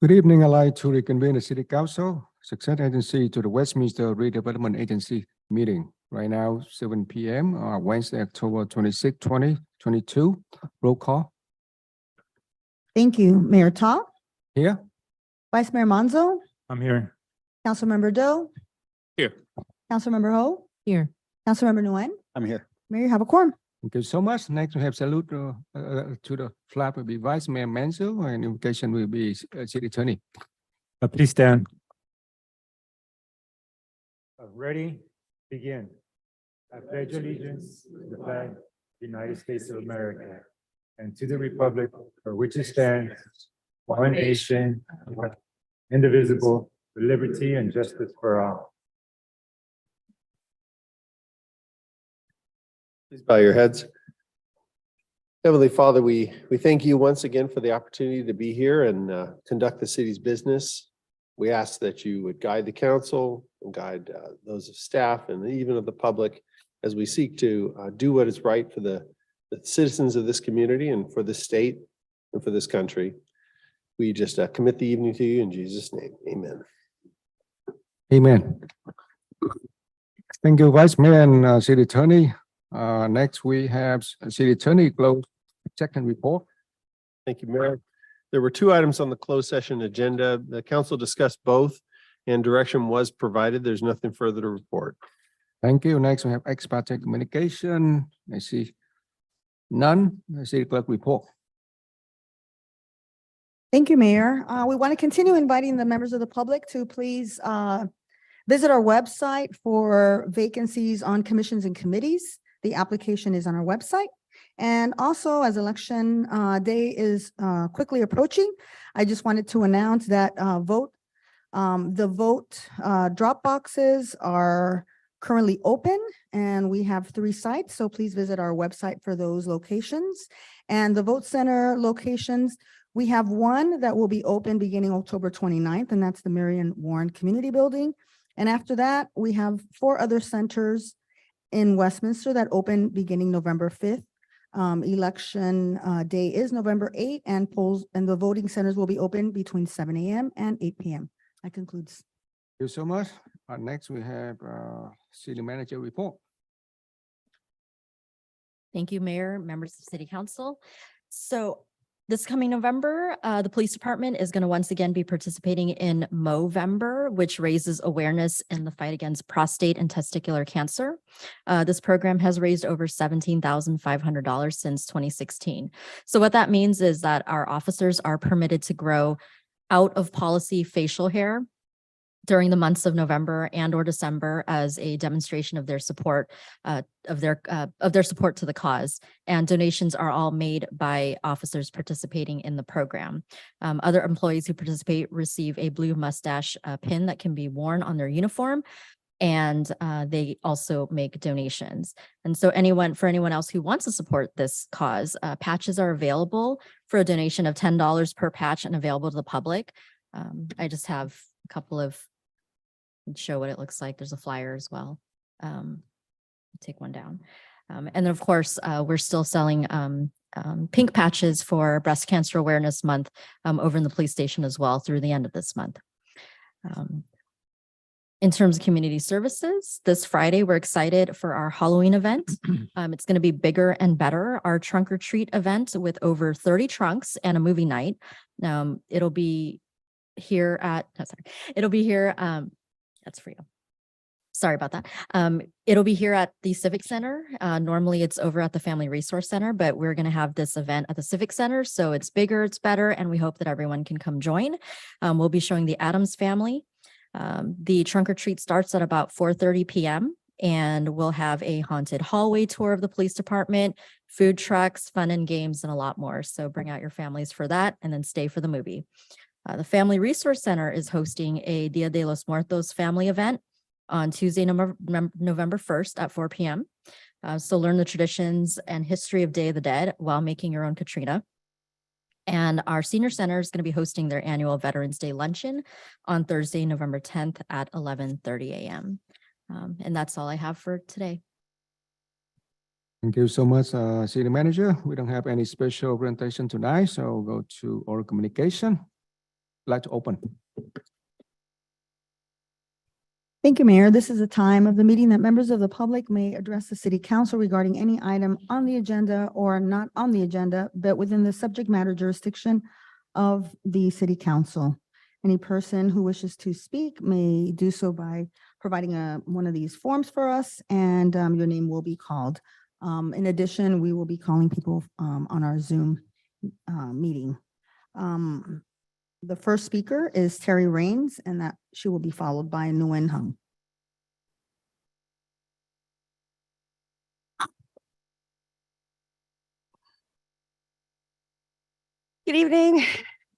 Good evening. I'd like to reconvene the City Council Success Agency to the Westminster Redevelopment Agency meeting. Right now, 7 p.m. Wednesday, October 26, 2022. Roll call. Thank you. Mayor Ta, Here. Vice Mayor Manzo, I'm here. Councilmember Doe, Here. Councilmember Ho, Here. Councilmember Nguyen. I'm here. Mayor, you have a quorum. Thank you so much. Next, we have salute to the flag will be Vice Mayor Manzo, and invocation will be City Attorney. Please stand. Ready? Begin. I pledge allegiance to the flag of the United States of America and to the republic for which it stands, one nation, indivisible, with liberty and justice for all. Please bow your heads. Heavenly Father, we thank you once again for the opportunity to be here and conduct the city's business. We ask that you would guide the council and guide those of staff and even of the public as we seek to do what is right for the citizens of this community and for the state and for this country. We just commit the evening to you in Jesus' name. Amen. Amen. Thank you, Vice Mayor and City Attorney. Next, we have City Attorney close second report. Thank you, Mayor. There were two items on the closed session agenda. The council discussed both and direction was provided. There's nothing further to report. Thank you. Next, we have ex parte communication. I see none. City Clerk report. Thank you, Mayor. We want to continue inviting the members of the public to please visit our website for vacancies on commissions and committees. The application is on our website. And also, as election day is quickly approaching, I just wanted to announce that the vote drop boxes are currently open, and we have 3 sites. So please visit our website for those locations. And the vote center locations, we have one that will be open beginning October 29th, and that's the Marion Warren Community Building. And after that, we have 4 other centers in Westminster that open beginning November 5th. Election day is November 8th, and polls and the voting centers will be open between 7 a.m. and 8 p.m. That concludes. Thank you so much. Next, we have City Manager report. Thank you, Mayor, members of City Council. So this coming November, the police department is going to once again be participating in Movember, which raises awareness in the fight against prostate and testicular cancer. This program has raised over $17,500 since 2016. So what that means is that our officers are permitted to grow out of policy facial hair during the months of November and or December as a demonstration of their support of their support to the cause. And donations are all made by officers participating in the program. Other employees who participate receive a blue mustache pin that can be worn on their uniform. And they also make donations. And so for anyone else who wants to support this cause, patches are available for a donation of $10 per patch and available to the public. I just have a couple of show what it looks like. There's a flyer as well. Take one down. And then of course, we're still selling pink patches for Breast Cancer Awareness Month over in the police station as well through the end of this month. In terms of community services, this Friday, we're excited for our Halloween event. It's going to be bigger and better. Our trunk or treat event with over 30 trunks and a movie night. It'll be here at, that's for you. Sorry about that. It'll be here at the Civic Center. Normally it's over at the Family Resource Center, but we're going to have this event at the Civic Center. So it's bigger, it's better, and we hope that everyone can come join. We'll be showing the Addams Family. The trunk or treat starts at about 4:30 p.m. and we'll have a haunted hallway tour of the police department, food trucks, fun and games, and a lot more. So bring out your families for that and then stay for the movie. The Family Resource Center is hosting a Dia de los Muertos family event on Tuesday, November 1st at 4 p.m. So learn the traditions and history of Day of the Dead while making your own Katrina. And our senior center is going to be hosting their annual Veterans Day luncheon on Thursday, November 10th at 11:30 a.m. And that's all I have for today. Thank you so much, City Manager. We don't have any special presentation tonight, so we'll go to oral communication. like to open. Thank you, Mayor. This is a time of the meeting that members of the public may address the city council regarding any item on the agenda or not on the agenda, but within the subject matter jurisdiction of the city council. Any person who wishes to speak may do so by providing one of these forms for us, and your name will be called. In addition, we will be calling people on our Zoom meeting. The first speaker is Terry Raines, and that she will be followed by Nguyen Hung. Good evening,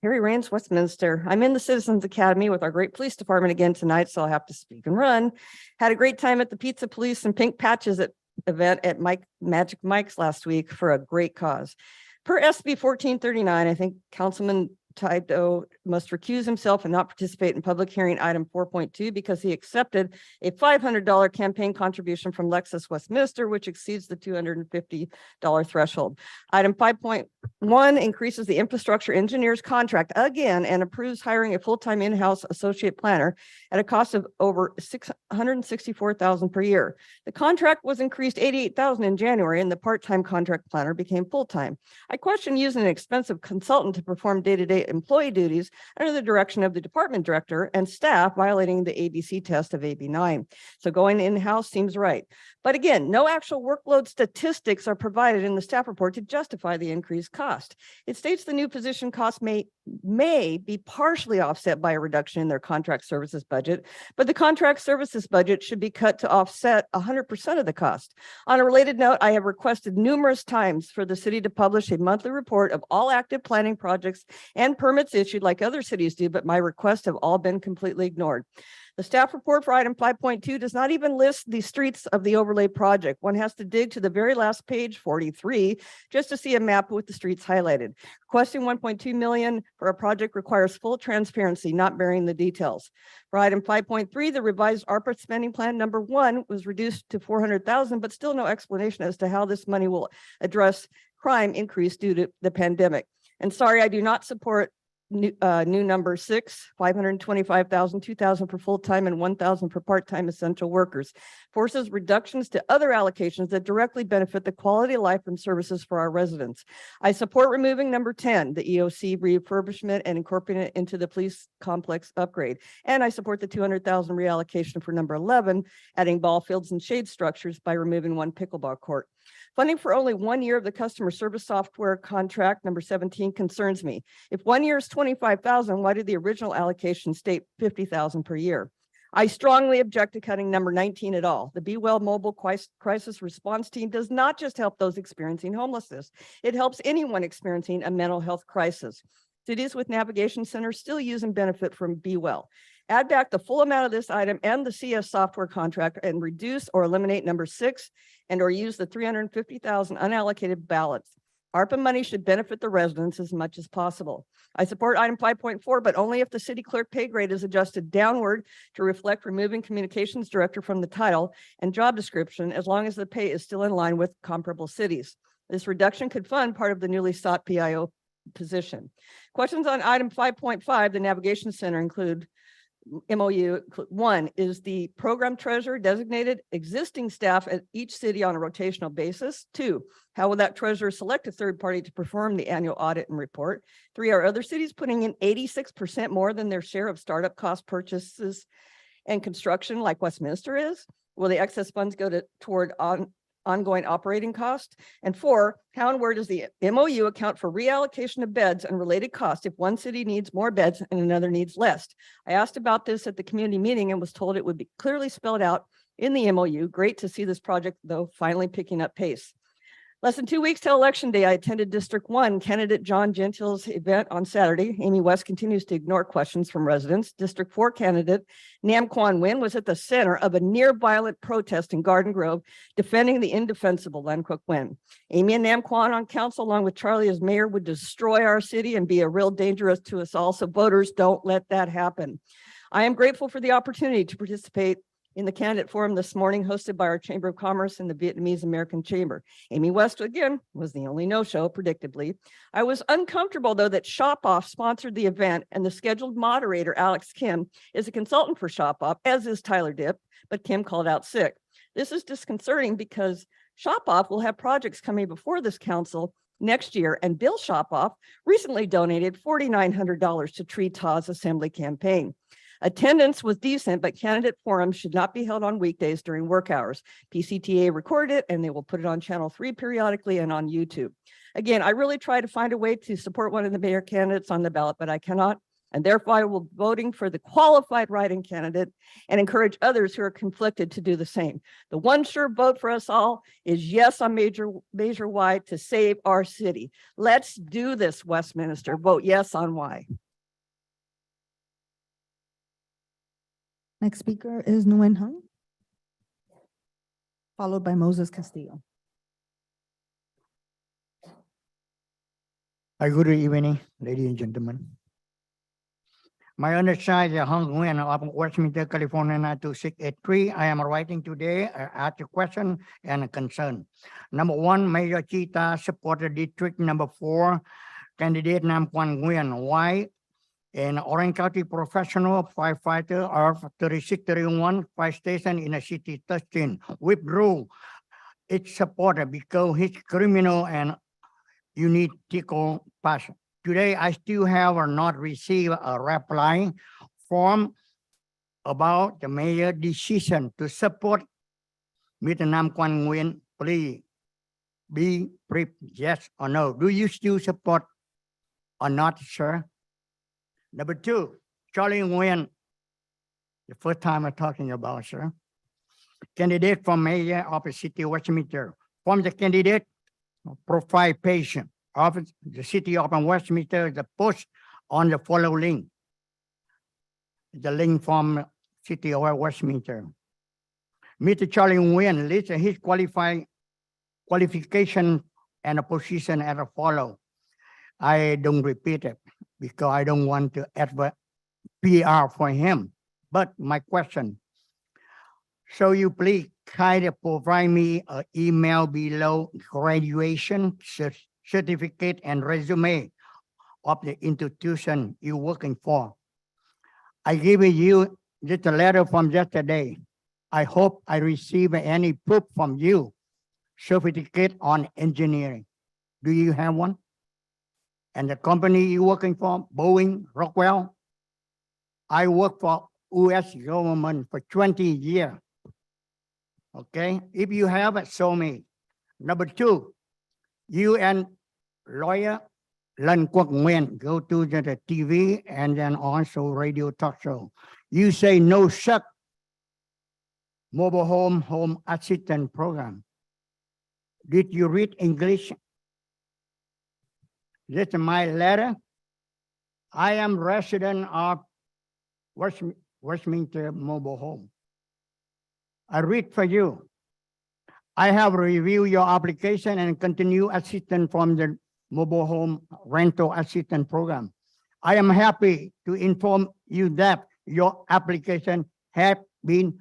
Terry Raines, Westminster. I'm in the Citizens Academy with our great police department again tonight, so I'll have to speak and run. Had a great time at the Pizza Police and Pink Patches event at Magic Mike's last week for a great cause. Per SB 1439, I think Councilman Taido must recuse himself and not participate in public hearing item 4.2 because he accepted a $500 campaign contribution from Lexus Westminster, which exceeds the $250 threshold. Item 5.1 increases the infrastructure engineer's contract again and approves hiring a full-time in-house associate planner at a cost of over $664,000 per year. The contract was increased $88,000 in January, and the part-time contract planner became full-time. I question using an expensive consultant to perform day-to-day employee duties under the direction of the department director and staff, violating the ABC test of AB9. So going in-house seems right. But again, no actual workload statistics are provided in the staff report to justify the increased cost. It states the new position cost may be partially offset by a reduction in their contract services budget, but the contract services budget should be cut to offset 100% of the cost. On a related note, I have requested numerous times for the city to publish a monthly report of all active planning projects and permits issued like other cities do, but my requests have all been completely ignored. The staff report for item 5.2 does not even list the streets of the overlay project. One has to dig to the very last page, 43, just to see a map with the streets highlighted. Requesting 1.2 million for a project requires full transparency, not bearing the details. For item 5.3, the revised ARPA spending plan number 1 was reduced to 400,000, but still no explanation as to how this money will address crime increase due to the pandemic. And sorry, I do not support new number 6, 525,000, 2,000 for full-time and 1,000 for part-time essential workers. Forces reductions to other allocations that directly benefit the quality of life and services for our residents. I support removing number 10, the EOC refurbishment, and incorporating it into the police complex upgrade. And I support the 200,000 reallocation for number 11, adding ball fields and shade structures by removing 1 pickleball court. Funding for only 1 year of the customer service software contract, number 17, concerns me. If 1 year is 25,000, why did the original allocation state 50,000 per year? I strongly object to cutting number 19 at all. The Be Well mobile crisis response team does not just help those experiencing homelessness. It helps anyone experiencing a mental health crisis. Cities with navigation centers still use and benefit from Be Well. Add back the full amount of this item and the CS software contract and reduce or eliminate number 6 and or use the 350,000 unallocated ballots. ARPA money should benefit the residents as much as possible. I support item 5.4, but only if the city clerk pay grade is adjusted downward to reflect removing communications director from the title and job description, as long as the pay is still in line with comparable cities. This reduction could fund part of the newly sought PIO position. Questions on item 5.5, the navigation center, include MOU. 1, is the program treasurer designated existing staff at each city on a rotational basis? 2, how will that treasurer select a third party to perform the annual audit and report? 3, are other cities putting in 86% more than their share of startup cost purchases and construction like Westminster is? Will the excess funds go toward ongoing operating cost? And 4, how and where does the MOU account for reallocation of beds and related costs if one city needs more beds and another needs less? I asked about this at the community meeting and was told it would be clearly spelled out in the MOU. Great to see this project, though, finally picking up pace. Less than 2 weeks till Election Day, I attended District 1 candidate John Gentile's event on Saturday. Amy West continues to ignore questions from residents. District 4 candidate Nam Kwan Win was at the center of a near-violent protest in Garden Grove, defending the indefensible Len Quoc Win. Amy and Nam Kwan on council, along with Charlie as mayor, would destroy our city and be a real danger to us all. So voters, don't let that happen. I am grateful for the opportunity to participate in the candidate forum this morning hosted by our Chamber of Commerce and the Vietnamese American Chamber. Amy West, again, was the only no-show, predictably. I was uncomfortable, though, that Shop Off sponsored the event, and the scheduled moderator, Alex Kim, is a consultant for Shop Off, as is Tyler Dipp, but Kim called out sick. This is disconcerting because Shop Off will have projects coming before this council next year, and Bill Shop Off recently donated $4,900 to Tree Taw's Assembly campaign. Attendance was decent, but candidate forums should not be held on weekdays during work hours. PCTA recorded it, and they will put it on Channel 3 periodically and on YouTube. Again, I really try to find a way to support one of the mayor candidates on the ballot, but I cannot, and therefore I will be voting for the qualified write-in candidate and encourage others who are conflicted to do the same. The one sure vote for us all is yes on Major Y to save our city. Let's do this, Westminster. Vote yes on Y. Next speaker is Nguyen Hung, followed by Moses Castillo. Good evening, ladies and gentlemen. My undersigned is Hung Nguyen of Westminster, California, 92683. I am writing today. I ask a question and a concern. Number one, Mayor Chita supported district number 4, candidate Nam Quan Nguyen. Why? An Orange County professional firefighter of 3631 fire station in the city 13 withdrew its supporter because he's criminal and unethical person. Today, I still have not received a reply from about the mayor decision to support Mr. Nam Quan Nguyen. Please be brief, yes or no. Do you still support or not, sir? Number two, Charlie Nguyen, the first time I'm talking about, sir. Candidate for mayor of the city of Westminster. From the candidate profile patient of the city of Westminster, the post on the follow link. The link from city of Westminster. Mr. Charlie Nguyen lists his qualification and a position as a follow. I don't repeat it because I don't want to advert PR for him. But my question, so you please kind of provide me an email below graduation certificate and resume of the institution you're working for. I give you just a letter from yesterday. I hope I receive any proof from you. Certificate on engineering. Do you have one? And the company you're working for, Boeing, Rockwell. I work for US government for 20 years. Okay, if you have it, show me. Number two, you and lawyer Lan Quoc Nguyen go to the TV and then also radio talk show. You say no such mobile home assistant program. Did you read English? This is my letter. I am resident of Westminster Mobile Home. I read for you. I have reviewed your application and continue assistance from the mobile home rental assistance program. I am happy to inform you that your application has been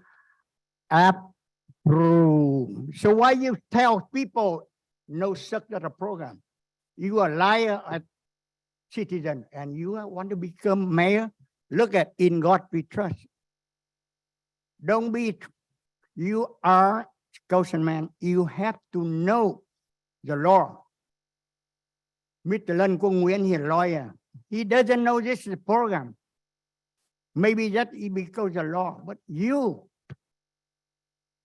approved. So why you tell people no such a program? You are a liar, a citizen, and you want to become mayor? Look at in God we trust. Don't be, you are councilman, you have to know the law. Mr. Lan Quoc Nguyen, he's a lawyer. He doesn't know this program. Maybe that is because of the law, but you,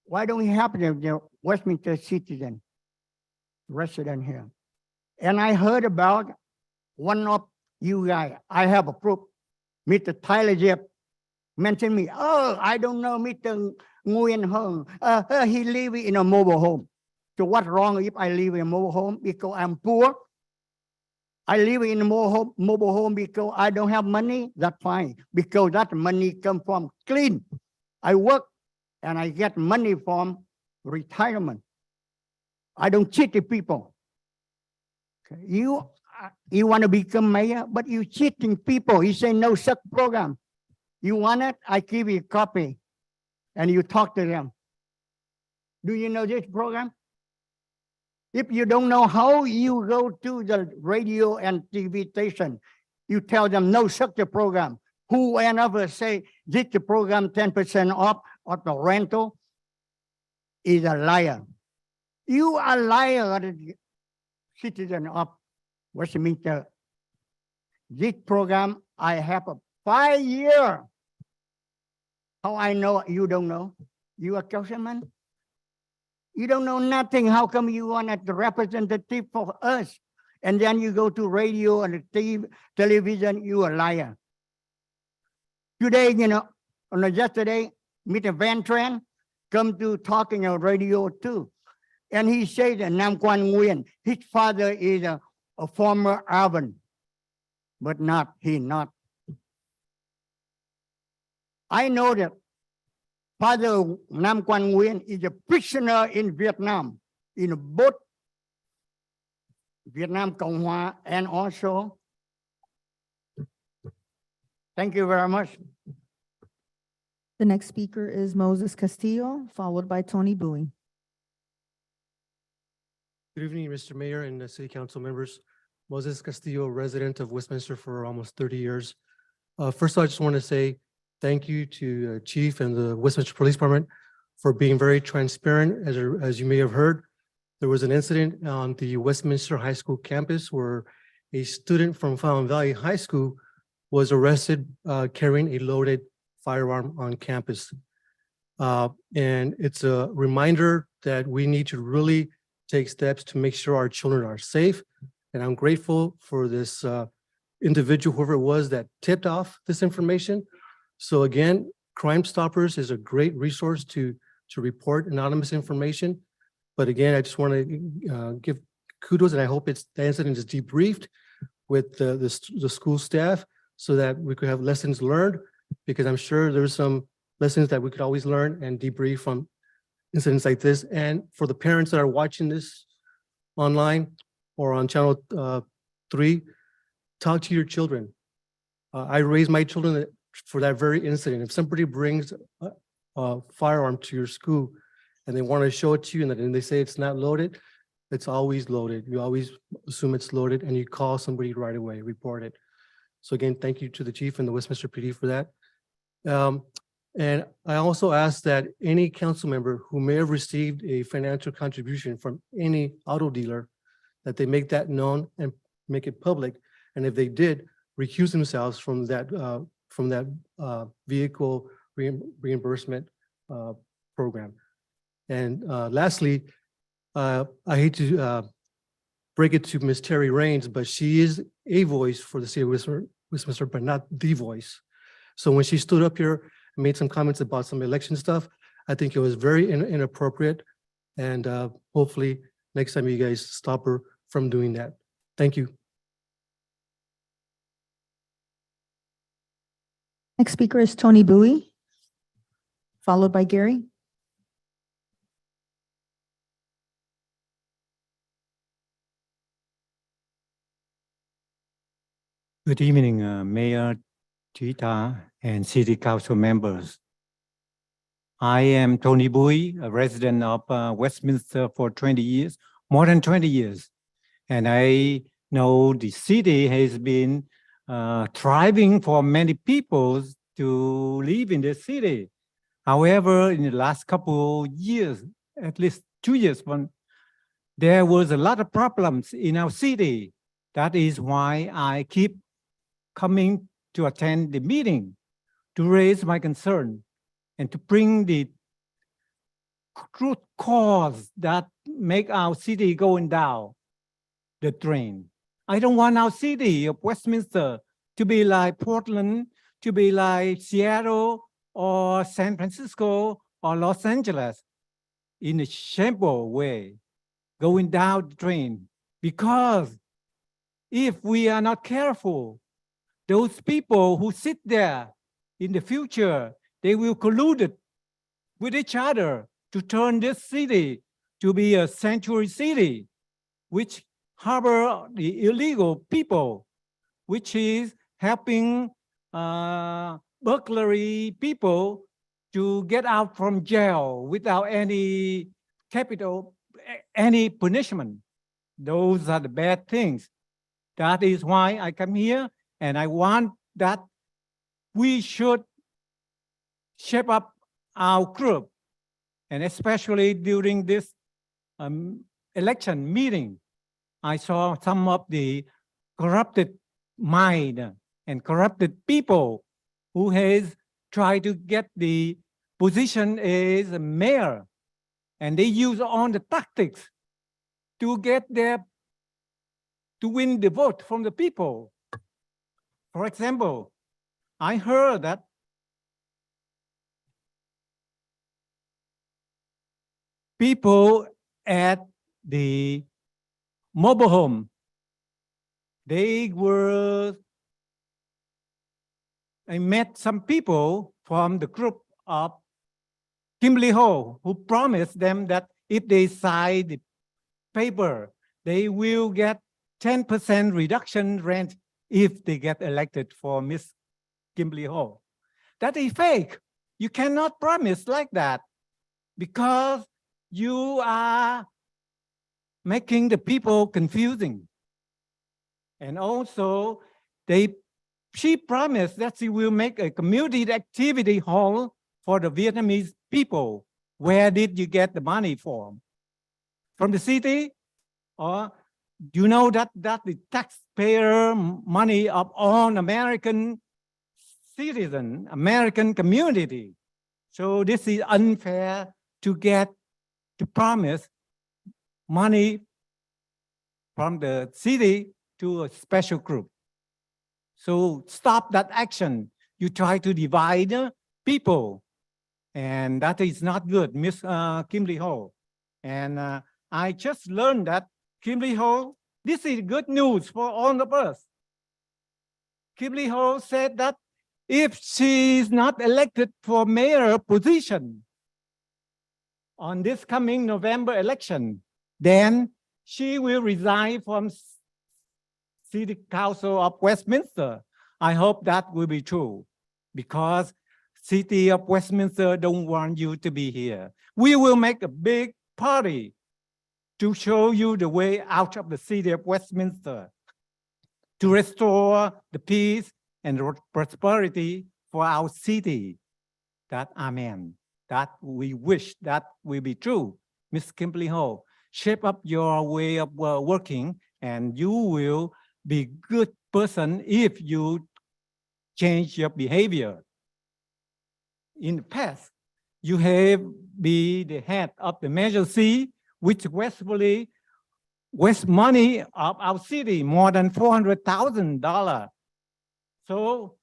why don't you have the Westminster citizen resident here? And I heard about one of you guys, I have a proof, Mr. Tyler Dipp mentioned me. Oh, I don't know Mr. Nguyen Hung. He live in a mobile home. So what's wrong if I live in a mobile home because I'm poor? I live in a mobile home because I don't have money. That's fine, because that money comes from clean. I work and I get money from retirement. I don't cheat the people. Okay. You want to become mayor, but you cheating people. You say no such program. You want it? I give you a copy. and you talk to them. Do you know this program? If you don't know how you go to the radio and TV station, you tell them no such a program. Whoever say this program 10% off of the rental is a liar. You are liar, citizen of Westminster. This program, I have a 5 year. How I know you don't know? You are councilman? You don't know nothing. How come you want a representative for us? And then you go to radio and TV, television, you a liar. Today, yesterday, Mr. Van Tran come to talking on radio too. And he said that Nam Quan Nguyen, his father is a former Arvin, but he not. I know that Father Nam Quan Nguyen is a prisoner in Vietnam, in both Vietnam Cộng Hòa and also. Thank you very much. The next speaker is Moses Castillo, followed by Tony Bowie. Good evening, Mr. Mayor and City Council members. Moses Castillo, resident of Westminster for almost 30 years. First of all, I just want to say thank you to Chief and the Westminster Police Department for being very transparent. As you may have heard, there was an incident on the Westminster High School campus where a student from Fountain Valley High School was arrested carrying a loaded firearm on campus. And it's a reminder that we need to really take steps to make sure our children are safe. And I'm grateful for this individual, whoever it was that tipped off this information. So again, Crime Stoppers is a great resource to report anonymous information. But again, I just want to give kudos, and I hope the incident is debriefed with the school staff so that we could have lessons learned, because I'm sure there's some lessons that we could always learn and debrief from incidents like this. And for the parents that are watching this online or on channel 3, talk to your children. I raised my children for that very incident. If somebody brings a firearm to your school and they want to show it to you and they say it's not loaded, it's always loaded. You always assume it's loaded and you call somebody right away, report it. So again, thank you to the chief and the Westminster PD for that. And I also ask that any council member who may have received a financial contribution from any auto dealer, that they make that known and make it public. And if they did, recuse themselves from that vehicle reimbursement program. And lastly, I hate to break it to Ms. Terry Raines, but she is a voice for the city of Westminster, but not the voice. So when she stood up here and made some comments about some election stuff, I think it was very inappropriate. And hopefully next time you guys stop her from doing that. Thank you. Next speaker is Tony Bowie, followed by Gary. Good evening, Mayor Chita and City Council members. I am Tony Bowie, a resident of Westminster for 20 years, more than 20 years. And I know the city has been thriving for many people to live in the city. However, in the last couple years, at least 2 years, there was a lot of problems in our city. That is why I keep coming to attend the meeting to raise my concern and to bring the root cause that make our city going down the drain. I don't want our city of Westminster to be like Portland, to be like Seattle or San Francisco or Los Angeles in a shameful way, going down the drain. Because if we are not careful, those people who sit there in the future, they will collude with each other to turn this city to be a sanctuary city, which harbor the illegal people, which is helping burglary people to get out from jail without any capital, any punishment. Those are the bad things. That is why I come here, and I want that we should shape up our group, and especially during this election meeting, I saw some of the corrupted mind and corrupted people who has tried to get the position as a mayor, and they use all the tactics to win the vote from the people. For example, I heard that people at the mobile home, I met some people from the group of Kimberly Ho who promised them that if they sign the paper, they will get 10% reduction rent if they get elected for Miss Kimberly Ho. That is fake. You cannot promise like that because you are making the people confusing. And also, she promised that she will make a community activity hall for the Vietnamese people. Where did you get the money from? From the city? Or you know that the taxpayer money of all American citizen, American community. So this is unfair to promise money from the city to a special group. So stop that action. You try to divide people, and that is not good, Miss Kimberly Ho. And I just learned that Kimberly Ho, this is good news for all of us. Kimberly Ho said that if she is not elected for mayor position on this coming November election, then she will resign from City Council of Westminster. I hope that will be true because City of Westminster don't want you to be here. We will make a big party to show you the way out of the City of Westminster to restore the peace and prosperity for our city. That amen. That we wish that will be true. Ms. Kimberly Ho, shape up your way of working, and you will be good person if you change your behavior. In the past, you have been the head of the Measure C, which wastefully waste money of our city, more than $400,000. So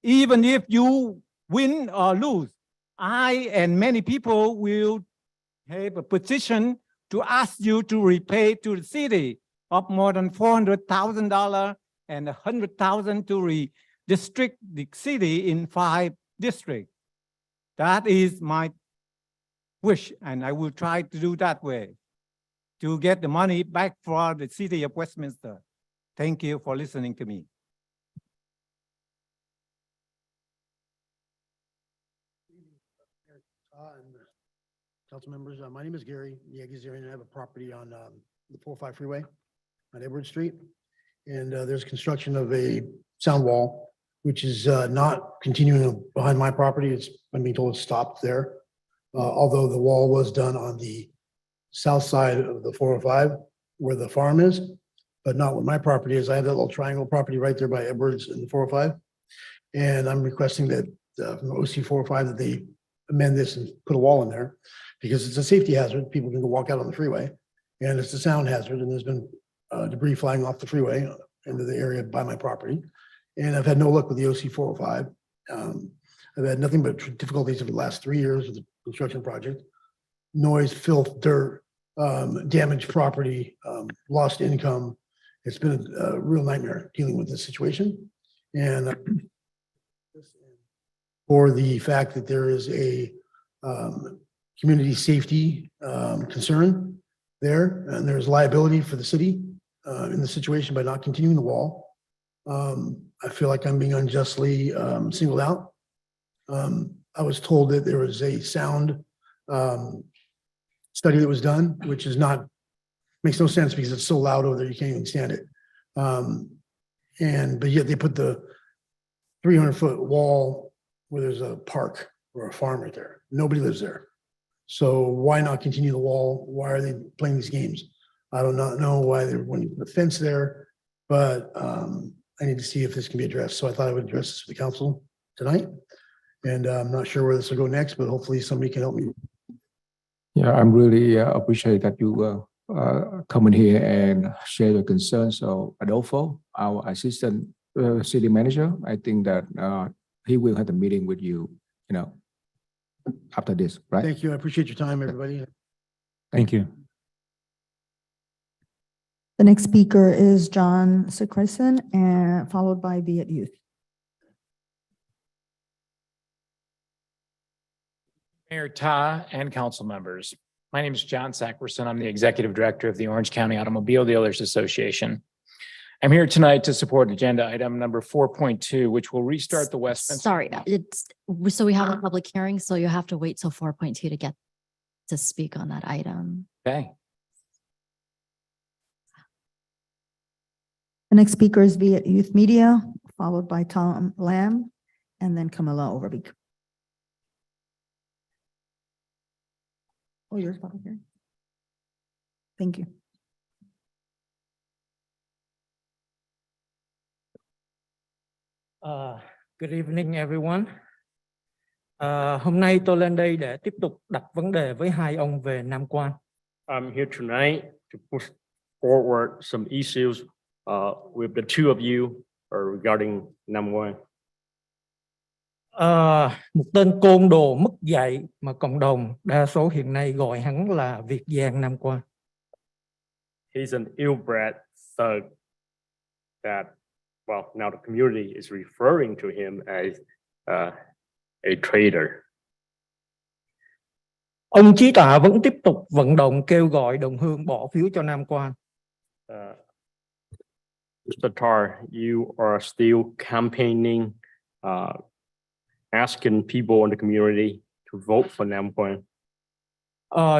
even if you win or lose, I and many people will have a petition to ask you to repay to the city of more than $400,000 and $100,000 to redistrict the city in 5 districts. That is my wish, and I will try to do that way to get the money back for the City of Westminster. Thank you for listening to me. Council members, my name is Gary Yegizarian, and I have a property on the 405 freeway on Edward Street. And there's construction of a sound wall, which is not continuing behind my property. I'm being told it's stopped there. Although the wall was done on the south side of the 405 where the farm is, but not where my property is. I have that little triangle property right there by Edwards in the 405. And I'm requesting that from the OC 405 that they amend this and put a wall in there because it's a safety hazard. People can go walk out on the freeway, and it's a sound hazard. And there's been debris flying off the freeway into the area by my property. And I've had no luck with the OC 405. I've had nothing but difficulties over the last 3 years with the construction project. Noise, filth, dirt, damaged property, lost income. It's been a real nightmare dealing with this situation. And for the fact that there is a community safety concern there, and there's liability for the city in the situation by not continuing the wall. I feel like I'm being unjustly singled out. I was told that there was a sound study that was done, which is not, makes no sense because it's so loud over there, you can't even stand it. But yet they put the 300-foot wall where there's a park or a farm right there. Nobody lives there. So why not continue the wall? Why are they playing these games? I do not know why they're wanting to put a fence there, but I need to see if this can be addressed. So I thought I would address this with the council tonight. And I'm not sure where this will go next, but hopefully somebody can help me. Yeah, I'm really appreciate that you come in here and share your concerns. So Adolfo, our assistant city manager, I think that he will have a meeting with you, after this, right? Thank you. I appreciate your time, everybody. Thank you. The next speaker is John Secrison, and followed by Viet Youth. Mayor Ta and council members. My name is John Sacrison. I'm the executive director of the Orange County Automobile Dealers Association. I'm here tonight to support agenda item number 4.2, which will restart the Westminster. Sorry, so we have a public hearing, so you have to wait till 4.2 to get to speak on that item. Okay. The next speaker is Viet Youth Media, followed by Tom Lamb, and then Camilla Overbeek. Oh, yours public hearing. Thank you. Good evening, everyone. Hôm nay tôi lên đây để tiếp tục đặt vấn đề với hai ông về Nam Quan. I'm here tonight to push forward some issues with the two of you regarding Nam Quan. Một tên côn đồ mất dạy mà cộng đồng đa số hiện nay gọi hắn là Việt Giang Nam Quan. He's an ill-bred thug that, well, now the community is referring to him as a traitor. Ông Chí Tạ vẫn tiếp tục vận động kêu gọi đồng hương bỏ phiếu cho Nam Quan. Mr. Tar, you are still campaigning, asking people in the community to vote for Nam Quan.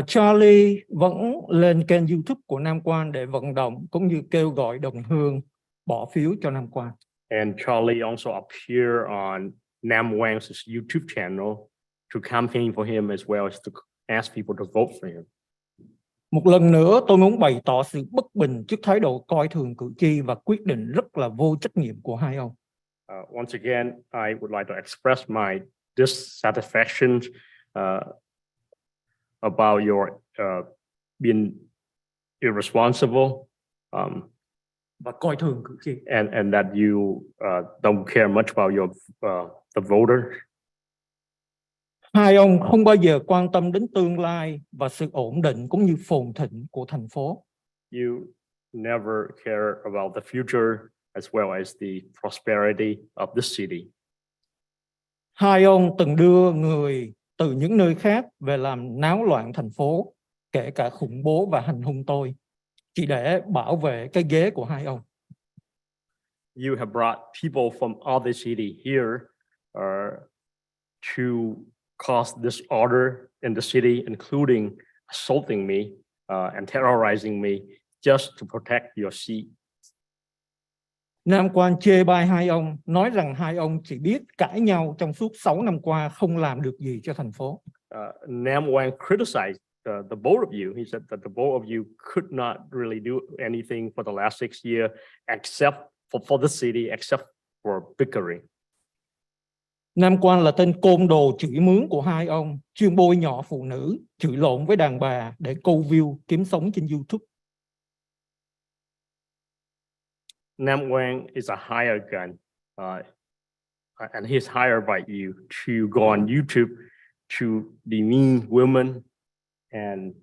Charlie vẫn lên kênh YouTube của Nam Quan để vận động cũng như kêu gọi đồng hương bỏ phiếu cho Nam Quan. And Charlie also appeared on Nam Quang's YouTube channel to campaign for him as well as to ask people to vote for him. Một lần nữa tôi muốn bày tỏ sự bất bình trước thái độ coi thường cử tri và quyết định rất là vô trách nhiệm của hai ông. Once again, I would like to express my dissatisfaction about your being irresponsible Và coi thường cử tri. and that you don't care much about the voters. Hai ông không bao giờ quan tâm đến tương lai và sự ổn định cũng như phồn thịnh của thành phố. You never care about the future as well as the prosperity of this city. Hai ông từng đưa người từ những nơi khác về làm náo loạn thành phố, kể cả khủng bố và hành hung tôi, chỉ để bảo vệ cái ghế của hai ông. You have brought people from other city here to cause disorder in the city, including assaulting me and terrorizing me just to protect your seat. Nam Quan chê bai hai ông, nói rằng hai ông chỉ biết cãi nhau trong suốt 6 năm qua, không làm được gì cho thành phố. Nam Quang criticized the both of you. He said that the both of you could not really do anything for the last 6 years except for the city, except for bickering. Nam Quan là tên côn đồ chửi mướn của hai ông, chuyên bôi nhọ phụ nữ, chửi lộn với đàn bà để câu view kiếm sống trên YouTube. Nam Quang is a hired gun, and he's hired by you to go on YouTube to demean women and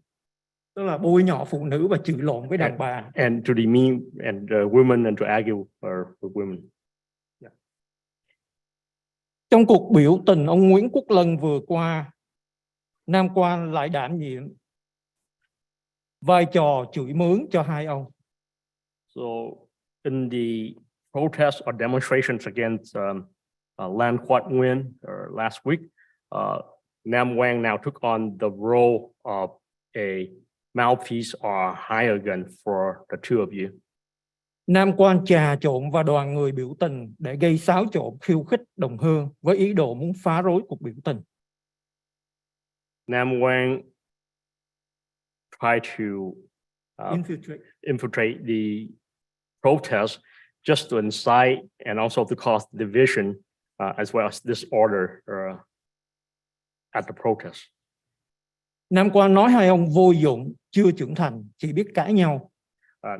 Tức là bôi nhọ phụ nữ và chửi lộn với đàn bà. and to demean and women and to argue with women. Trong cuộc biểu tình ông Nguyễn Quốc Lân vừa qua, Nam Quan lại đảm nhiệm vai trò chửi mướn cho hai ông. So in the protests or demonstrations against Lan Quat Nguyen last week, Nam Wang now took on the role of a mouthpiece or higher gun for the two of you. Nam Quan trà trộn vào đoàn người biểu tình để gây xáo trộn khiêu khích đồng hương với ý đồ muốn phá rối cuộc biểu tình. Nam Wang tried to infiltrate the protest just to incite and also to cause division as well as disorder at the protest. Nam Quan nói hai ông vô dụng, chưa trưởng thành, chỉ biết cãi nhau.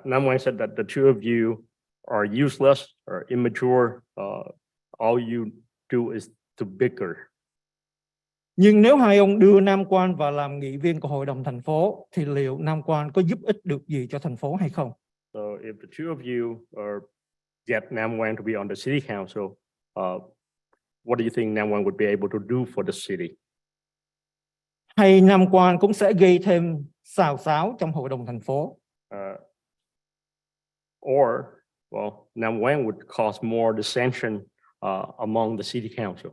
Nam Wang said that the two of you are useless or immature. All you do is to bicker. Nhưng nếu hai ông đưa Nam Quan vào làm nghị viên của hội đồng thành phố, thì liệu Nam Quan có giúp ích được gì cho thành phố hay không? So if the two of you get Nam Wang to be on the city council, what do you think Nam Wang would be able to do for the city? Hay Nam Quan cũng sẽ gây thêm xào xáo trong hội đồng thành phố? Or, well, Nam Wang would cause more dissension among the city council.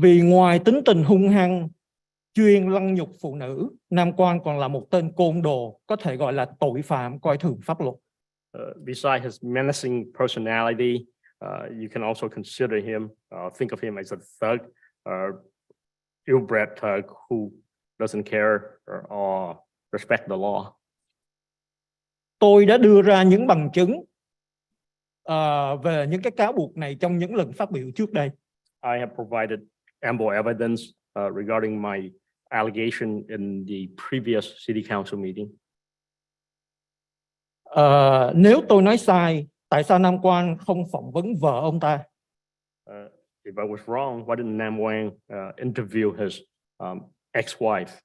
Vì ngoài tính tình hung hăng, chuyên lăng nhục phụ nữ, Nam Quan còn là một tên côn đồ, có thể gọi là tội phạm coi thường pháp luật. Besides his menacing personality, you can also consider him, think of him as a thug, ill-bred thug who doesn't care or respect the law. Tôi đã đưa ra những bằng chứng về những cái cáo buộc này trong những lần phát biểu trước đây. I have provided ample evidence regarding my allegation in the previous city council meeting. Nếu tôi nói sai, tại sao Nam Quan không phỏng vấn vợ ông ta? If I was wrong, why didn't Nam Wang interview his ex-wife?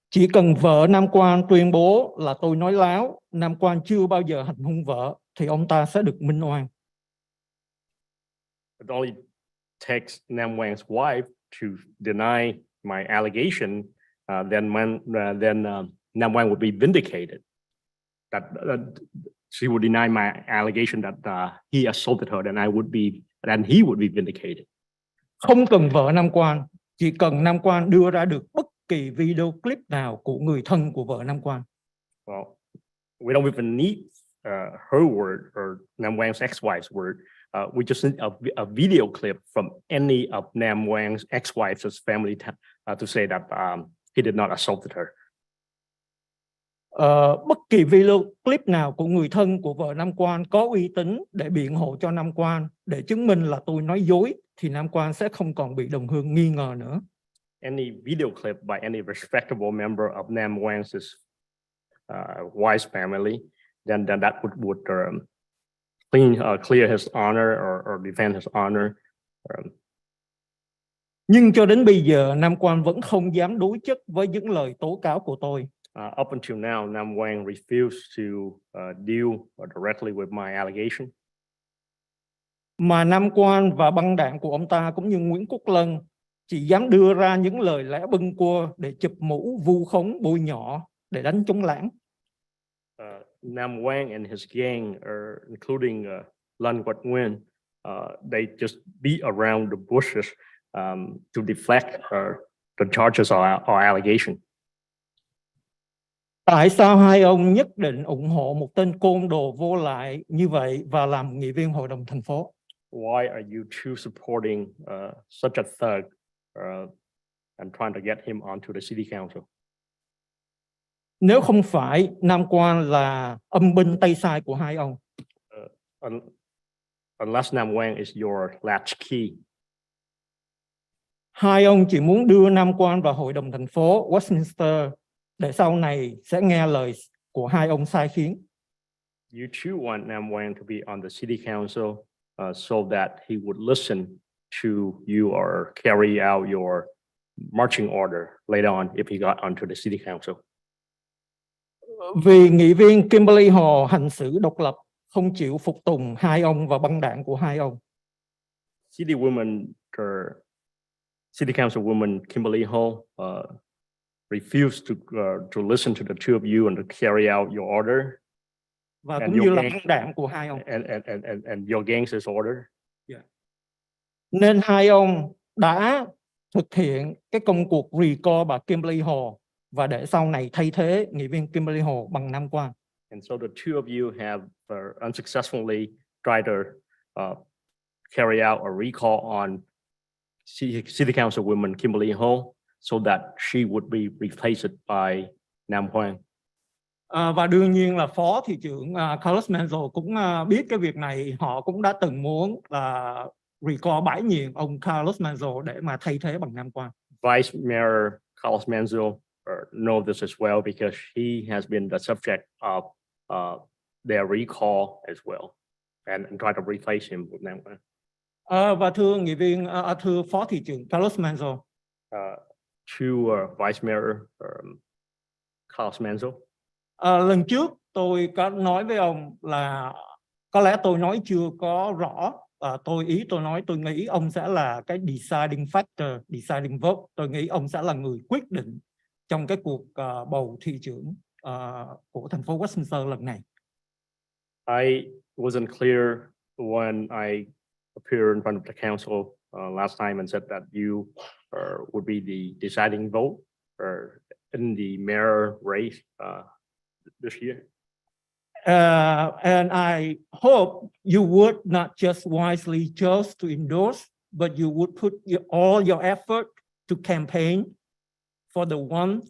Chỉ cần vợ Nam Quan tuyên bố là tôi nói láo, Nam Quan chưa bao giờ hành hung vợ, thì ông ta sẽ được minh oan. It only takes Nam Wang's wife to deny my allegation, then Nam Wang would be vindicated. That she would deny my allegation that he assaulted her, then he would be vindicated. Không cần vợ Nam Quan, chỉ cần Nam Quan đưa ra được bất kỳ video clip nào của người thân của vợ Nam Quan. Well, we don't even need her word or Nam Wang's ex-wife's word. We just need a video clip from any of Nam Wang's ex-wife's family to say that he did not assault her. Bất kỳ video clip nào của người thân của vợ Nam Quan có uy tín để biện hộ cho Nam Quan, để chứng minh là tôi nói dối, thì Nam Quan sẽ không còn bị đồng hương nghi ngờ nữa. Any video clip by any respectable member of Nam Wang's wife's family, then that would clear his honor or defend his honor. Nhưng cho đến bây giờ, Nam Quan vẫn không dám đối chất với những lời tố cáo của tôi. Up until now, Nam Wang refused to deal directly with my allegation. Mà Nam Quan và băng đảng của ông ta cũng như Nguyễn Quốc Lân chỉ dám đưa ra những lời lẽ bâng quơ để chụp mũ vu khống bôi nhọ để đánh chống lãng. Nam Wang and his gang, including Lan Quat Nguyen, they just beat around the bushes to deflect the charges or allegation. Tại sao hai ông nhất định ủng hộ một tên côn đồ vô lại như vậy và làm nghị viên hội đồng thành phố? Why are you two supporting such a thug and trying to get him onto the city council? Nếu không phải Nam Quan là âm binh tay sai của hai ông. Unless Nam Wang is your latchkey. Hai ông chỉ muốn đưa Nam Quan vào hội đồng thành phố Westminster để sau này sẽ nghe lời của hai ông sai khiến. You too want Nam Wang to be on the city council so that he would listen to you or carry out your marching order later on if he got onto the city council. Vì nghị viên Kimberly Hồ hành xử độc lập, không chịu phục tùng hai ông và băng đảng của hai ông. City council woman Kimberly Ho refused to listen to the two of you and to carry out your order. Và cũng như là băng đảng của hai ông. And your gang's order. Yeah. Nên hai ông đã thực hiện cái công cuộc recall bà Kimberly Hồ và để sau này thay thế nghị viên Kimberly Hồ bằng năm qua. And so the two of you have unsuccessfully tried to carry out a recall on City Councilwoman Kimberly Ho so that she would be replaced by Nam Quang. Và đương nhiên là Phó Thị trưởng Carlos Menzo cũng biết cái việc này, họ cũng đã từng muốn là recall bãi nhiệm ông Carlos Menzo để mà thay thế bằng Nam Quang. Vice Mayor Carlos Menzo know this as well because he has been the subject of their recall as well and try to replace him with Nam Quang. Và thưa nghị viên, thưa Phó Thị trưởng Carlos Menzo. To Vice Mayor Carlos Menzo. Lần trước tôi có nói với ông là có lẽ tôi nói chưa có rõ. Tôi nghĩ ông sẽ là cái deciding factor, deciding vote. Tôi nghĩ ông sẽ là người quyết định trong cái cuộc bầu thị trưởng của thành phố Westminster lần này. I wasn't clear when I appeared in front of the council last time and said that you would be the deciding vote in the mayor race this year. And I hope you would not just wisely choose to endorse, but you would put all your effort to campaign for the one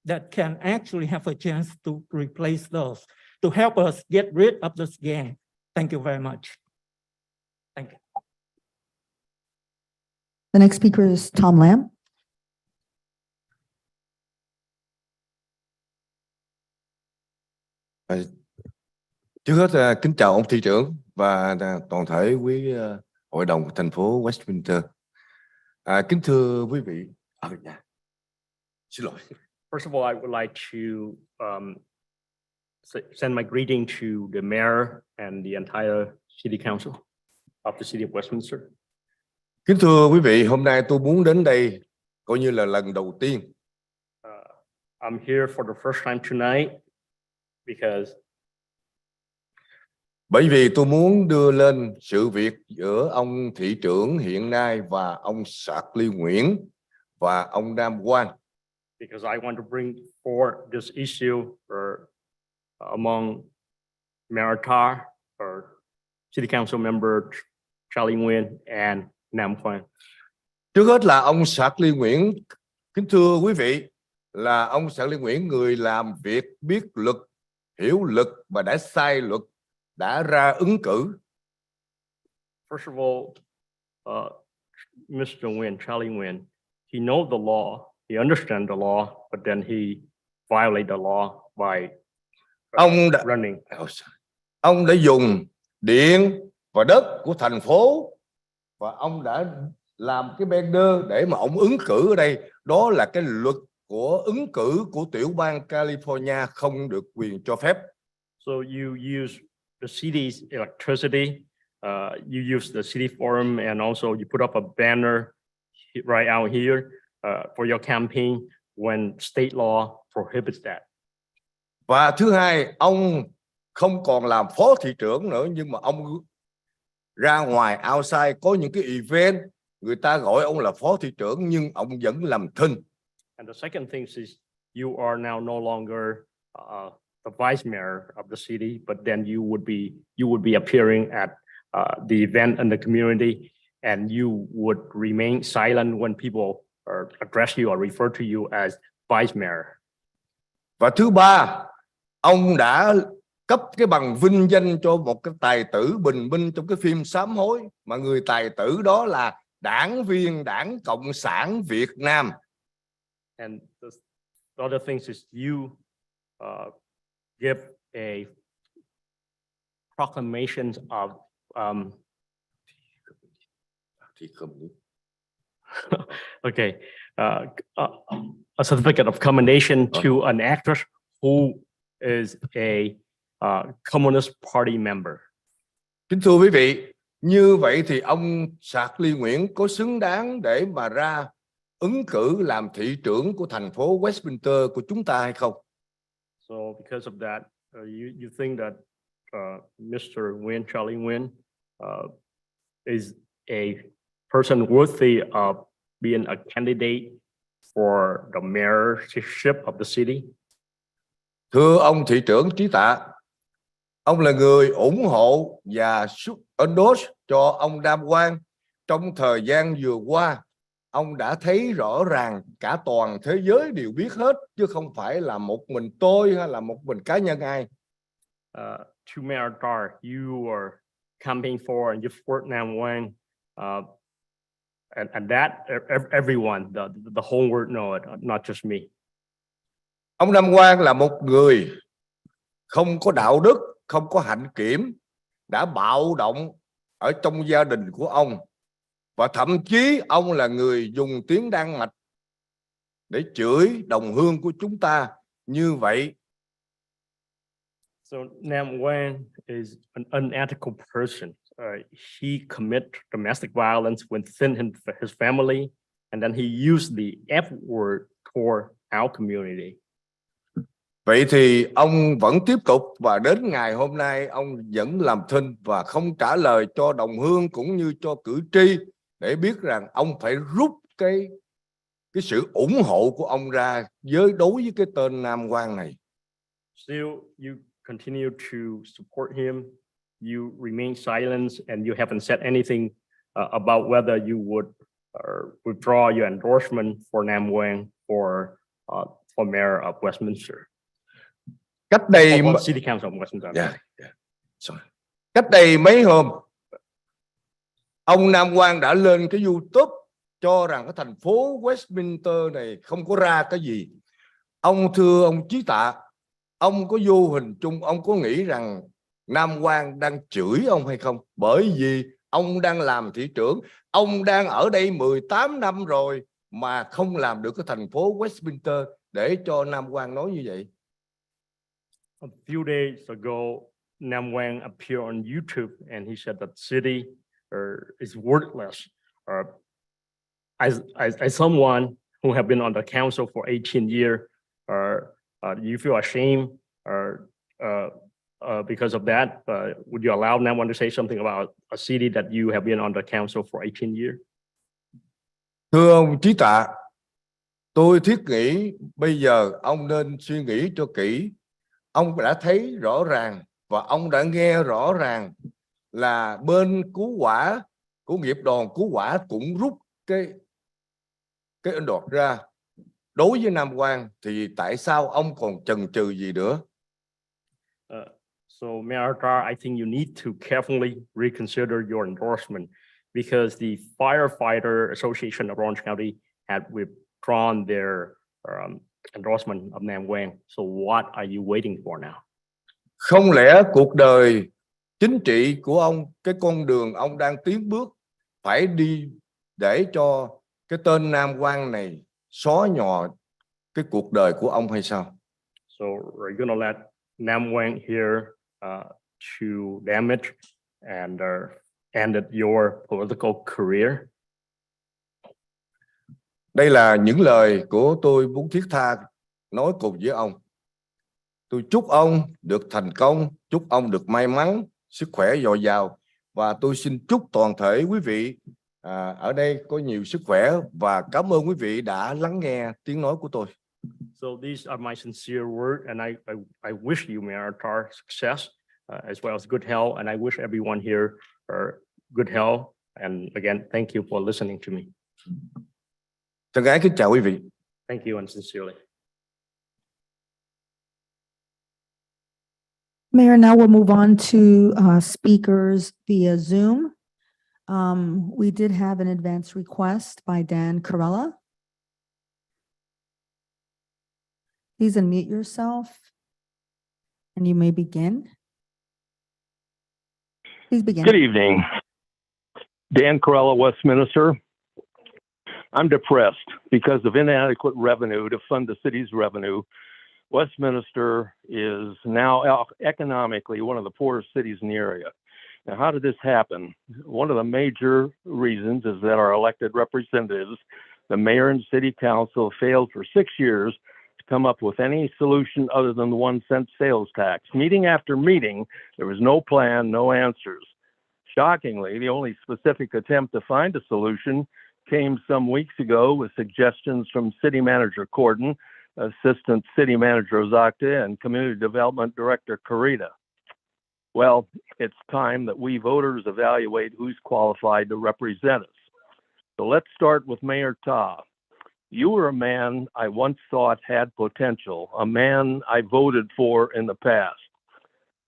that can actually have a chance to replace those, to help us get rid of this gang. Thank you very much. Thank you. The next speaker is Tom Lamb. Trước hết kính chào ông thị trưởng và toàn thể quý hội đồng thành phố Westminster. Kính thưa quý vị, xin lỗi. First of all, I would like to send my greeting to the mayor and the entire city council of the city of Westminster. Kính thưa quý vị, hôm nay tôi muốn đến đây coi như là lần đầu tiên. I'm here for the first time tonight because bởi vì tôi muốn đưa lên sự việc giữa ông thị trưởng hiện nay và ông Sạc Ly Nguyễn và ông Nam Quang. Because I want to bring forward this issue among Mayor Tar or City Council member Charlie Nguyen and Nam Quang. Trước hết là ông Sạc Ly Nguyễn, kính thưa quý vị, là ông Sạc Ly Nguyễn người làm việc biết luật, hiểu luật và đã sai luật, đã ra ứng cử. First of all, Mr. Nguyen, Charlie Nguyen, he knows the law, he understands the law, but then he violated the law by running. Ông đã dùng điện và đất của thành phố và ông đã làm cái banner để mà ông ứng cử ở đây. Đó là cái luật của ứng cử của tiểu bang California không được quyền cho phép. So you use the city's electricity, you use the city forum, and also you put up a banner right out here for your campaign when state law prohibits that. Và thứ hai, ông không còn làm phó thị trưởng nữa, nhưng mà ông ra ngoài outside có những cái event, người ta gọi ông là phó thị trưởng nhưng ông vẫn làm thinh. And the second thing is you are now no longer the vice mayor of the city, but then you would be appearing at the event in the community, and you would remain silent when people address you or refer to you as vice mayor. Và thứ ba, ông đã cấp cái bằng vinh danh cho một cái tài tử bình minh trong cái phim Sám Hối, mà người tài tử đó là đảng viên Đảng Cộng sản Việt Nam. And the other thing is you give a proclamation of okay, a certificate of commendation to an actress who is a Communist Party member. Kính thưa quý vị, như vậy thì ông Sạc Ly Nguyễn có xứng đáng để mà ra ứng cử làm thị trưởng của thành phố Westminster của chúng ta hay không? So because of that, you think that Mr. Nguyen, Charlie Nguyen, is a person worthy of being a candidate for the mayorship of the city? Thưa ông thị trưởng Trí Tạ, ông là người ủng hộ và endorse cho ông Nam Quang trong thời gian vừa qua. Ông đã thấy rõ ràng cả toàn thế giới đều biết hết, chứ không phải là một mình tôi hay là một mình cá nhân ai. To Mayor Tar, you are campaigning for and you support Nam Quang, and that everyone, the whole world know it, not just me. Ông Nam Quang là một người không có đạo đức, không có hạnh kiểm, đã bạo động ở trong gia đình của ông, và thậm chí ông là người dùng tiếng Đan Mạch để chửi đồng hương của chúng ta như vậy. So Nam Quang is an unethical person. He commit domestic violence within his family, and then he used the F word toward our community. Vậy thì ông vẫn tiếp tục, và đến ngày hôm nay ông vẫn làm thinh và không trả lời cho đồng hương cũng như cho cử tri để biết rằng ông phải rút cái sự ủng hộ của ông ra đối với cái tên Nam Quang này. Still, you continue to support him. You remain silent and you haven't said anything about whether you would withdraw your endorsement for Nam Quang for mayor of Westminster. Cách đây City Council of Westminster. Cách đây mấy hôm, ông Nam Quang đã lên cái YouTube cho rằng cái thành phố Westminster này không có ra cái gì. Thưa ông Trí Tạ, ông có vô hình chung ông có nghĩ rằng Nam Quang đang chửi ông hay không? Bởi vì ông đang làm thị trưởng, ông đang ở đây 18 năm rồi mà không làm được cái thành phố Westminster để cho Nam Quang nói như vậy. A few days ago, Nam Quang appeared on YouTube and he said that city is worthless. As someone who have been on the council for 18 years, you feel ashamed because of that? Would you allow Nam Quang to say something about a city that you have been on the council for 18 years? Thưa ông Trí Tạ, tôi thiết nghĩ bây giờ ông nên suy nghĩ cho kỹ. Ông đã thấy rõ ràng và ông đã nghe rõ ràng là bên cứu quả của nghiệp đoàn cứu quả cũng rút cái endorse ra đối với Nam Quang, thì tại sao ông còn chần chừ gì nữa? So Mayor Tar, I think you need to carefully reconsider your endorsement because the Firefighter Association of Orange County had withdrawn their endorsement of Nam Quang. So what are you waiting for now? Không lẽ cuộc đời chính trị của ông, cái con đường ông đang tiến bước phải đi để cho cái tên Nam Quang này xóa nhòa cái cuộc đời của ông hay sao? So are you gonna let Nam Quang here to damage and ended your political career? Đây là những lời của tôi muốn thiết tha nói cùng với ông. Tôi chúc ông được thành công, chúc ông được may mắn, sức khỏe dồi dào, và tôi xin chúc toàn thể quý vị ở đây có nhiều sức khỏe, và cảm ơn quý vị đã lắng nghe tiếng nói của tôi. So these are my sincere words, and I wish you, Mayor Tar, success as well as good health, and I wish everyone here good health. And again, thank you for listening to me. Thân ái kính chào quý vị. Thank you and sincerely. Mayor, now we'll move on to speakers via Zoom. We did have an advance request by Dan Carella. Please unmute yourself and you may begin. Please begin. Good evening. Dan Carella, Westminster. I'm depressed because of inadequate revenue to fund the city's revenue. Westminster is now economically one of the poorest cities in the area. Now, how did this happen? One of the major reasons is that our elected representatives, the mayor and city council, failed for 6 years to come up with any solution other than the 1 cent sales tax. Meeting after meeting, there was no plan, no answers. Shockingly, the only specific attempt to find a solution came some weeks ago with suggestions from City Manager Corden, Assistant City Manager Ozakta, and Community Development Director Karita. Well, it's time that we voters evaluate who's qualified to represent us. So let's start with Mayor Ta. You were a man I once thought had potential, a man I voted for in the past.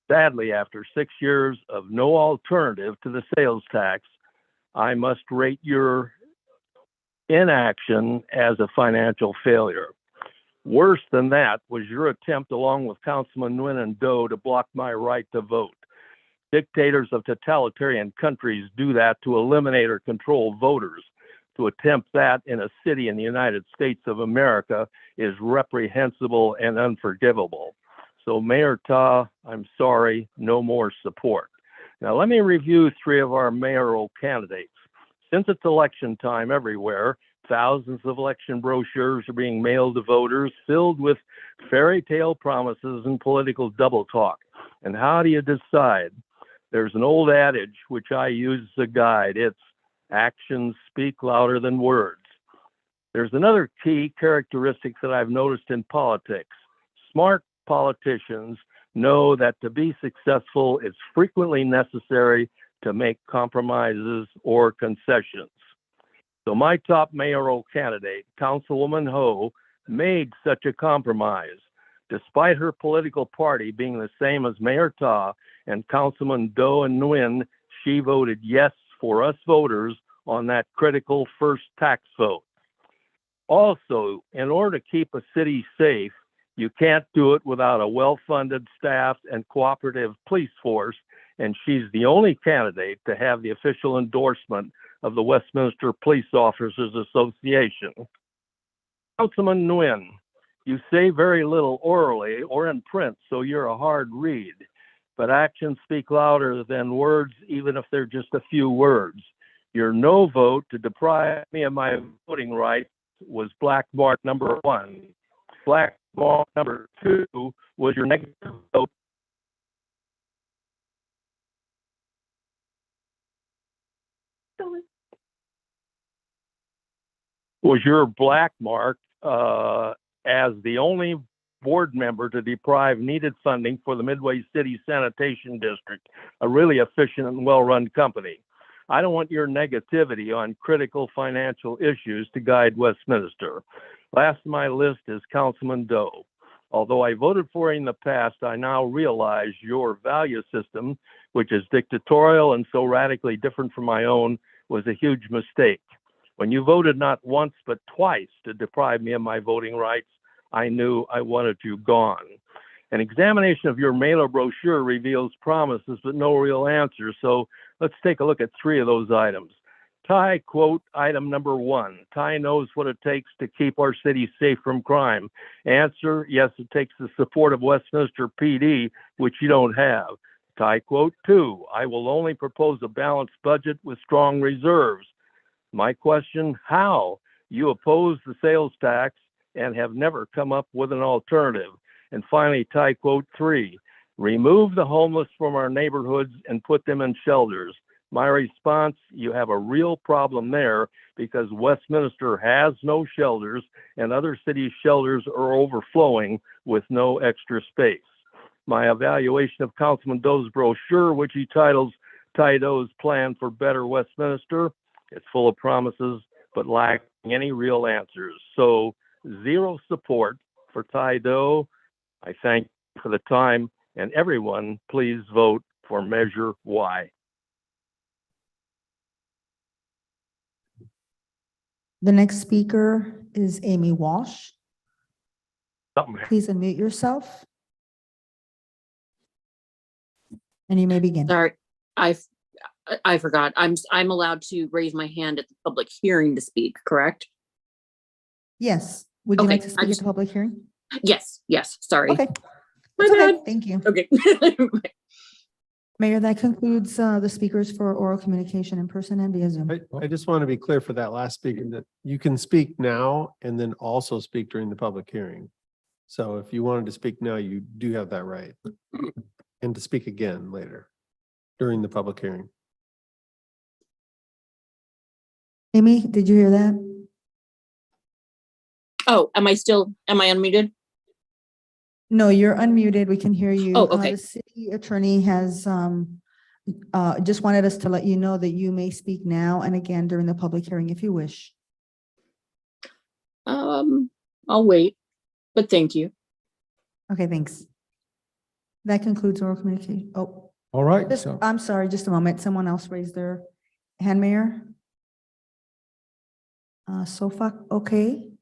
Sadly, after 6 years of no alternative to the sales tax, I must rate your inaction as a financial failure. Worse than that was your attempt, along with Councilman Nguyen and Doe, to block my right to vote. Dictators of totalitarian countries do that to eliminate or control voters. To attempt that in a city in the United States of America is reprehensible and unforgivable. So Mayor Ta, I'm sorry, no more support. Now let me review 3 of our mayoral candidates. Since it's election time everywhere, thousands of election brochures are being mailed to voters filled with fairy tale promises and political double talk. And how do you decide? There's an old adage which I use as a guide. It's actions speak louder than words. There's another key characteristic that I've noticed in politics. Smart politicians know that to be successful, it's frequently necessary to make compromises or concessions. So my top mayoral candidate, Councilwoman Ho, made such a compromise. Despite her political party being the same as Mayor Ta and Councilman Doe and Nguyen, she voted yes for us voters on that critical first tax vote. Also, in order to keep a city safe, you can't do it without a well-funded, staffed, and cooperative police force, and she's the only candidate to have the official endorsement of the Westminster Police Officers Association. Councilman Nguyen, you say very little orally or in print, so you're a hard read, but actions speak louder than words, even if they're just a few words. Your no vote to deprive me of my voting rights was black mark number 1. Black mark number 2 was your negative vote. Was your black mark as the only board member to deprive needed funding for the Midway City Sanitation District, a really efficient and well-run company. I don't want your negativity on critical financial issues to guide Westminster. Last on my list is Councilman Doe. Although I voted for her in the past, I now realize your value system, which is dictatorial and so radically different from my own, was a huge mistake. When you voted not once but twice to deprive me of my voting rights, I knew I wanted you gone. An examination of your mailer brochure reveals promises but no real answers, so let's take a look at 3 of those items. Ty, quote, item number 1, Ty knows what it takes to keep our city safe from crime. Answer, yes, it takes the support of Westminster PD, which you don't have. Ty, quote 2, I will only propose a balanced budget with strong reserves. My question, how? You oppose the sales tax and have never come up with an alternative. And finally, Ty, quote 3, remove the homeless from our neighborhoods and put them in shelters. My response, you have a real problem there because Westminster has no shelters and other city shelters are overflowing with no extra space. My evaluation of Councilman Doe's brochure, which he titles Ty Doe's Plan for Better Westminster, it's full of promises, but lacking any real answers. So 0 support for Ty Doe. I thank you for the time, and everyone, please vote for Measure Y. The next speaker is Amy Walsh. Something. Please unmute yourself. And you may begin. Sorry, I forgot. I'm allowed to raise my hand at the public hearing to speak, correct? Yes. Would you Okay, like to speak at the public hearing? Yes, sorry. Okay. My It's okay. bad. Thank you. Okay. Mayor, that concludes the speakers for oral communication in person and via Zoom. I just want to be clear for that last speaker that you can speak now and then also speak during the public hearing. So if you wanted to speak now, you do have that right. And to speak again later during the public hearing. Amy, did you hear that? Oh, am I unmuted? No, you're unmuted. We can hear you. Oh, okay. The city attorney has just wanted us to let you know that you may speak now and again during the public hearing if you wish. I'll wait, but thank you. Okay, thanks. That concludes oral communication. Oh, All right, just, so, I'm sorry, just a moment. Someone else raised their hand, Mayor. Sofa, okay.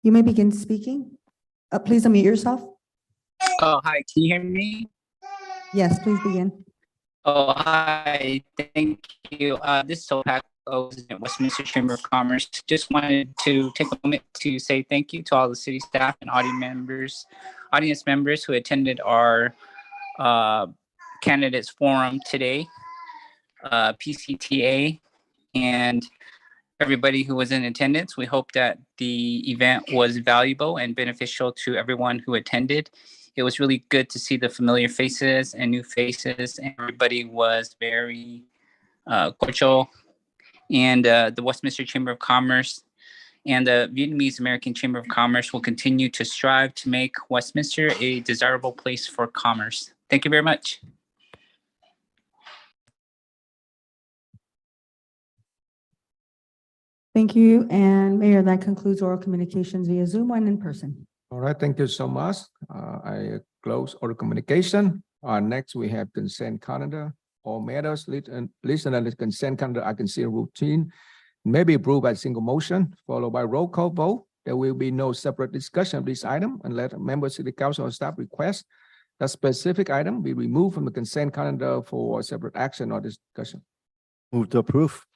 You may begin speaking. Please unmute yourself. Oh, hi, can you hear me? Yes, please begin. Oh, hi, thank you. This is Sopak, Westminster Chamber of Commerce. Just wanted to take a moment to say thank you to all the city staff and audience members who attended our candidates forum today, PCTA, and everybody who was in attendance. We hope that the event was valuable and beneficial to everyone who attended. It was really good to see the familiar faces and new faces, and everybody was very cordial. And the Westminster Chamber of Commerce and the Vietnamese American Chamber of Commerce will continue to strive to make Westminster a desirable place for commerce. Thank you very much. Thank you. And Mayor, that concludes oral communications via Zoom and in person. all right, thank you so much. I close oral communication. Next, we have consent calendar. All matters listed on the consent calendar are considered routine, may be approved by single motion, followed by roll call vote. There will be no separate discussion of this item unless a member of City Council or staff request that specific item be removed from the consent calendar for separate action or discussion. Move to approve.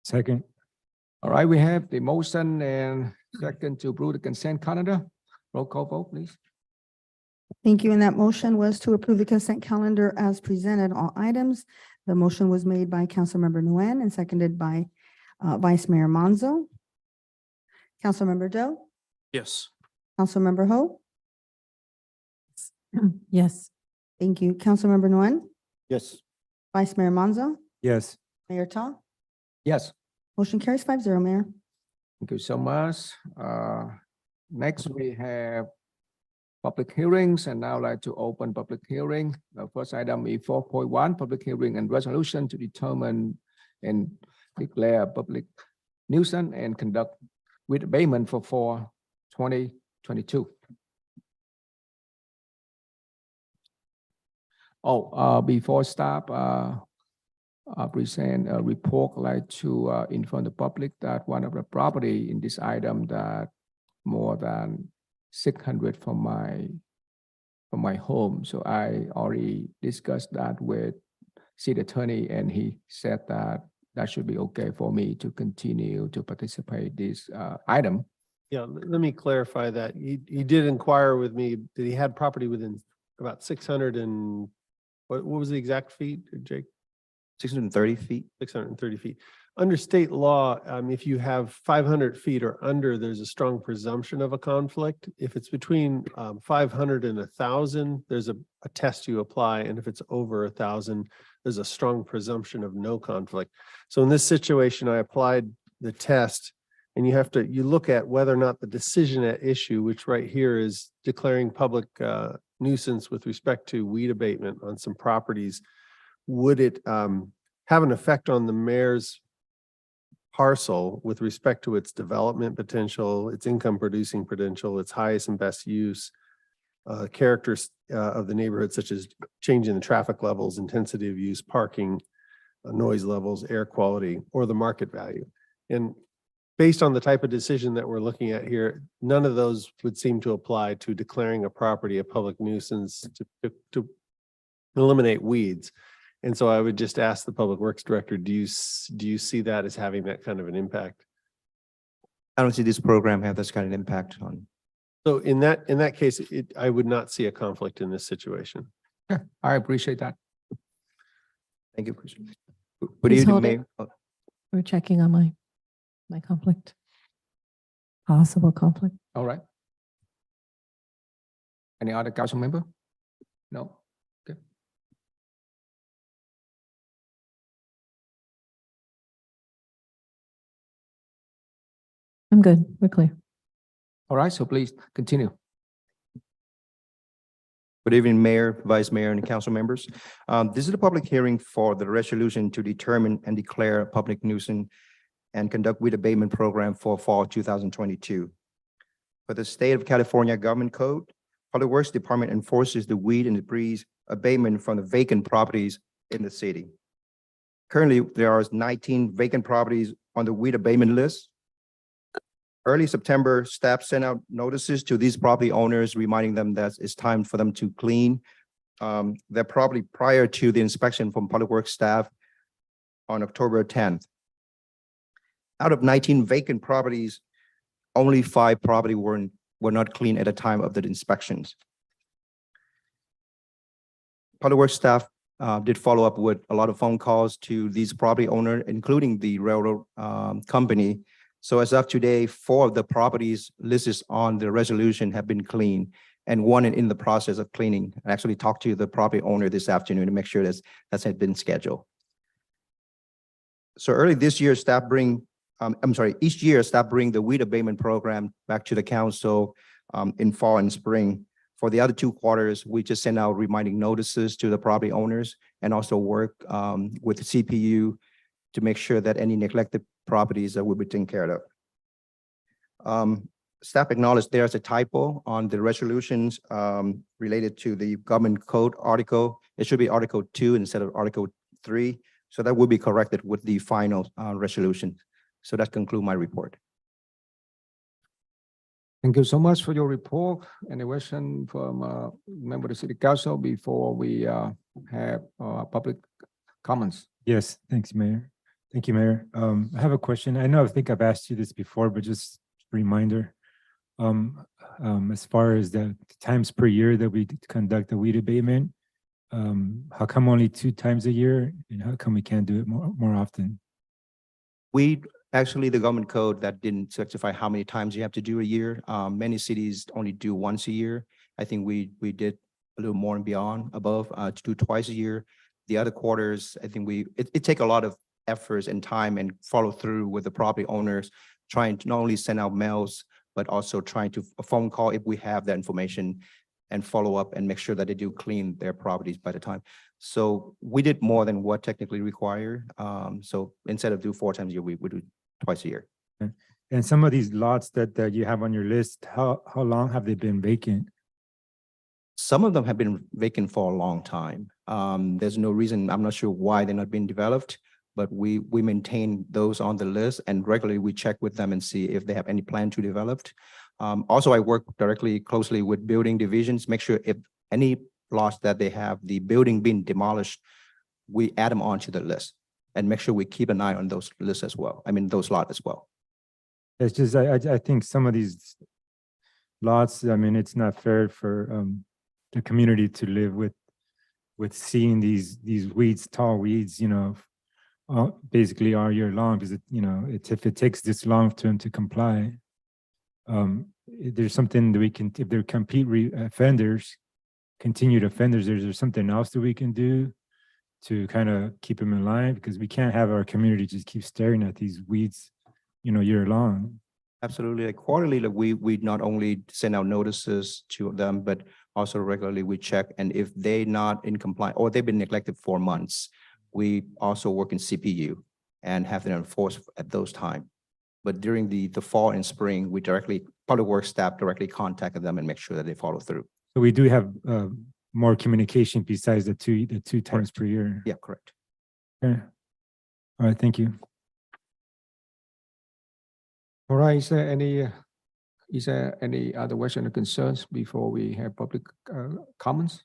Second. All right, we have the motion and second to approve the consent calendar. Roll call vote, please. Thank you. And that motion was to approve the consent calendar as presented, all items. The motion was made by Councilmember Nguyen and seconded by Vice Mayor Monzo. Councilmember Doe, Yes. Councilmember Ho. Yes. Thank you. Councilmember Nguyen, Yes. Vice Mayor Monzo, Yes. Mayor Ta. Yes. Motion carries 5-0, Mayor. Thank you so much. Next, we have public hearings, and now I'd like to open public hearing. The first item is 4.1, public hearing and resolution to determine and declare public nuisance and conduct with abatement for 2022. Before start, present a report, like to inform the public that one of the property in this item that more than 600 from my home. So I already discussed that with city attorney, and he said that that should be okay for me to continue to participate this item. Yeah, let me clarify that. He did inquire with me that he had property within about 600 and what was the exact feet, Jake? 630 feet. 630 feet. Under state law, if you have 500 feet or under, there's a strong presumption of a conflict. If it's between 500 and 1,000, there's a test you apply. And if it's over 1,000, there's a strong presumption of no conflict. So in this situation, I applied the test, and you look at whether or not the decision at issue, which right here is declaring public nuisance with respect to weed abatement on some properties, would it have an effect on the mayor's parcel with respect to its development potential, its income producing potential, its highest and best use, characters of the neighborhood, such as changing the traffic levels, intensity of use, parking, noise levels, air quality, or the market value. And based on the type of decision that we're looking at here, none of those would seem to apply to declaring a property a public nuisance to eliminate weeds. And so I would just ask the Public Works Director, do you see that as having that kind of an impact? I don't see this program have this kind of impact on. So in that case, I would not see a conflict in this situation. Yeah, I appreciate that. Thank you, Commissioner. Good Please evening, hold Mayor. it. We're checking on my conflict. Possible conflict. All right. Any other council member? No? Okay. I'm good. We're clear. All right, so please continue. Good evening, Mayor, Vice Mayor, and council members. This is a public hearing for the resolution to determine and declare a public nuisance and conduct weed abatement program for fall 2022. For the State of California Government Code, Public Works Department enforces the weed and debris abatement from the vacant properties in the city. Currently, there are 19 vacant properties on the weed abatement list. Early September, staff sent out notices to these property owners, reminding them that it's time for them to clean their property prior to the inspection from Public Works staff on October 10th. Out of 19 vacant properties, only 5 properties were not clean at the time of the inspections. Public Works staff did follow up with a lot of phone calls to these property owners, including the railroad company. So as of today, 4 of the properties listed on the resolution have been cleaned, and 1 in the process of cleaning. I actually talked to the property owner this afternoon to make sure that's had been scheduled. So early this year, each year staff bring the weed abatement program back to the council in fall and spring. For the other 2 quarters, we just send out reminding notices to the property owners and also work with the CPU to make sure that any neglected properties will be taken care of. Staff acknowledged there's a typo on the resolutions related to the government code article. It should be Article 2 instead of Article 3. So that will be corrected with the final resolution. So that concludes my report. Thank you so much for your report. Any question from member of the City Council before we have public comments? Yes, thanks, Mayor. Thank you, Mayor. I have a question. I think I've asked you this before, but just a reminder. As far as the times per year that we conduct the weed abatement, how come only 2 times a year, and how come we can't do it more often? Actually, the government code that didn't specify how many times you have to do a year. Many cities only do once a year. I think we did a little more and beyond above to do twice a year. The other quarters, I think it take a lot of efforts and time and follow through with the property owners, trying to not only send out mails, but also trying to a phone call if we have that information and follow up and make sure that they do clean their properties by the time. So we did more than what technically required. So instead of do 4 times a year, we do twice a year. And some of these lots that you have on your list, how long have they been vacant? Some of them have been vacant for a long time. There's no reason, I'm not sure why they're not being developed, but we maintain those on the list, and regularly we check with them and see if they have any plan to develop. Also, I work closely with building divisions, make sure if any lots that they have the building being demolished, we add them onto the list and make sure we keep an eye on those lists as well. I mean, those lots as well. It's just, I think some of these lots, I mean, it's not fair for the community to live with seeing these weeds, tall weeds, basically all year long, because if it takes this long for them to comply, there's something that we can, if they're continued offenders, there's something else that we can do to kind of keep them in line, because we can't have our community just keep staring at these weeds, year long. Absolutely. Like quarterly, we not only send out notices to them, but also regularly we check. And if they're not in compliance or they've been neglected for months, we also work in CPU and have them enforced at those times. But during the fall and spring, Public Works staff directly contacted them and make sure that they follow through. So we do have more communication besides the two times per year. Yeah, correct. Okay. All right, thank you. All right, is there any other question or concerns before we have public comments?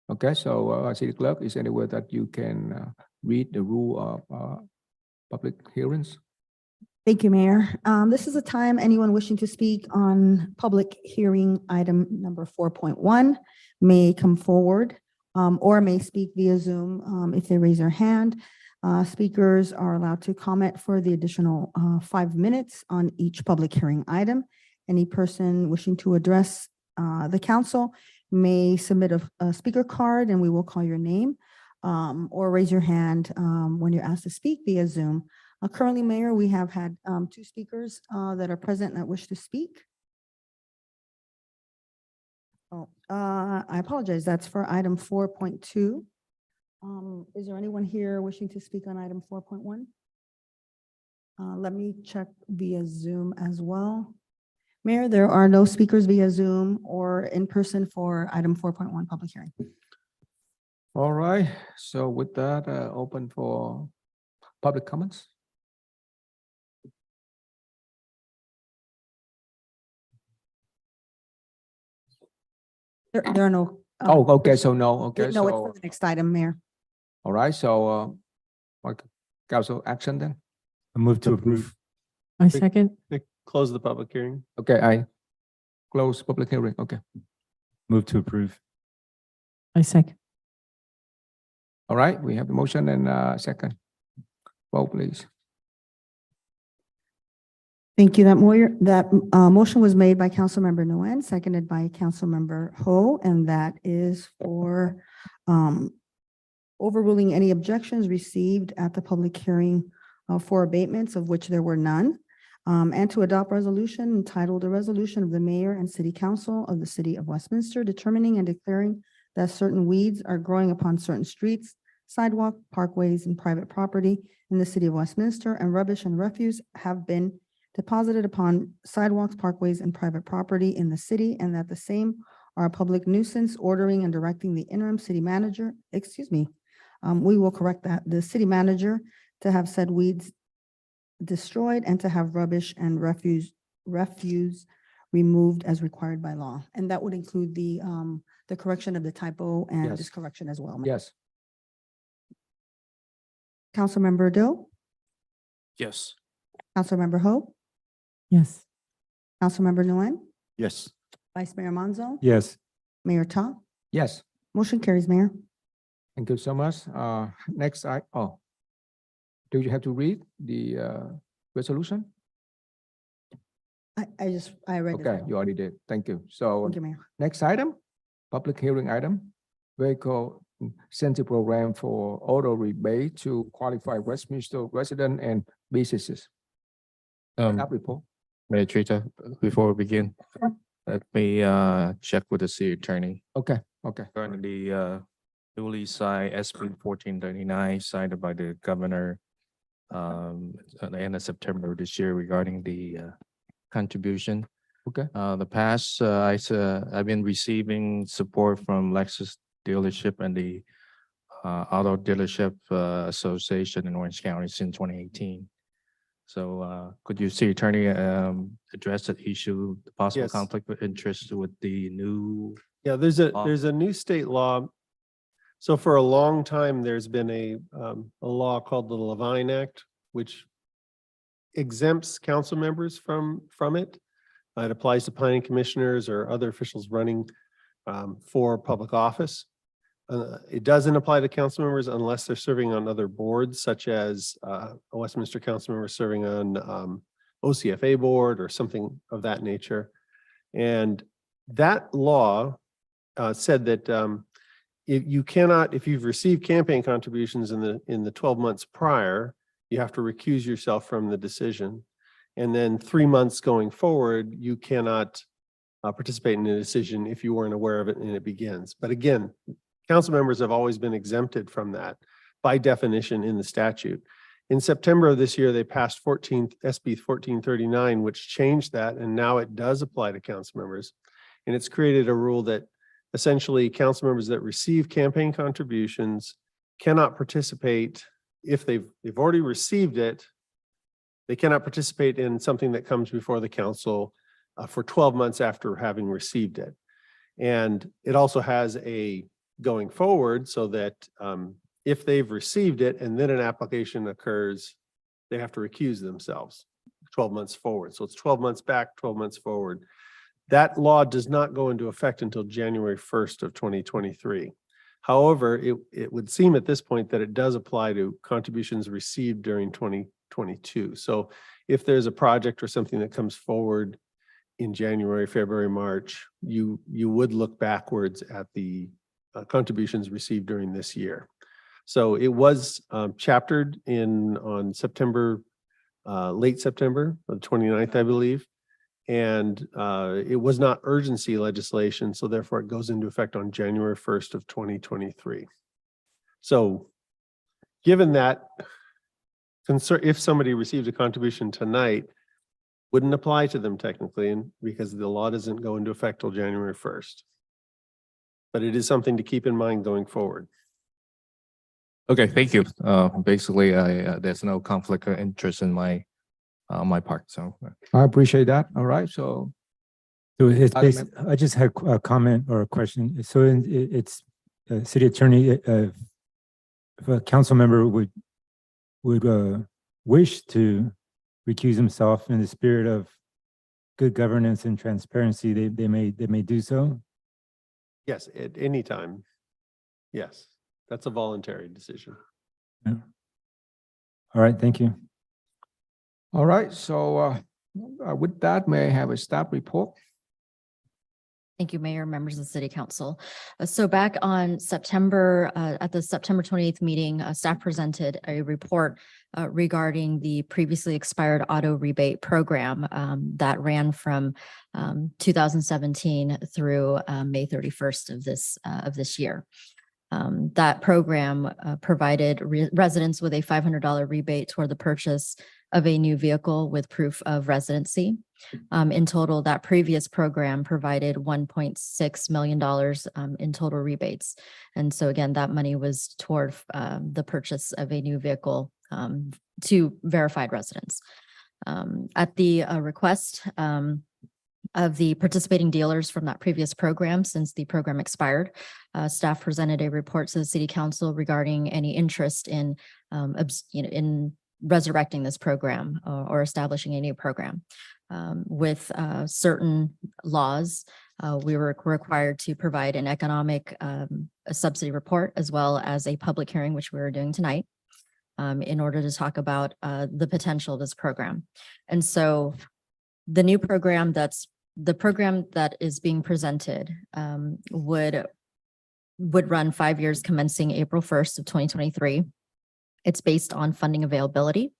Okay, so City Clerk, is there anywhere that you can read the rule of public hearings? Thank you, Mayor. This is a time anyone wishing to speak on public hearing item number 4.1 may come forward or may speak via Zoom if they raise their hand. Speakers are allowed to comment for the additional 5 minutes on each public hearing item. Any person wishing to address The council may submit a speaker card and we will call your name, or raise your hand when you're asked to speak via Zoom. Currently, Mayor, we have had two speakers that are present that wish to speak. Oh, I apologize. That's for item 4.2. Is there anyone here wishing to speak on item 4.1? Let me check via Zoom as well. Mayor, there are no speakers via Zoom or in person for item 4.1 public hearing. All right, so with that, open for public comments. There are no. Oh, okay, so no, okay, No, it's so, for the next item, Mayor. all right, so, like, council action then? I move to approve. I second. Close the public hearing. Okay, I close public hearing, okay. Move to approve. I second. All right, we have the motion and second. Vote, please. Thank you. That motion was made by Councilmember Nguyen, seconded by Councilmember Ho, and that is for overruling any objections received at the public hearing for abatements, of which there were none, and to adopt resolution entitled, "A Resolution of the Mayor and City Council of the City of Westminster determining and declaring that certain weeds are growing upon certain streets, sidewalk, parkways, and private property in the City of Westminster, and rubbish and refuse have been deposited upon sidewalks, parkways, and private property in the city, and that the same are a public nuisance, ordering and directing the interim city manager, we will correct that, the city manager to have said weeds destroyed and to have rubbish and refuse removed as required by law." And that would include the correction of the typo and Yes. this correction as well. Mayor. Yes. Councilmember Doe, Yes. Councilmember Ho, Yes. Councilmember Nguyen, Yes. Vice Mayor Manzo, Yes. Mayor Ta. Yes, Motion carries, Mayor. thank you so much. Next, do you have to read the resolution? I read it. Okay, you already did. Thank you. So Thank you, Mayor. next item, public hearing item, vehicle incentive program for auto rebate to qualify Westminster resident and businesses. Up report. Mayor Trita, before we begin, let me check with the city attorney. Okay, okay. Regarding the newly signed SB 1439 signed by the governor at the end of September this year regarding the contribution. Okay. The past, I've been receiving support from Lexus dealership and the Auto Dealership Association in Orange County since 2018. So could you, city attorney, address that issue, the possible Yes. conflict of interest with the new? Yeah, there's a new state law. So for a long time, there's been a law called the Levine Act, which exempts council members from it. It applies to planning commissioners or other officials running for public office. It doesn't apply to council members unless they're serving on other boards, such as a Westminster council member serving on OCFA board or something of that nature. And that law said that if you've received campaign contributions in the 12 months prior, you have to recuse yourself from the decision. And then 3 months going forward, you cannot participate in a decision if you weren't aware of it and it begins. But again, council members have always been exempted from that by definition in the statute. In September of this year, they passed SB 1439, which changed that, and now it does apply to council members. And it's created a rule that essentially council members that receive campaign contributions cannot participate if they've already received it. They cannot participate in something that comes before the council for 12 months after having received it. And it also has a going forward so that if they've received it and then an application occurs, they have to recuse themselves 12 months forward. So it's 12 months back, 12 months forward. That law does not go into effect until January 1st of 2023. However, it would seem at this point that it does apply to contributions received during 2022. So if there's a project or something that comes forward in January, February, March, you would look backwards at the contributions received during this year. So it was chaptered on September, late September, the 29th, I believe. And it was not urgency legislation, so therefore it goes into effect on January 1st of 2023. So given that concern, if somebody received a contribution tonight, wouldn't apply to them technically, and because the law doesn't go into effect till January 1st. But it is something to keep in mind going forward. Okay, thank you. Basically, there's no conflict of interest in my part, so. I appreciate that. All right, so. So it's Other based, I just had a comment or a question. So it's city attorney, if a council member would wish to recuse himself in the spirit of good governance and transparency, they may do so. Yes, at any time. Yes, that's a voluntary decision. Yeah. All right, thank you. All right, so with that, may I have a staff report? Thank you, Mayor, members of the City Council. So back on September, at the September 28th meeting, staff presented a report regarding the previously expired auto rebate program that ran from 2017 through May 31st of this year. That program provided residents with a $500 rebate toward the purchase of a new vehicle with proof of residency. In total, that previous program provided $1.6 million in total rebates. And so again, that money was toward the purchase of a new vehicle to verified residents. At the request of the participating dealers from that previous program, since the program expired, staff presented a report to the City Council regarding any interest in, in resurrecting this program or establishing a new program. With certain laws, we were required to provide an economic a subsidy report as well as a public hearing, which we are doing tonight, in order to talk about the potential of this program. And so the new program the program that is being presented would run 5 years commencing April 1st of 2023. It's based on funding availability.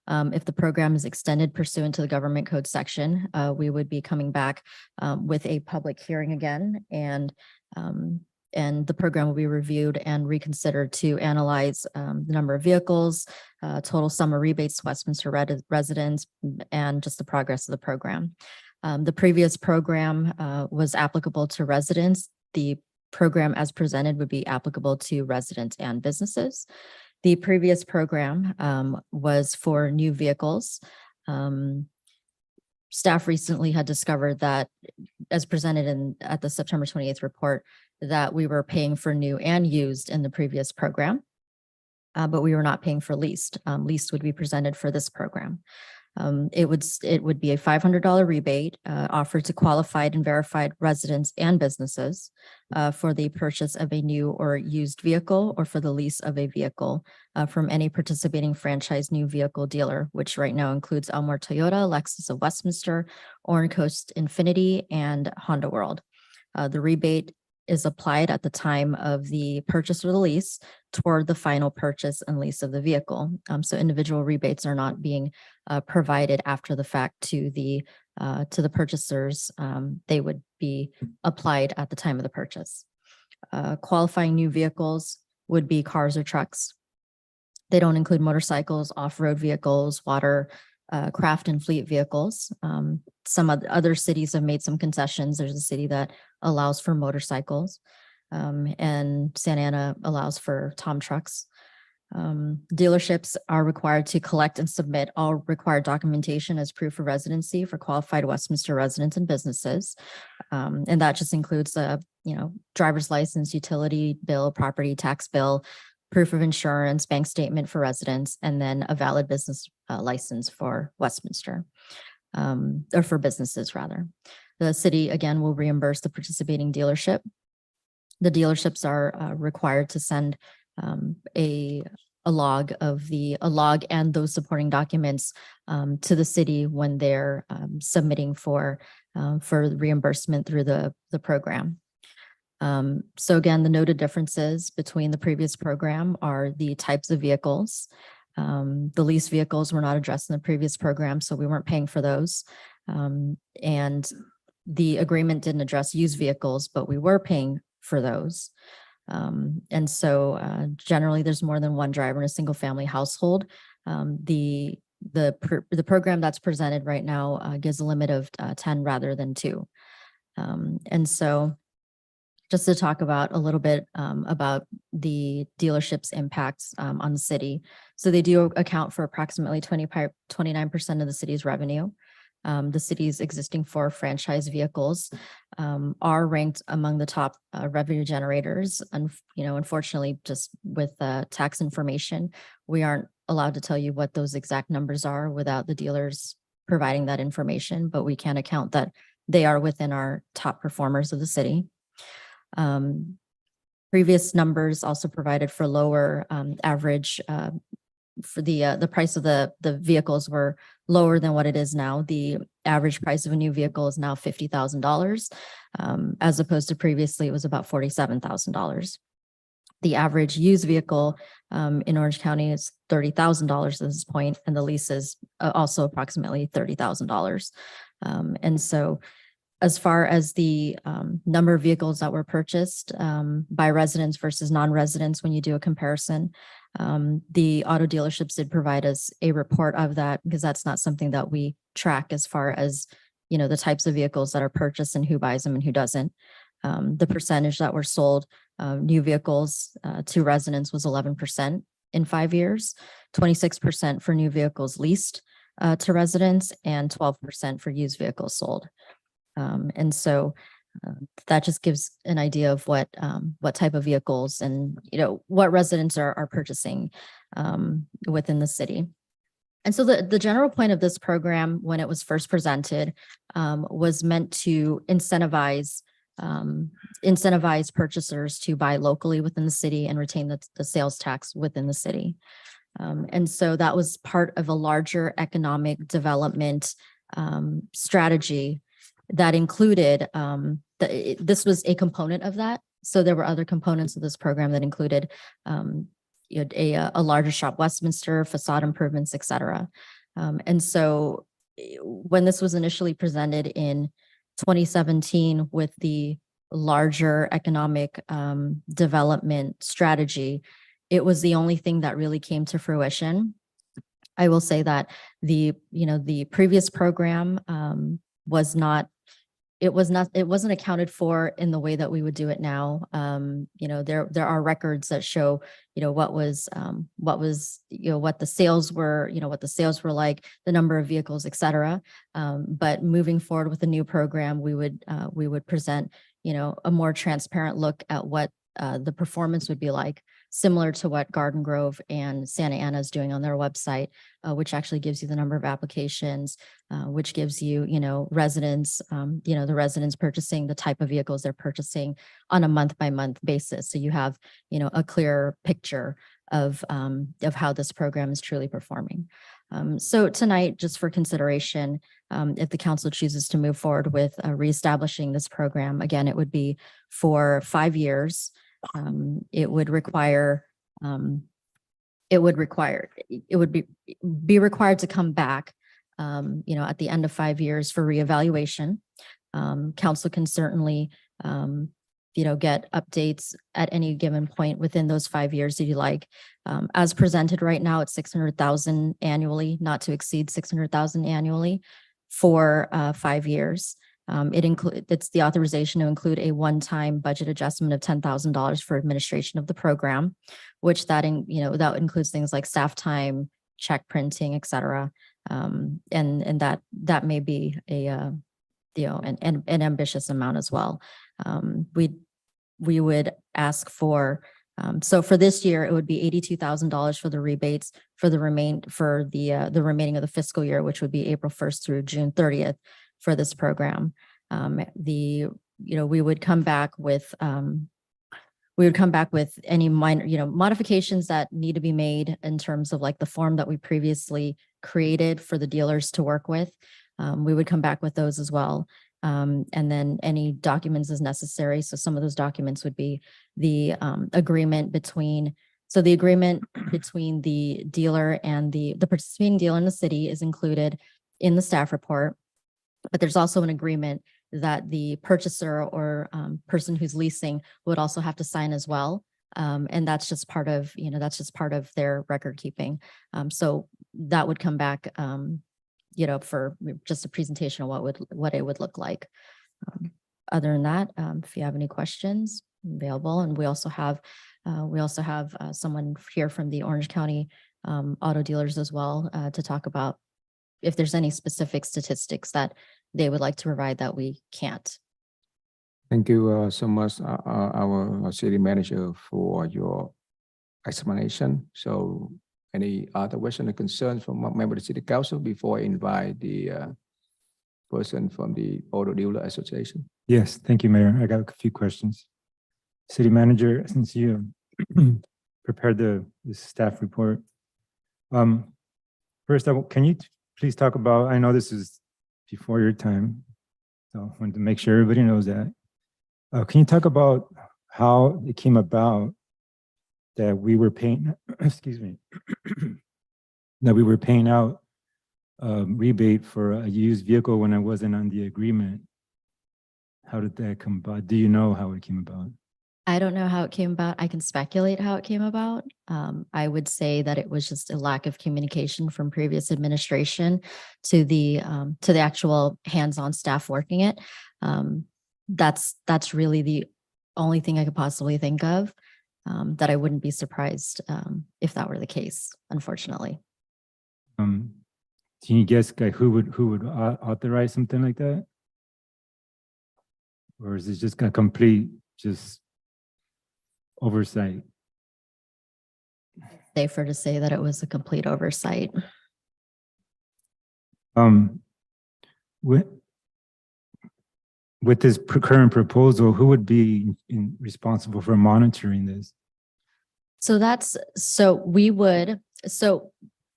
If the program is extended pursuant to the government code section, we would be coming back with a public hearing again, and the program will be reviewed and reconsidered to analyze the number of vehicles, total summer rebates to Westminster residents, and just the progress of the program. The previous program was applicable to residents. The program as presented would be applicable to residents and businesses. The previous program was for new vehicles. Staff recently had discovered that, as presented at the September 28th report, that we were paying for new and used in the previous program, but we were not paying for leased. Leased would be presented for this program. It would be a $500 rebate offered to qualified and verified residents and businesses for the purchase of a new or used vehicle or for the lease of a vehicle from any participating franchise new vehicle dealer, which right now includes Elmore Toyota, Lexus of Westminster, Orange Coast Infinity, and Honda World. The rebate is applied at the time of the purchase or the lease toward the final purchase and lease of the vehicle. So individual rebates are not being provided after the fact to the purchasers. They would be applied at the time of the purchase. Qualifying new vehicles would be cars or trucks. They don't include motorcycles, off-road vehicles, water, craft and fleet vehicles. Some other cities have made some concessions. There's a city that allows for motorcycles, and Santa Ana allows for Tom trucks. Dealerships are required to collect and submit all required documentation as proof of residency for qualified Westminster residents and businesses. And that just includes driver's license, utility bill, property tax bill, proof of insurance, bank statement for residents, and then a valid business license for Westminster, or for businesses rather. The city, again, will reimburse the participating dealership. The dealerships are required to send a a log and those supporting documents to the city when they're submitting for reimbursement through the program. So again, the noted differences between the previous program are the types of vehicles. The lease vehicles were not addressed in the previous program, so we weren't paying for those. And the agreement didn't address used vehicles, but we were paying for those. And so generally there's more than one driver in a single family household. The program that's presented right now gives a limit of 10 rather than 2. And so just to talk about a little bit about the dealership's impacts on the city. So they do account for approximately 29% of the city's revenue. The city's existing 4 franchise vehicles are ranked among the top revenue generators. And, unfortunately, just with tax information, we aren't allowed to tell you what those exact numbers are without the dealers providing that information, but we can account that they are within our top performers of the city. Previous numbers also provided for lower average for the price of the vehicles were lower than what it is now. The average price of a new vehicle is now $50,000, as opposed to previously it was about $47,000. The average used vehicle in Orange County is $30,000 at this point, and the lease is also approximately $30,000. And so as far as the number of vehicles that were purchased by residents versus non-residents, when you do a comparison, the auto dealerships did provide us a report of that, because that's not something that we track as far as, the types of vehicles that are purchased and who buys them and who doesn't. The percentage that were sold, new vehicles to residents, was 11% in 5 years, 26% for new vehicles leased to residents, and 12% for used vehicles sold. And so that just gives an idea of what type of vehicles and, what residents are purchasing within the city. And so the general point of this program, when it was first presented, was meant to incentivize purchasers to buy locally within the city and retain the sales tax within the city. And so that was part of a larger economic development strategy that included, this was a component of that. So there were other components of this program that included a larger shop Westminster, facade improvements, et cetera. And so when this was initially presented in 2017 with the larger economic development strategy, it was the only thing that really came to fruition. I will say that the previous program it wasn't accounted for in the way that we would do it now. There are records that show, what the sales were like, the number of vehicles, et cetera. But moving forward with the new program, we would present, a more transparent look at what the performance would be like, similar to what Garden Grove and Santa Ana is doing on their website, which actually gives you the number of applications, which gives you, residents, the residents purchasing the type of vehicles they're purchasing on a month-by-month basis. So you have, a clear picture of how this program is truly performing. So tonight, just for consideration, if the council chooses to move forward with reestablishing this program, again, it would be for 5 years. It would be required to come back, at the end of 5 years for reevaluation. Council can certainly, get updates at any given point within those 5 years if you like. As presented right now, it's $600,000 annually, not to exceed $600,000 annually for 5 years. It's the authorization to include a one-time budget adjustment of $10,000 for administration of the program, which that includes things like staff time, check printing, et cetera. And that may be an ambitious amount as well. We would ask for, so for this year, it would be $82,000 for the rebates for the remaining of the fiscal year, which would be April 1st through June 30th for this program. We would come back with we would come back with any minor, modifications that need to be made in terms of like the form that we previously created for the dealers to work with. We would come back with those as well. And then any documents as necessary. So some of those documents would be the agreement between, so the agreement between the dealer and the participating dealer in the city is included in the staff report. But there's also an agreement that the purchaser or person who's leasing would also have to sign as well. And that's just part of, their record keeping. So that would come back, for just a presentation of what it would look like. Other than that, if you have any questions, available. And we also have someone here from the Orange County auto dealers as well to talk about if there's any specific statistics that they would like to provide that we can't. Thank you so much, our city manager, for your explanation. So any other question or concerns from a member of the city council before I invite the person from the Auto Dealer Association? Yes, thank you, Mayor. I got a few questions. City manager, since you prepared the staff report, first, can you please talk about, I know this is before your time, so I wanted to make sure everybody knows that. Can you talk about how it came about that we were paying, excuse me, that we were paying out rebate for a used vehicle when I wasn't on the agreement? How did that come about? Do you know how it came about? I don't know how it came about. I can speculate how it came about. I would say that it was just a lack of communication from previous administration to the actual hands-on staff working it. That's really the only thing I could possibly think of. That I wouldn't be surprised if that were the case, unfortunately. Can you guess who would authorize something like that? Or is it just a complete oversight? Safer to say that it was a complete oversight. With this current proposal, who would be responsible for monitoring this? So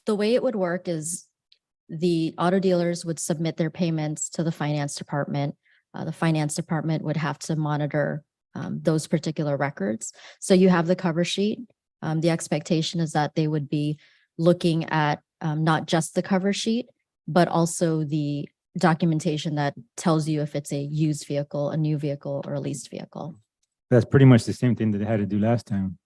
the way it would work is the auto dealers would submit their payments to the finance department. The finance department would have to monitor those particular records. So you have the cover sheet. The expectation is that they would be looking at not just the cover sheet, but also the documentation that tells you if it's a used vehicle, a new vehicle, or a leased vehicle. That's pretty much the same thing that they had to do last time.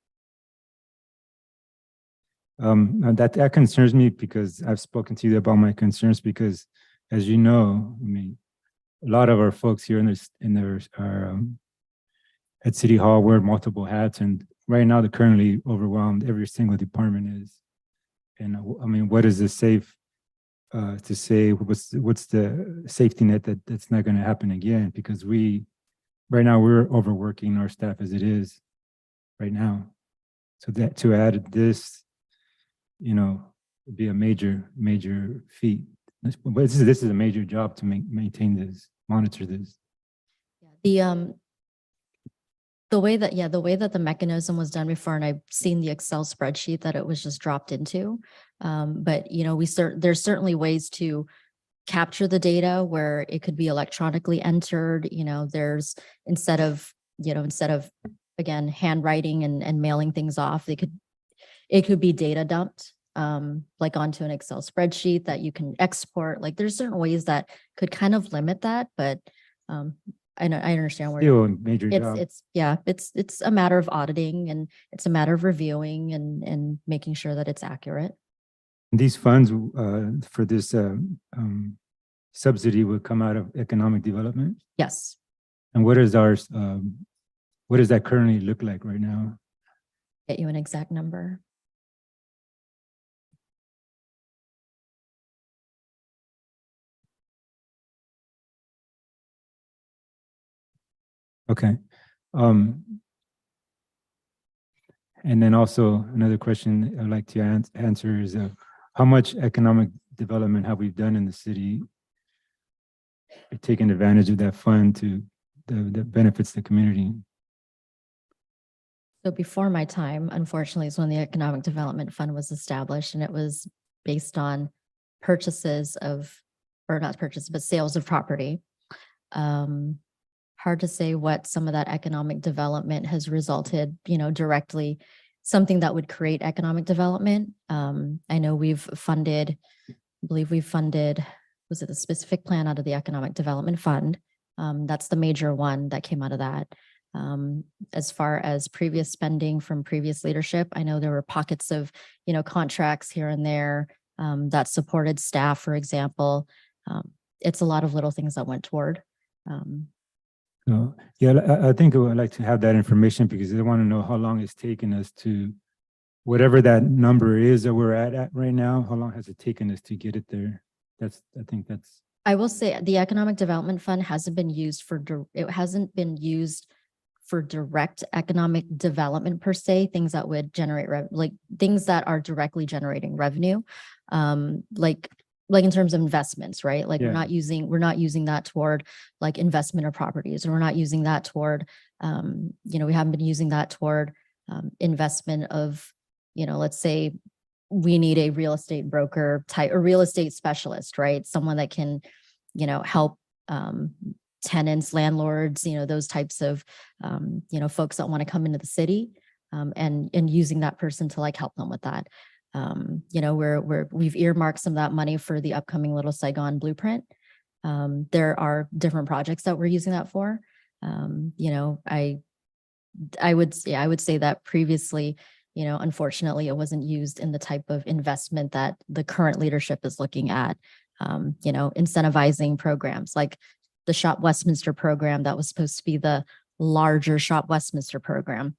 And that concerns me because I've spoken to you about my concerns because, as you know, I mean, a lot of our folks here at City Hall wear multiple hats, and right now they're currently overwhelmed. Every single department is. And I mean, what is the safe to say? What's the safety net that's not going to happen again? Because right now we're overworking our staff as it is right now. So that to add this, would be a major feat. But this is a major job to maintain this, monitor this. The way that the mechanism was done before, and I've seen the Excel spreadsheet that it was just dropped into. But there's certainly ways to capture the data where it could be electronically entered. There's instead of again handwriting and mailing things off, it could be data dumped like onto an Excel spreadsheet that you can export. Like there's certain ways that could kind of limit that, but I understand where Still a major job. It's a matter of auditing, and it's a matter of reviewing and making sure that it's accurate. These funds for this subsidy would come out of economic development? Yes. And what does that currently look like right now? Get you an exact number. Okay. And then also another question I'd like to answer is how much economic development have we done in the city, taking advantage of that fund to that benefits the community? So before my time, unfortunately, is when the Economic Development Fund was established, and it was based on purchases of, or not purchases, but sales of property. Hard to say what some of that economic development has resulted, directly, something that would create economic development. I know I believe we've funded, was it a specific plan out of the Economic Development Fund? That's the major one that came out of that. As far as previous spending from previous leadership, I know there were pockets of, contracts here and there that supported staff, for example. It's a lot of little things that went toward. So, yeah, I think I would like to have that information because I want to know how long it's taken us to, whatever that number is that we're at right now, how long has it taken us to get it there? I think that's. I will say the Economic Development Fund hasn't been used for direct economic development per se, things that would generate things that are directly generating revenue. Like in terms of investments, right? Like we're not using that toward like investment of properties, or we're not using that toward, we haven't been using that toward investment of, let's say we need a real estate broker type or real estate specialist, right? Someone that can, help tenants, landlords, those types of, folks that want to come into the city, and using that person to like help them with that. We've earmarked some of that money for the upcoming Little Saigon Blueprint. There are different projects that we're using that for. I would say that previously, unfortunately, it wasn't used in the type of investment that the current leadership is looking at. Incentivizing programs like the Shop Westminster program that was supposed to be the larger Shop Westminster program.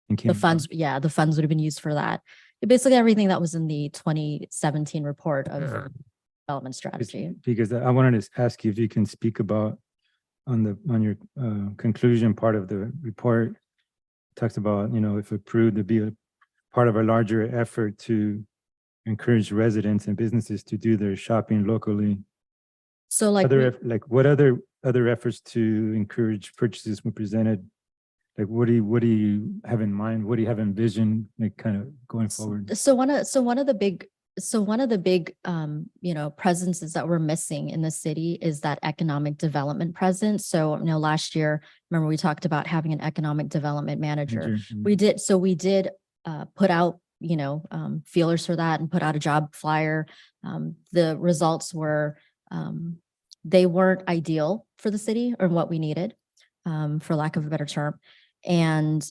The funds would have been used for that. Basically everything that was in the 2017 report of development strategy. Because I wanted to ask you if you can speak about on your conclusion part of the report, talks about, if approved, to be a part of a larger effort to encourage residents and businesses to do their shopping locally. So like what other efforts to encourage purchases were presented? Like, what do you have in mind? What do you have envisioned, like, kind of going forward? So one of the big presences that we're missing in the city is that economic development presence. So, last year, remember we talked about having an economic development manager. We did put out, feelers for that and put out a job flyer. The results were, they weren't ideal for the city or what we needed, for lack of a better term. And,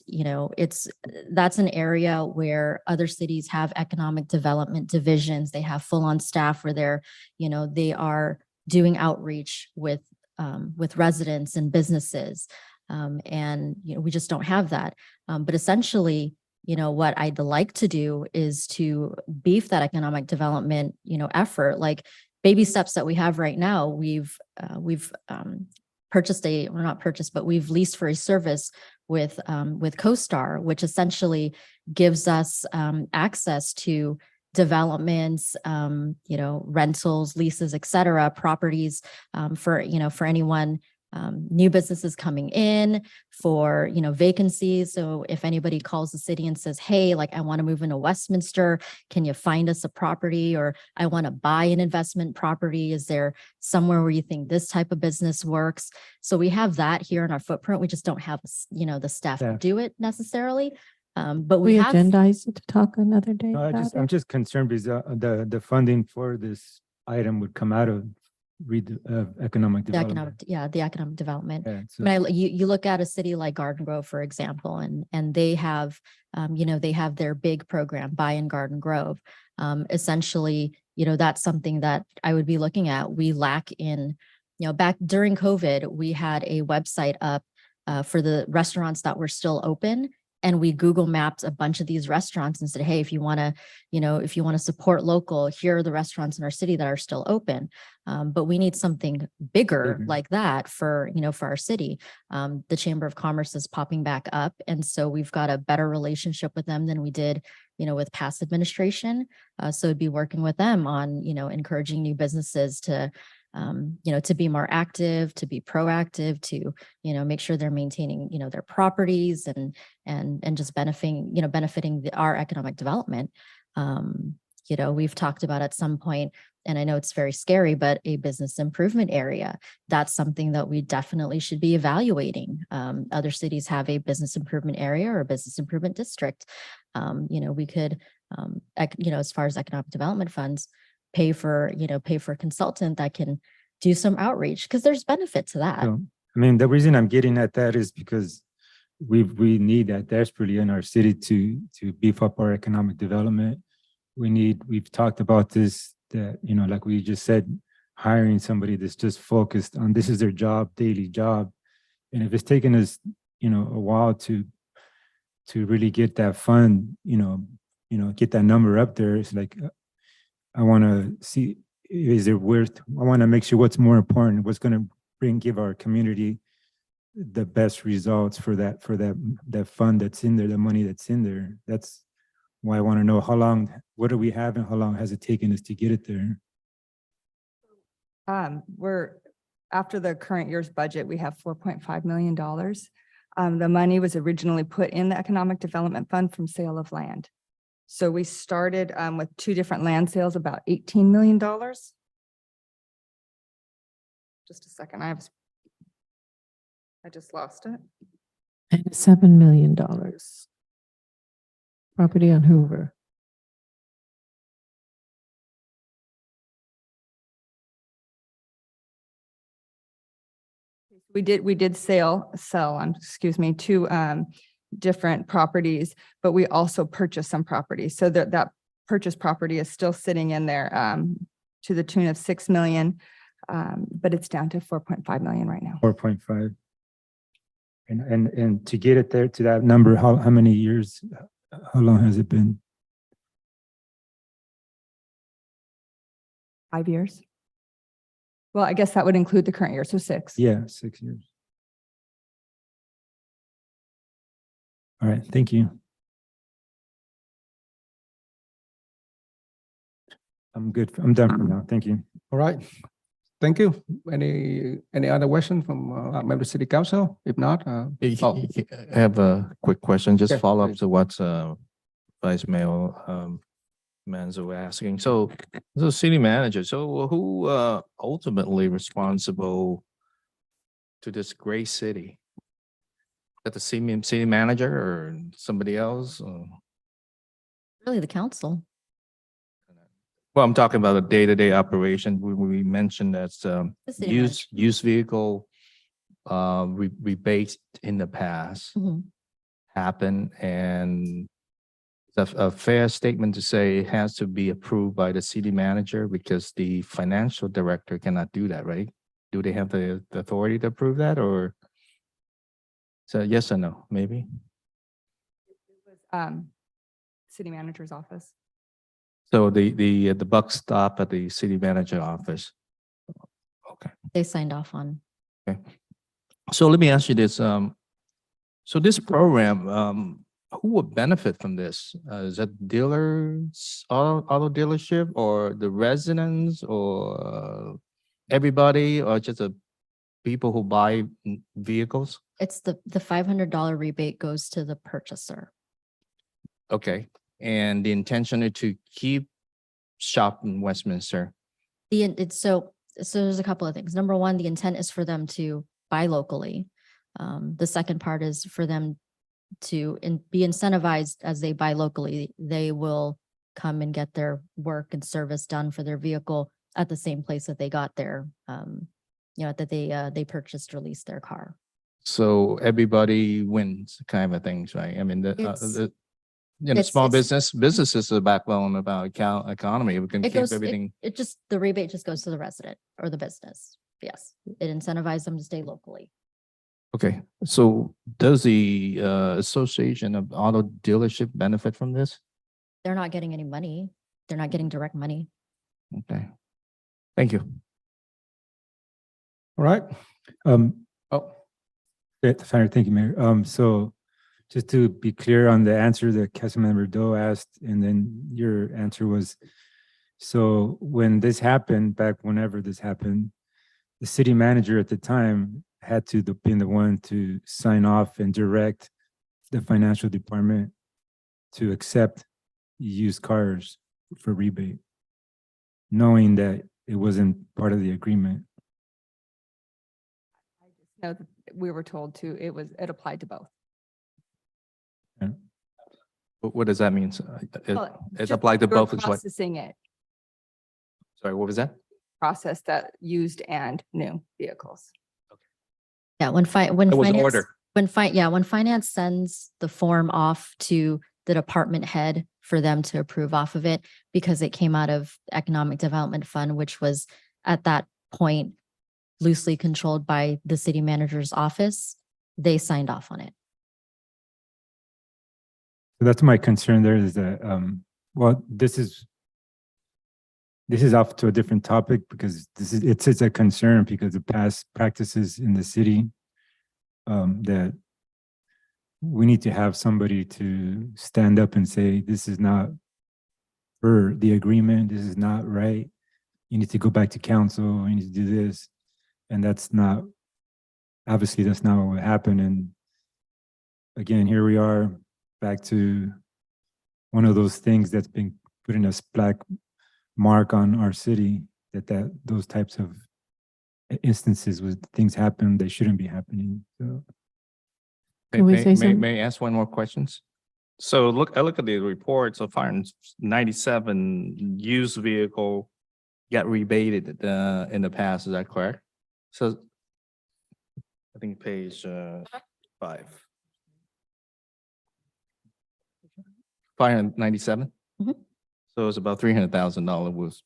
that's an area where other cities have economic development divisions. They have full-on staff where they are doing outreach with residents and businesses. And, we just don't have that. But essentially, what I'd like to do is to beef that economic development, effort, like baby steps that we have right now. We've we've leased for a service with CoStar, which essentially gives us access to developments, rentals, leases, et cetera, properties for anyone, new businesses coming in, for, vacancies. So if anybody calls the city and says, hey, like I want to move into Westminster, can you find us a property? Or I want to buy an investment property. Is there somewhere where you think this type of business works? So we have that here in our footprint. We just don't have, the staff to do it necessarily. But we have agendized it to talk another day. No, about I'm it. just concerned because the funding for this item would come out of economic development. the economic development. Yeah, so- When you look at a city like Garden Grove, for example, and they have, they have their big program, Buy in Garden Grove. Essentially, that's something that I would be looking at. We lack in, back during COVID, we had a website up for the restaurants that were still open. And we Google mapped a bunch of these restaurants and said, hey, if you want to support local, here are the restaurants in our city that are still open. But we need something bigger like that for our city. The Chamber of Commerce is popping back up. And so we've got a better relationship with them than we did, with past administration. So it'd be working with them on, encouraging new businesses to to be more active, to be proactive, to, make sure they're maintaining, their properties and just benefiting our economic development. We've talked about at some point, and I know it's very scary, but a business improvement area, that's something that we definitely should be evaluating. Other cities have a business improvement area or a business improvement district. We could, as far as economic development funds, pay for a consultant that can do some outreach, because there's benefit to that. So, I mean, the reason I'm getting at that is because we need that desperately in our city to beef up our economic development. We've talked about this, that, like we just said, hiring somebody that's just focused on this is their job, daily job. And if it's taking us, a while to really get that fund, get that number up there, it's like, I want to see, is it worth, I want to make sure what's more important, what's going to give our community the best results for that fund that's in there, the money that's in there. That's why I want to know what do we have and how long has it taken us to get it there? After the current year's budget, we have $4.5 million. The money was originally put in the Economic Development Fund from sale of land. So we started with 2 different land sales, about $18 million. Just a second, I just lost it. And $7 million. Property on Hoover. We did sell, excuse me, 2 different properties, but we also purchased some properties. So that purchased property is still sitting in there to the tune of $6 million, but it's down to 4.5 million right now. 4.5. And to get it there to that number, how many years, how long has it been? 5 years. Well, I guess that would include the current year, so 6. Yeah, 6 years. All right, thank you. I'm good. I'm done for now. Thank you. All right. Thank you. Any other question from member city council? If not, I have a quick question, just Okay, follow up please. to what Vice Mayor Manzo asking. So the city manager, so who ultimately responsible to this great city? That the city manager or somebody else? Really, the council. Well, I'm talking about a day-to-day operation. We mentioned that's The city used vehicle rebate in the past Mhm. happened, and it's a fair statement to say it has to be approved by the city manager because the financial director cannot do that, right? Do they have the authority to approve that, or so yes or no, maybe? City manager's office. So the buck stop at the city manager office. Okay. They signed off on. Okay. So let me ask you this. So this program, who would benefit from this? Is that dealers, auto dealership, or the residents, or everybody, or just the people who buy vehicles? It's the $500 rebate goes to the purchaser. Okay. And the intention is to keep shop in Westminster. So there's a couple of things. Number one, the intent is for them to buy locally. The second part is for them to be incentivized as they buy locally. They will come and get their work and service done for their vehicle at the same place that they got their, that they purchased or leased their car. So everybody wins kind of things, right? I mean, small business is the backbone of our economy. We can keep everything. The rebate just goes to the resident or the business. Yes, it incentivizes them to stay locally. Okay, so does the Association of Auto Dealership benefit from this? They're not getting any money. They're not getting direct money. Okay, thank you. All right. Thank you, Mayor. So just to be clear on the answer that Councilmember Doe asked, and then your answer was, so when this happened, back whenever this happened, the city manager at the time had to be the one to sign off and direct the financial department to accept used cars for rebate, knowing that it wasn't part of the agreement. No, we were told it applied to both. What does that mean? Well, It's just applied to we were both is what? Processing it, Sorry, what was that? process that used and new vehicles. Yeah, when when It was finance, order. when finance sends the form off to the department head for them to approve off of it, because it came out of Economic Development Fund, which was at that point loosely controlled by the city manager's office, they signed off on it. So that's my concern there is that, well, this is off to a different topic because it's a concern because of past practices in the city, that we need to have somebody to stand up and say, this is not per the agreement, this is not right. You need to go back to council, you need to do this. And that's not, obviously that's not what happened. And again, here we are back to one of those things that's been putting a black mark on our city, that those types of instances with things happen, they shouldn't be happening. So Can we say something? May I ask one more questions? So I look at the report, so 597 used vehicle got rebated in the past, is that correct? So I think page 5. 597? Mhm. So it's about $300,000 was.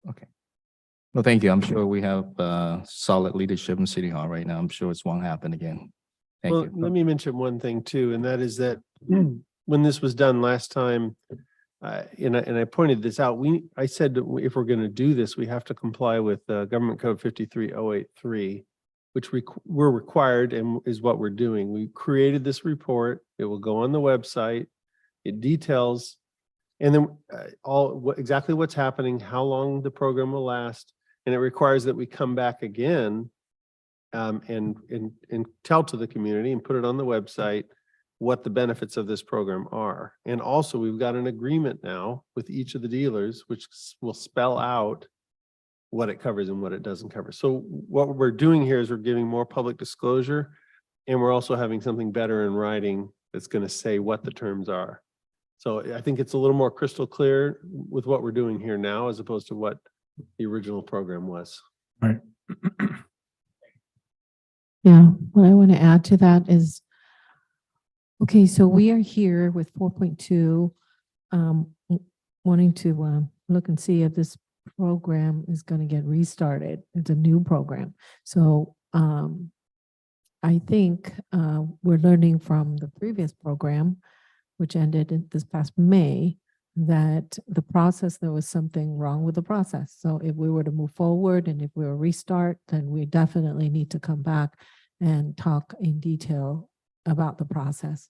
Okay. Well, thank you. I'm sure we have solid leadership in City Hall right now. I'm sure it won't happen again. Thank Well, you. let me mention one thing too, and that is that when this was done last time, and I pointed this out, I said that if we're going to do this, we have to comply with Government Code 53083, which we're required and is what we're doing. We created this report. It will go on the website. It details, and then exactly what's happening, how long the program will last, and it requires that we come back again and tell to the community and put it on the website what the benefits of this program are. And also, we've got an agreement now with each of the dealers, which will spell out what it covers and what it doesn't cover. So what we're doing here is we're giving more public disclosure, and we're also having something better in writing that's going to say what the terms are. So I think it's a little more crystal clear with what we're doing here now, as opposed to what the original program was. Right. Yeah, what I want to add to that is, okay, so we are here with 4.2, wanting to look and see if this program is going to get restarted. It's a new program. So I think we're learning from the previous program, which ended in this past May, that the process, there was something wrong with the process. So if we were to move forward and if we were restart, then we definitely need to come back and talk in detail about the process,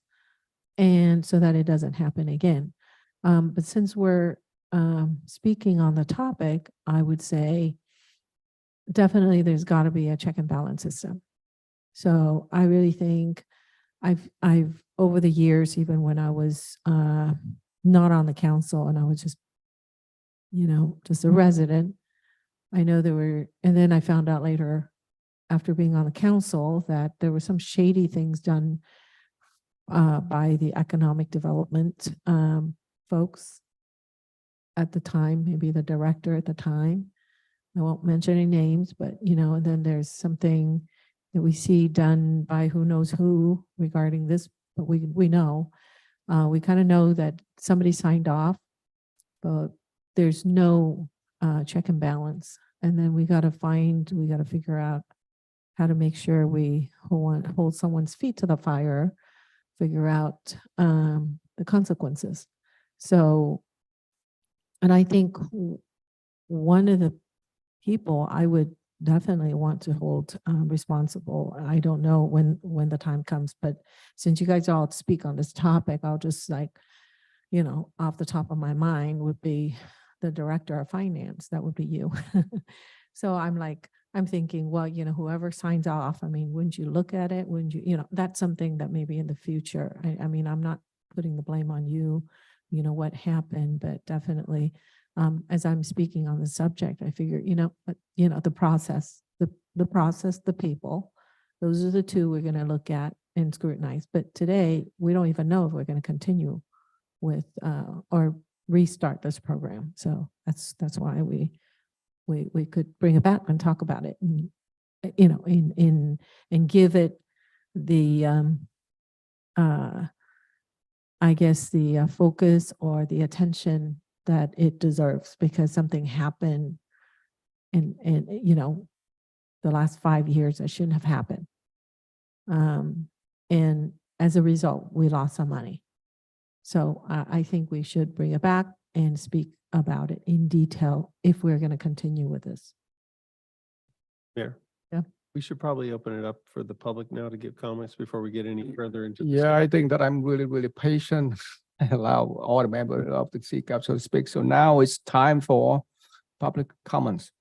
and so that it doesn't happen again. But since we're speaking on the topic, I would say definitely there's got to be a check and balance system. So I really think I've over the years, even when I was not on the council and I was just, just a resident, I know there were, and then I found out later after being on the council that there were some shady things done by the economic development folks at the time, maybe the director at the time. I won't mention any names, but and then there's something that we see done by who knows who regarding this, but we know, we kind of know that somebody signed off, but there's no check and balance. And then we got to figure out how to make sure we hold someone's feet to the fire, figure out the consequences. So, and I think one of the people I would definitely want to hold responsible. I don't know when the time comes, but since you guys all speak on this topic, I'll just off the top of my mind would be the director of finance. That would be you. So I'm thinking, well, whoever signs off, I mean, wouldn't you look at it? Wouldn't you, that's something that maybe in the future, I mean, I'm not putting the blame on you, what happened, but definitely, as I'm speaking on the subject, I figure, but, the process, the process, the people, those are the two we're going to look at and scrutinize. But today, we don't even know if we're going to continue with, or restart this program. So that's why we could bring it back and talk about it and, and give it the, I guess the focus or the attention that it deserves, because something happened in the last 5 years that shouldn't have happened. And as a result, we lost some money. So I think we should bring it back and speak about it in detail if we're going to continue with this. Mayor. Yeah. We should probably open it up for the public now to give comments before we get any further into. Yeah, I think that I'm really, really patient. I allow all the members of the city council to speak. So now it's time for public comments.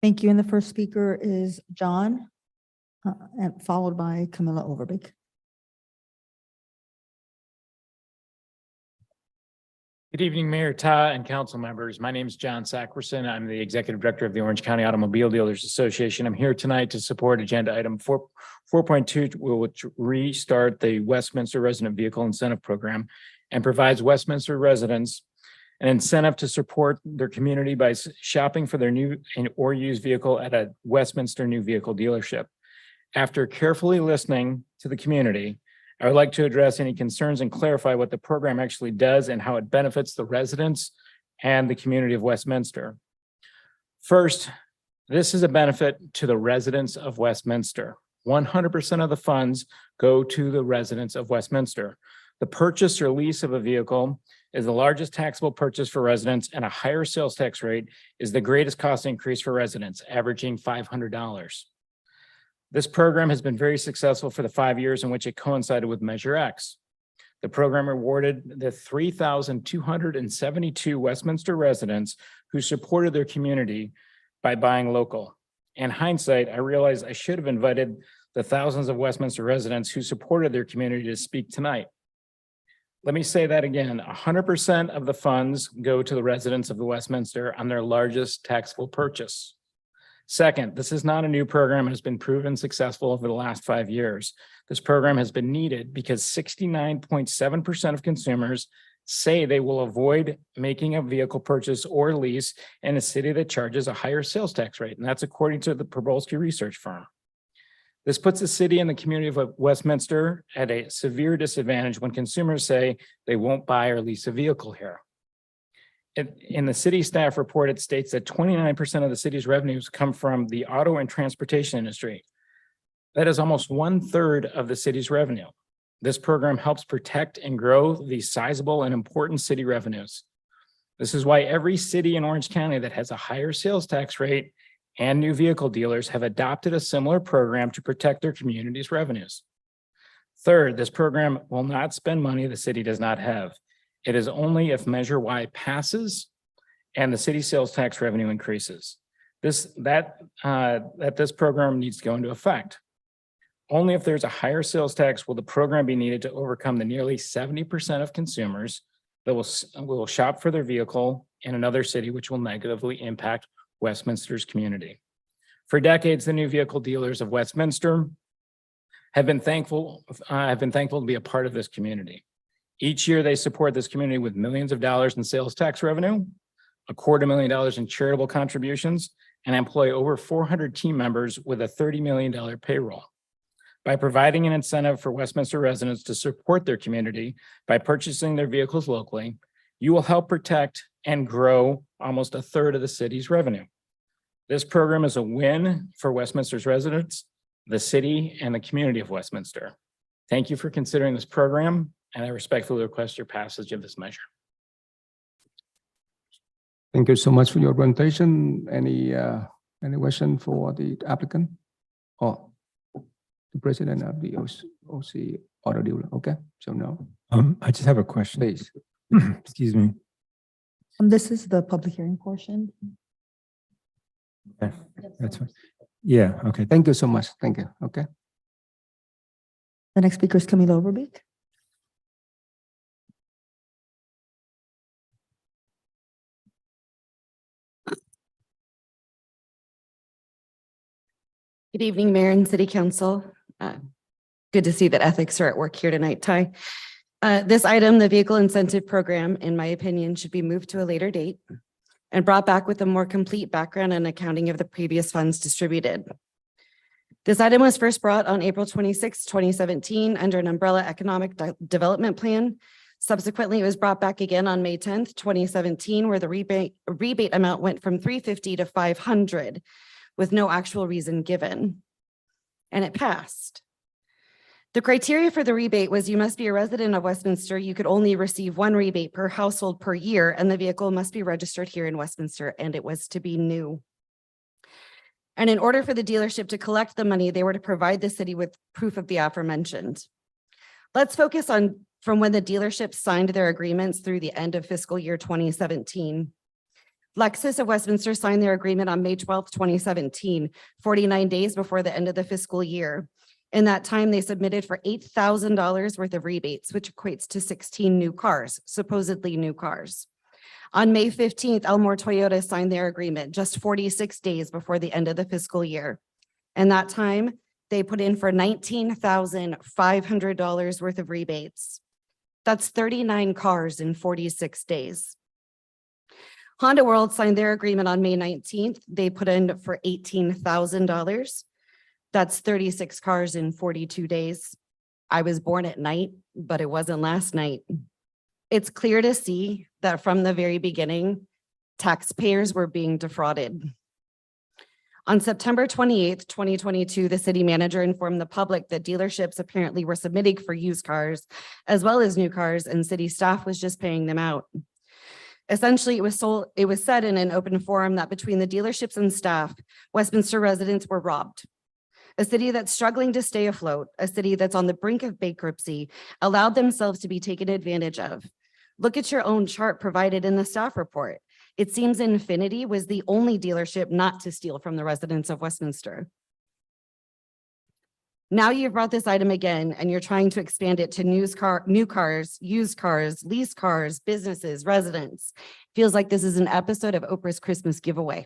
Thank you. And the first speaker is John, and followed by Camilla Overbeek. Good evening, Mayor Ta and council members. My name is John Sackerson. I'm the Executive Director of the Orange County Automobile Dealers Association. I'm here tonight to support agenda item 4.2, which restart the Westminster Resident Vehicle Incentive Program and provides Westminster residents an incentive to support their community by shopping for their new or used vehicle at a Westminster new vehicle dealership. After carefully listening to the community, I would like to address any concerns and clarify what the program actually does and how it benefits the residents and the community of Westminster. First, this is a benefit to the residents of Westminster. 100% of the funds go to the residents of Westminster. The purchase or lease of a vehicle is the largest taxable purchase for residents, and a higher sales tax rate is the greatest cost increase for residents, averaging $500. This program has been very successful for the 5 years in which it coincided with Measure X. The program rewarded the 3,272 Westminster residents who supported their community by buying local. In hindsight, I realized I should have invited the thousands of Westminster residents who supported their community to speak tonight. Let me say that again, 100% of the funds go to the residents of the Westminster on their largest taxable purchase. Second, this is not a new program and has been proven successful over the last 5 years. This program has been needed because 69.7% of consumers say they will avoid making a vehicle purchase or lease in a city that charges a higher sales tax rate, and that's according to the Probolsky research firm. This puts the city and the community of Westminster at a severe disadvantage when consumers say they won't buy or lease a vehicle here. In the city staff report, it states that 29% of the city's revenues come from the auto and transportation industry. That is almost 1/3 of the city's revenue. This program helps protect and grow these sizable and important city revenues. This is why every city in Orange County that has a higher sales tax rate and new vehicle dealers have adopted a similar program to protect their community's revenues. Third, this program will not spend money the city does not have. It is only if Measure Y passes and the city sales tax revenue increases. This program needs to go into effect. Only if there's a higher sales tax will the program be needed to overcome the nearly 70% of consumers that will shop for their vehicle in another city, which will negatively impact Westminster's community. For decades, the new vehicle dealers of Westminster have been thankful to be a part of this community. Each year, they support this community with millions of dollars in sales tax revenue, $250,000 in charitable contributions, and employ over 400 team members with a $30 million payroll. By providing an incentive for Westminster residents to support their community by purchasing their vehicles locally, you will help protect and grow almost 1/3 of the city's revenue. This program is a win for Westminster's residents, the city, and the community of Westminster. Thank you for considering this program, and I respectfully request your passage of this measure. Thank you so much for your presentation. Any question for the applicant or the president of the OC auto dealer? Okay, so no. I just have a question. Please. Excuse me. This is the public hearing portion. Okay, that's fine. Yeah, okay, thank you so much. Thank you, okay. The next speaker is Camila Overbeek. Good evening, Mayor and City Council. Good to see that ethics are at work here tonight, Ty. This item, the Vehicle Incentive Program, in my opinion, should be moved to a later date and brought back with a more complete background and accounting of the previous funds distributed. This item was first brought on April 26, 2017 under an umbrella economic development plan. Subsequently, it was brought back again on May 10th, 2017, where the rebate amount went from $350 to $500 with no actual reason given. And it passed. The criteria for the rebate was you must be a resident of Westminster. You could only receive one rebate per household per year, and the vehicle must be registered here in Westminster, and it was to be new. And in order for the dealership to collect the money, they were to provide the city with proof of the aforementioned. Let's focus on from when the dealership signed their agreements through the end of fiscal year 2017. Lexus of Westminster signed their agreement on May 12th, 2017, 49 days before the end of the fiscal year. In that time, they submitted for $8,000 worth of rebates, which equates to 16 new cars, supposedly new cars. On May 15th, Elmore Toyota signed their agreement just 46 days before the end of the fiscal year. And that time, they put in for $19,500 worth of rebates. That's 39 cars in 46 days. Honda World signed their agreement on May 19th. They put in for $18,000. That's 36 cars in 42 days. I was born at night, but it wasn't last night. It's clear to see that from the very beginning, taxpayers were being defrauded. On September 28th, 2022, the city manager informed the public that dealerships apparently were submitting for used cars as well as new cars, and city staff was just paying them out. Essentially, it was said in an open forum that between the dealerships and staff, Westminster residents were robbed. A city that's struggling to stay afloat, a city that's on the brink of bankruptcy, allowed themselves to be taken advantage of. Look at your own chart provided in the staff report. It seems Infinity was the only dealership not to steal from the residents of Westminster. Now you've brought this item again, and you're trying to expand it to new cars, used cars, leased cars, businesses, residents. Feels like this is an episode of Oprah's Christmas giveaway.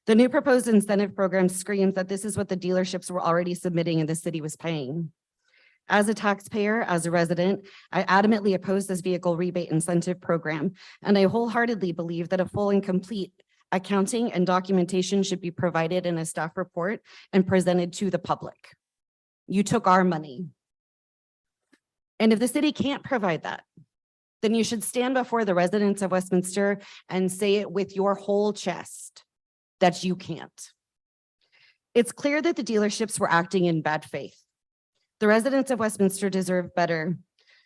The new proposed incentive program screams that this is what the dealerships were already submitting and the city was paying. As a taxpayer, as a resident, I adamantly oppose this vehicle rebate incentive program, and I wholeheartedly believe that a full and complete accounting and documentation should be provided in a staff report and presented to the public. You took our money. And if the city can't provide that, then you should stand before the residents of Westminster and say it with your whole chest that you can't. It's clear that the dealerships were acting in bad faith. The residents of Westminster deserve better.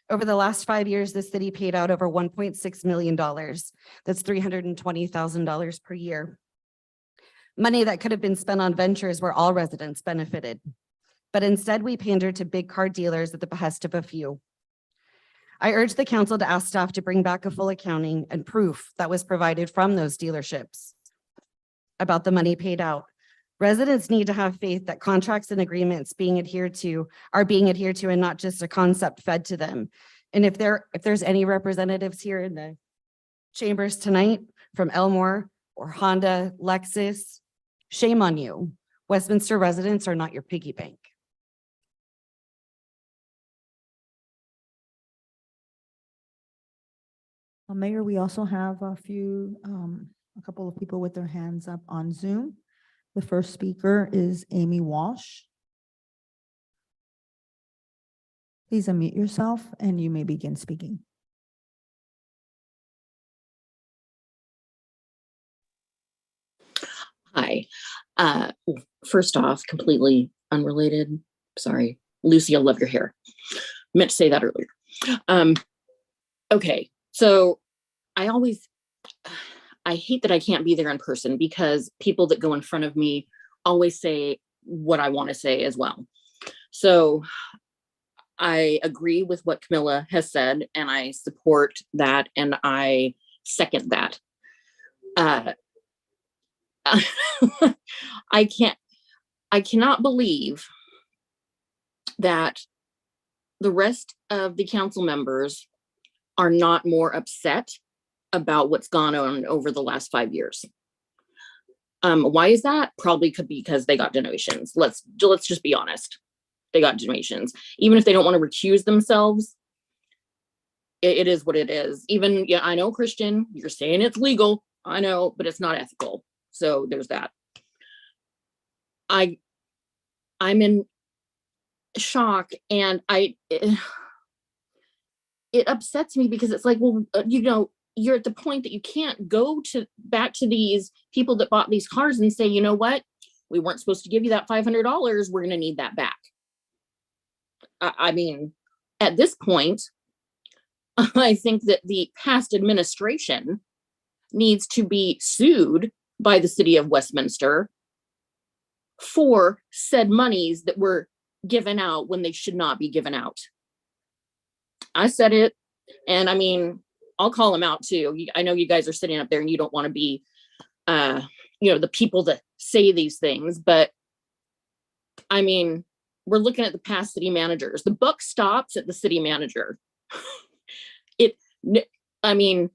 Over the last 5 years, the city paid out over $1.6 million. That's $320,000 per year. Money that could have been spent on ventures where all residents benefited. But instead, we pandered to big car dealers at the behest of a few. I urge the council to ask staff to bring back a full accounting and proof that was provided from those dealerships about the money paid out. Residents need to have faith that contracts and agreements are being adhered to and not just a concept fed to them. And if there's any representatives here in the chambers tonight from Elmore or Honda, Lexus, shame on you. Westminster residents are not your piggy bank. Mayor, we also have a couple of people with their hands up on Zoom. The first speaker is Amy Walsh. Please unmute yourself and you may begin speaking. Hi. First off, completely unrelated. Sorry. Lucy, I love your hair. Meant to say that earlier. Okay. So I hate that I can't be there in person because people that go in front of me always say what I want to say as well. So I agree with what Camilla has said and I support that. And I second that. I cannot believe that the rest of the council members are not more upset about what's gone on over the last 5 years. Why is that? Probably could be because they got donations. Let's just be honest. They got donations. Even if they don't want to recuse themselves, it is what it is. Even, yeah, I know, Christian, you're saying it's legal. I know, but it's not ethical. So there's that. I'm in shock, and it upsets me because it's like, well, you know, you're at the point that you can't go back to these people that bought these cars and say, you know what, we weren't supposed to give you that $500. We're going to need that back. I mean, at this point, I think that the past administration needs to be sued by the city of Westminster for said monies that were given out when they should not be given out. I said it, and I mean, I'll call them out too. I know you guys are sitting up there and you don't want to be, you know, the people that say these things, but I mean, we're looking at the past city managers. The buck stops at the city manager. I mean,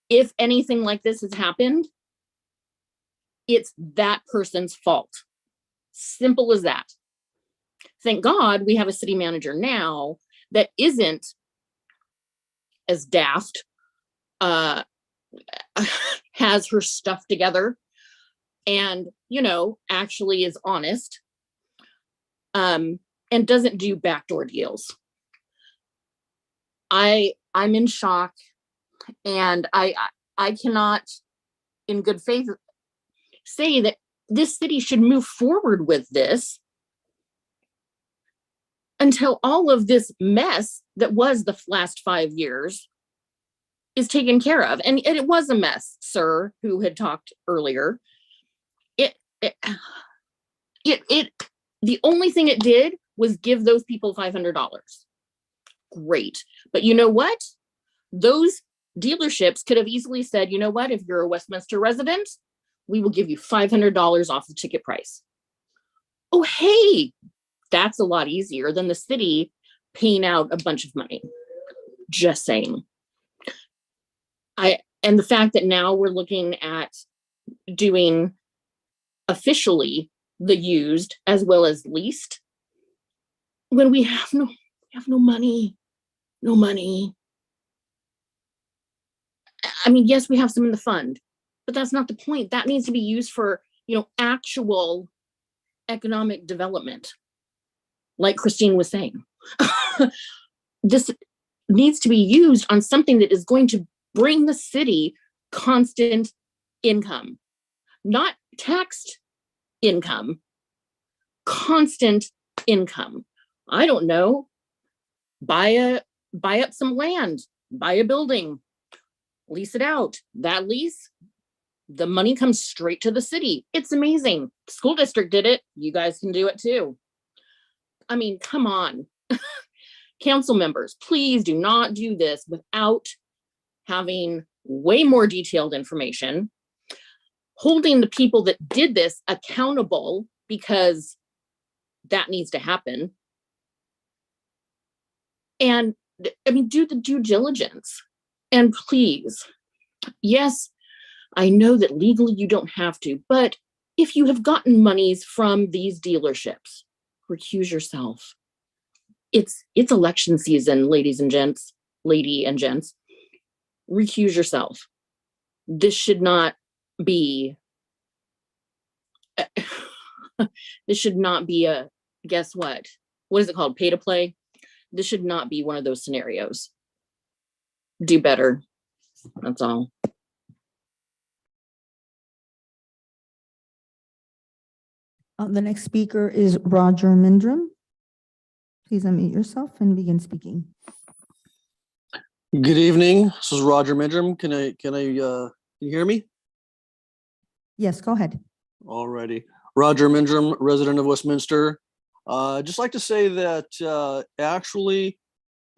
if anything like this has happened, it's that person's fault. Simple as that. Thank God we have a city manager now that isn't as daft, has her stuff together, and, you know, actually is honest, and doesn't do backdoor deals. I'm in shock, and I cannot in good faith say that this city should move forward with this until all of this mess that was the last 5 years is taken care of. And it was a mess, sir, who had talked earlier. The only thing it did was give those people $500. Great. But you know what? Those dealerships could have easily said, you know what, if you're a Westminster resident, we will give you $500 off the ticket price. Oh, hey, that's a lot easier than the city paying out a bunch of money. Just saying. And the fact that now we're looking at doing officially the used as well as leased, when we have no money. I mean, yes, we have some in the fund, but that's not the point. That needs to be used for, you know, actual economic development. Like Christine was saying, this needs to be used on something that is going to bring the city constant income, not taxed income, constant income. I don't know, buy up some land, buy a building, lease it out. That lease, the money comes straight to the city. It's amazing. School district did it. You guys can do it too. I mean, come on. Council members, please do not do this without having way more detailed information, holding the people that did this accountable, because that needs to happen. And I mean, do the due diligence. And please, yes, I know that legally you don't have to, but if you have gotten monies from these dealerships, recuse yourself. It's election season, lady and gents. Recuse yourself. This should not be this should not be a, guess what is it called, pay to play? This should not be one of those scenarios. Do better. That's all. The next speaker is Roger Mindrum. Please unmute yourself and begin speaking. Good evening. This is Roger Mindrum. Can you hear me? Yes, go ahead. Alrighty. Roger Mindrum, resident of Westminster. Just like to say that actually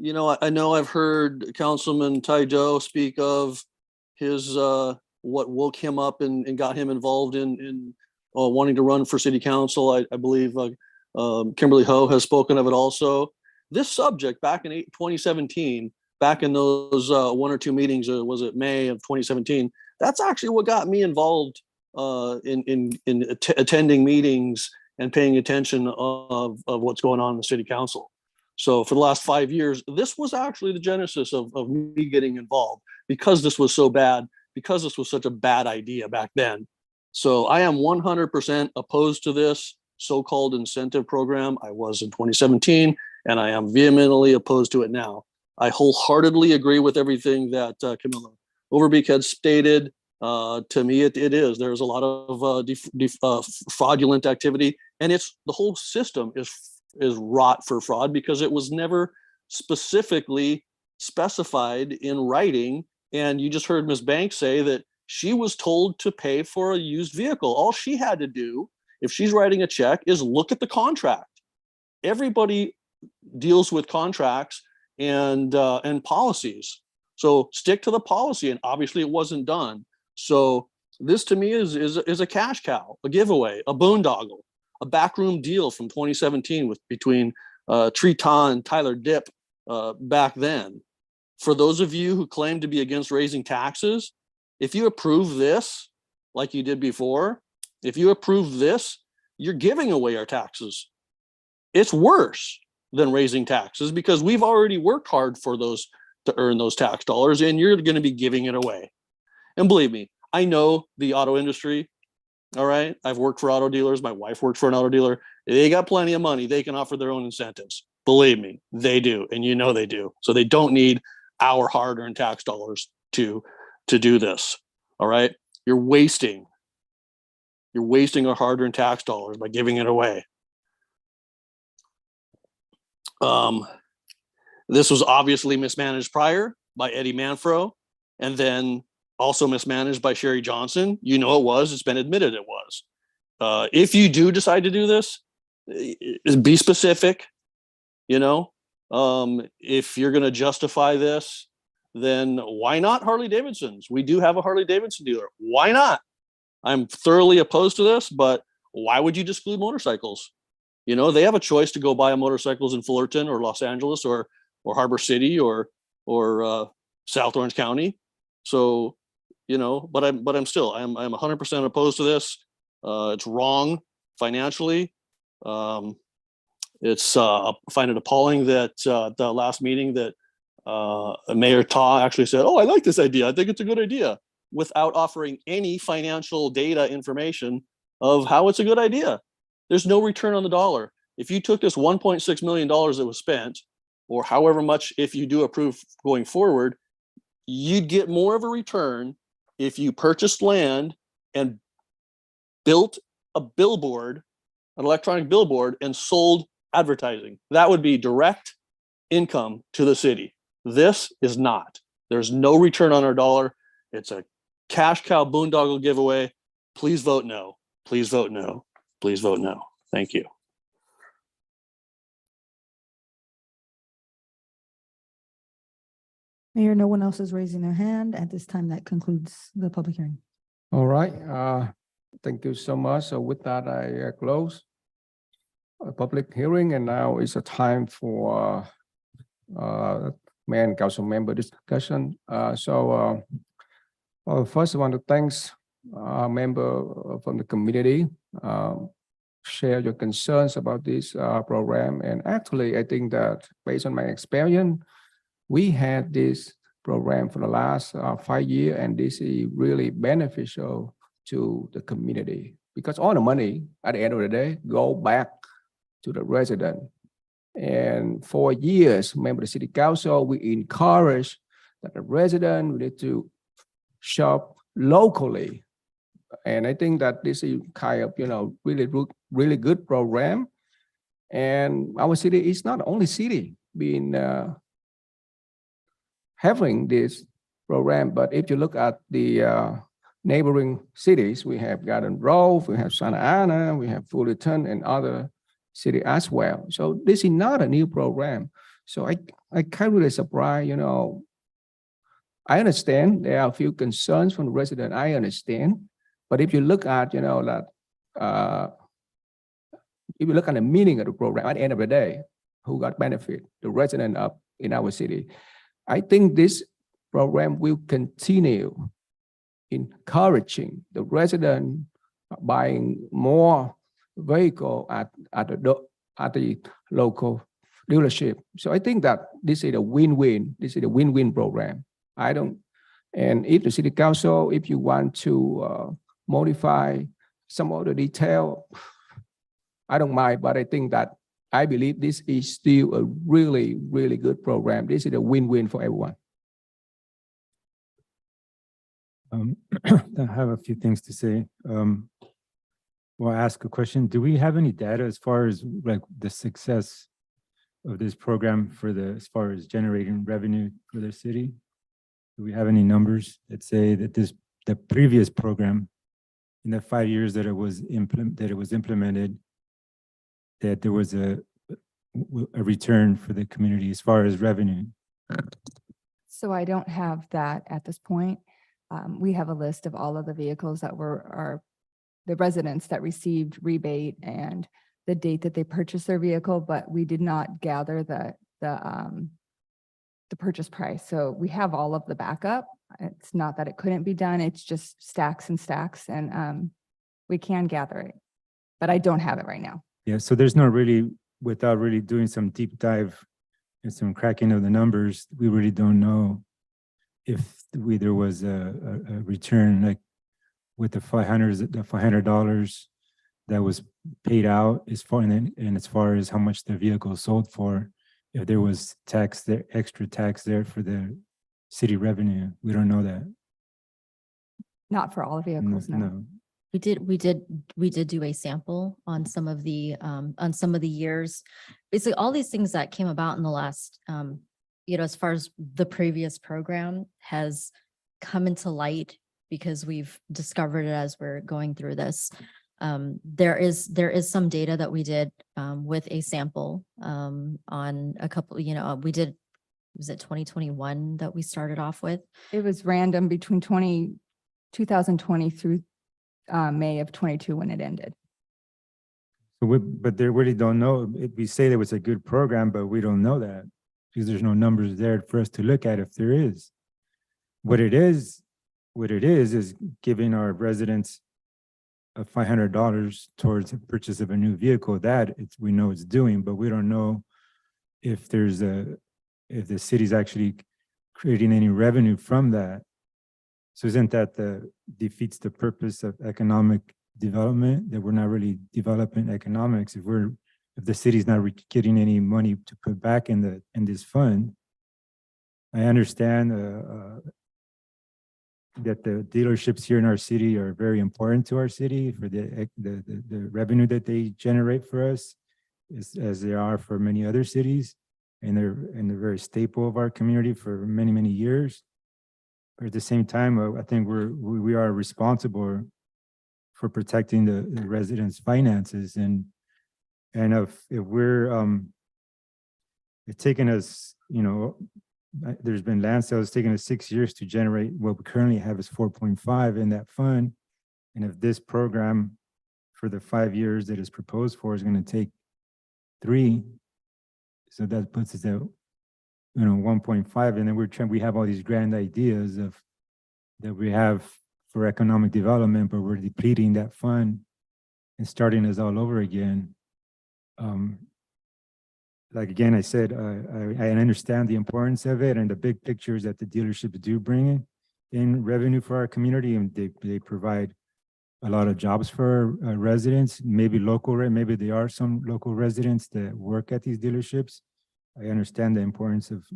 You know, I know I've heard Councilman Taido speak of his, what woke him up and got him involved in wanting to run for city council. I believe Kimberly Ho has spoken of it also. This subject back in 2017, back in those one or two meetings, was it May of 2017? That's actually what got me involved in attending meetings and paying attention of what's going on in the city council. So for the last 5 years, this was actually the genesis of me getting involved, because this was so bad, because this was such a bad idea back then. So I am 100% opposed to this so-called incentive program. I was in 2017, and I am vehemently opposed to it now. I wholeheartedly agree with everything that Camilla Overbeek had stated. To me, it is. There's a lot of fraudulent activity, and the whole system is wrought for fraud, because it was never specifically specified in writing. And you just heard Ms. Banks say that she was told to pay for a used vehicle. All she had to do, if she's writing a check, is look at the contract. Everybody deals with contracts and policies. So stick to the policy, and obviously it wasn't done. So this to me is a cash cow, a giveaway, a boondoggle, a backroom deal from 2017 between Trita and Tyler Dipp back then. For those of you who claim to be against raising taxes, if you approve this like you did before, if you approve this, you're giving away our taxes. It's worse than raising taxes, because we've already worked hard for those to earn those tax dollars, and you're going to be giving it away. And believe me, I know the auto industry. All right. I've worked for auto dealers. My wife worked for an auto dealer. They got plenty of money. They can offer their own incentives. Believe me, they do. And you know they do. So they don't need our hard-earned tax dollars to do this. All right. You're wasting our hard-earned tax dollars by giving it away. This was obviously mismanaged prior by Eddie Manfro, and then also mismanaged by Sherry Johnson. You know it was. It's been admitted it was. If you do decide to do this, be specific. You know, if you're going to justify this, then why not Harley Davidson's? We do have a Harley Davidson dealer. Why not? I'm thoroughly opposed to this, but why would you exclude motorcycles? You know, they have a choice to go buy motorcycles in Fullerton or Los Angeles or Harbor City or South Orange County. So, you know, but I'm 100% opposed to this. It's wrong financially. It's I find it appalling that the last meeting that Mayor Ta actually said, "Oh, I like this idea. I think it's a good idea," without offering any financial data information of how it's a good idea. There's no return on the dollar. If you took this $1.6 million that was spent, or however much, if you do approve going forward, you'd get more of a return if you purchased land and built a billboard, an electronic billboard, and sold advertising. That would be direct income to the city. This is not. There's no return on our dollar. It's a cash cow boondoggle giveaway. Please vote no. Please vote no. Please vote no. Thank you. Mayor, no one else is raising their hand. At this time, that concludes the public hearing. All right. Thank you so much. So with that, I close a public hearing, and now it's a time for Mayor and council member discussion. First, I want to thank our member from the community. Share your concerns about this program. And actually, I think that based on my experience, we had this program for the last 5 years, and this is really beneficial to the community, because all the money at the end of the day go back to the resident. And for years, member of the city council, we encourage that the resident we need to shop locally. And I think that this is kind of, really good program. And our city is not only city being having this program, but if you look at the neighboring cities, we have Garden Grove, we have Santa Ana, we have Fullerton, and other city as well. So this is not a new program. So I kind of really surprised, you know. I understand there are a few concerns from the resident. I understand, but if you look at, you know, that if you look at the meaning of the program, at the end of the day, who got benefit? The resident up in our city. I think this program will continue encouraging the resident buying more vehicle at the local dealership. So I think that this is a win-win. This is a win-win program. And if the city council, if you want to modify some of the detail, I don't mind, but I think that I believe this is still a really, really good program. This is a win-win for everyone. I have a few things to say. Well, ask a question. Do we have any data as far as like the success of this program as far as generating revenue for the city? Do we have any numbers that say that the previous program in the 5 years that it was implemented, that there was a return for the community as far as revenue? So I don't have that at this point. We have a list of all of the vehicles that were the residents that received rebate and the date that they purchased their vehicle, but we did not gather the purchase price. So we have all of the backup. It's not that it couldn't be done. It's just stacks and stacks, and we can gather it, but I don't have it right now. Yeah, so there's no really, without really doing some deep dive and some cracking of the numbers, we really don't know if there was a return, like with the $500 that was paid out as far, and as far as how much the vehicle sold for, if there was tax there, extra tax there for the city revenue. We don't know that. Not for all vehicles, no. We did do a sample on some of the years. Basically, all these things that came about in the last, as far as the previous program has come into light because we've discovered it as we're going through this. There is some data that we did with a sample on a couple, we did, was it 2021 that we started off with? It was random between 2020 through May of 22 when it ended. But they really don't know. We say there was a good program, but we don't know that because there's no numbers there for us to look at if there is. What it is giving our residents $500 towards the purchase of a new vehicle. That we know it's doing, but we don't know if if the city's actually creating any revenue from that. So isn't that defeats the purpose of economic development, that we're not really developing economics if the city's not getting any money to put back in this fund? I understand that the dealerships here in our city are very important to our city for the revenue that they generate for us, as they are for many other cities, and they're very staple of our community for many, many years. But at the same time, I think we are responsible for protecting the residents' finances, and if we're it's taken us, there's been land sales taking us 6 years to generate what we currently have is 4.5 in that fund, and if this program for the 5 years that is proposed for is going to take 3, so that puts us at 1.5, and then we have all these grand ideas that we have for economic development, but we're depleting that fund and starting us all over again. Like again, I said, I understand the importance of it and the big pictures that the dealerships do bring in revenue for our community, and they provide a lot of jobs for residents. Maybe there are some local residents that work at these dealerships. I understand the importance of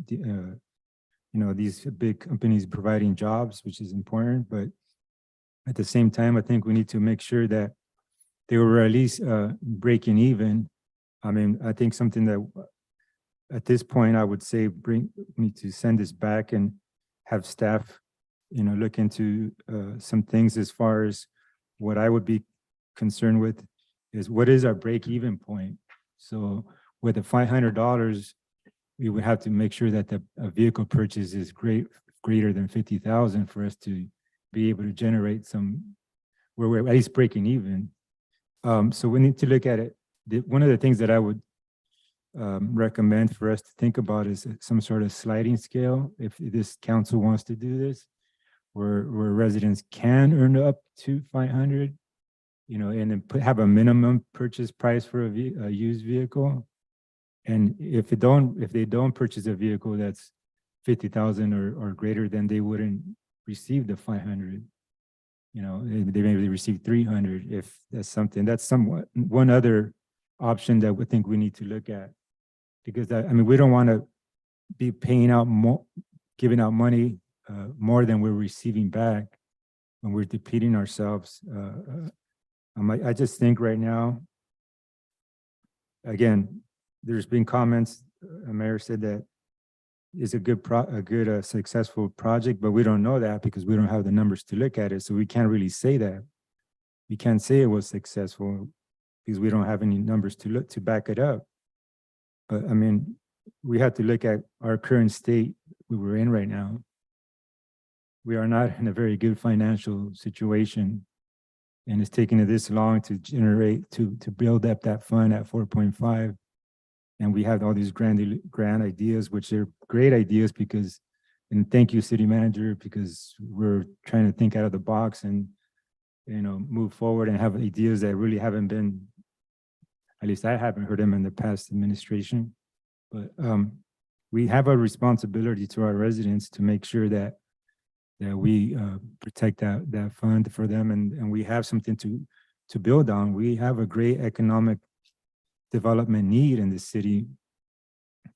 these big companies providing jobs, which is important, but at the same time, I think we need to make sure that they were at least breaking even. I mean, I think something that at this point I would say we need to send this back and have staff, look into some things as far as what I would be concerned with is what is our break-even point. So with the $500, we would have to make sure that a vehicle purchase is greater than 50,000 for us to be able to generate where we're at least breaking even. So we need to look at it. One of the things that I would recommend for us to think about is some sort of sliding scale. If this council wants to do this, where residents can earn up to 500, and then have a minimum purchase price for a used vehicle. And if they don't purchase a vehicle that's 50,000 or greater, then they wouldn't receive the 500. They maybe receive 300 if that's something. That's somewhat one other option that we think we need to look at, because we don't want to be paying out more, giving out money more than we're receiving back when we're depleting ourselves. I just think right now, again, there's been comments. Mayor said that it's a good successful project, but we don't know that because we don't have the numbers to look at it. So we can't really say that. We can't say it was successful because we don't have any numbers to back it up. But we have to look at our current state we we're in right now. We are not in a very good financial situation, and it's taking it this long to build up that fund at 4.5. And we have all these grand ideas, which are great ideas and thank you, city manager, because we're trying to think out of the box and, move forward and have ideas that really haven't been, at least I haven't heard them in the past administration. But we have a responsibility to our residents to make sure that we protect that fund for them, and we have something to build on. We have a great economic development need in the city.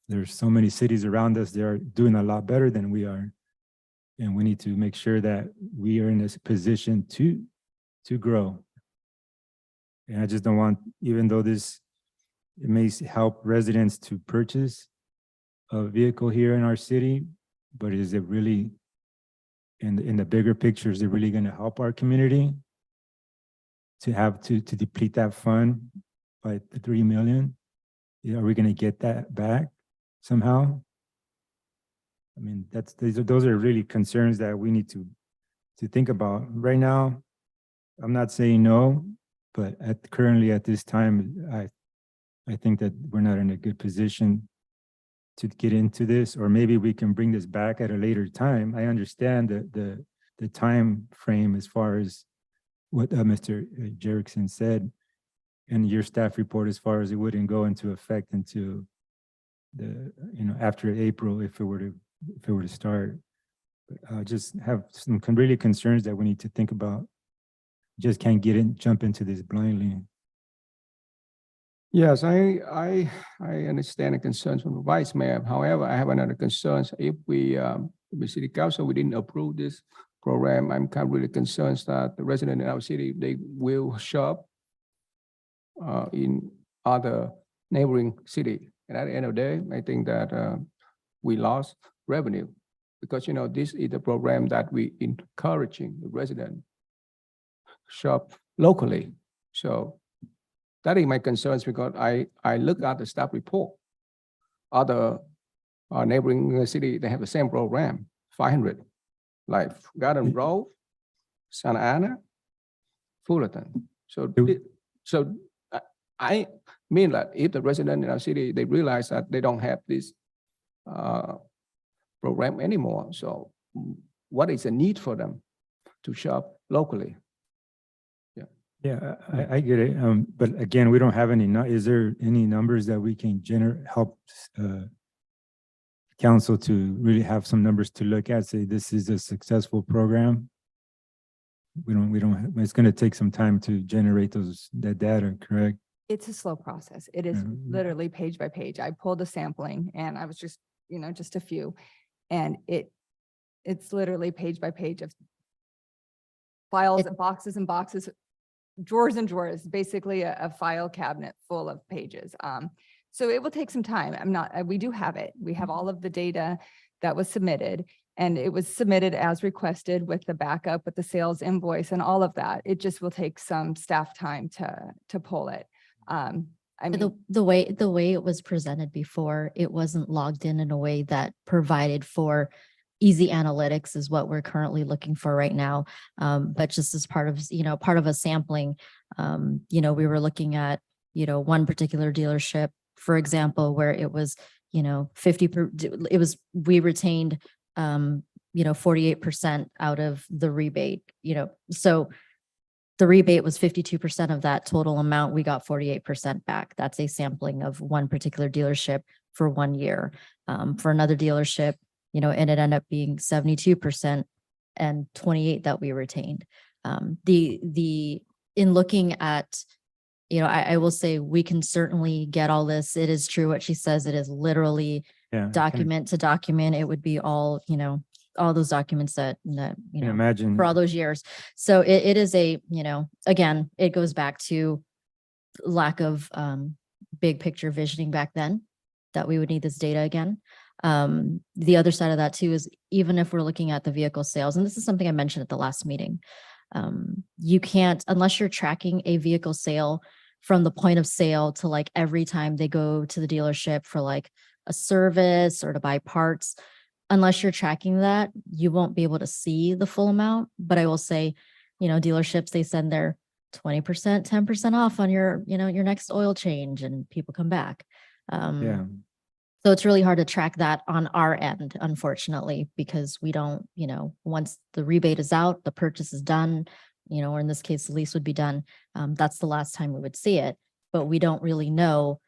There's so many cities around us that are doing a lot better than we are, and we need to make sure that we are in this position to grow. And I just don't want, even though it may help residents to purchase a vehicle here in our city, but is it really, in the bigger picture, is it really going to help our community to deplete that fund by the 3 million? Are we going to get that back somehow? Those are really concerns that we need to think about. Right now, I'm not saying no, but currently at this time, I think that we're not in a good position to get into this, or maybe we can bring this back at a later time. I understand the time frame as far as what Mr. Jerickson said, and your staff report as far as it wouldn't go into effect until after April if it were to start. Just have some really concerns that we need to think about. Just can't jump into this blindly. Yes, I understand the concerns from the vice mayor. However, I have another concern. If the city council, we didn't approve this program, I'm kind of really concerned that the residents in our city, they will shop in other neighboring city. And at the end of the day, I think that we lost revenue because, this is the program that we encouraging the resident shop locally. So that is my concerns because I look at the staff report. Other neighboring city, they have the same program, 500, like Garden Grove, Santa Ana, Fullerton. So I mean that if the resident in our city, they realize that they don't have this program anymore. So what is the need for them to shop locally? Yeah, I get it. But again, we don't have any, is there any numbers that we can help council to really have some numbers to look at, say this is a successful program? We don't, it's going to take some time to generate that data, correct? It's a slow process. It is literally page by page. I pulled a sampling and I was just a few, and it's literally page by page of files and boxes and boxes, drawers and drawers, basically a file cabinet full of pages. So it will take some time. We do have it. We have all of the data that was submitted, and it was submitted as requested with the backup, with the sales invoice and all of that. It just will take some staff time to pull it. I mean, The way it was presented before, it wasn't logged in a way that provided for easy analytics is what we're currently looking for right now. But just as part of, part of a sampling, we were looking at, one particular dealership, for example, where it was, 50, we retained, 48% out of the rebate, so the rebate was 52% of that total amount. We got 48% back. That's a sampling of one particular dealership for 1 year. For another dealership, and it ended up being 72% and 28 that we retained. In looking at, I will say we can certainly get all this. It is true what she says. It is literally document to document. It would be all, all those documents that Imagine. for all those years. So it is a, again, it goes back to lack of big picture visioning back then, that we would need this data again. The other side of that too is, even if we're looking at the vehicle sales, and this is something I mentioned at the last meeting, you can't, unless you're tracking a vehicle sale from the point of sale to like every time they go to the dealership for like a service or to buy parts, unless you're tracking that, you won't be able to see the full amount. But I will say, dealerships, they send their 20%, 10% off on your, your next oil change, and people come back. So it's really hard to track that on our end, unfortunately, because we don't, once the rebate is out, the purchase is done, or in this case, the lease would be done. That's the last time we would see it, but we don't really know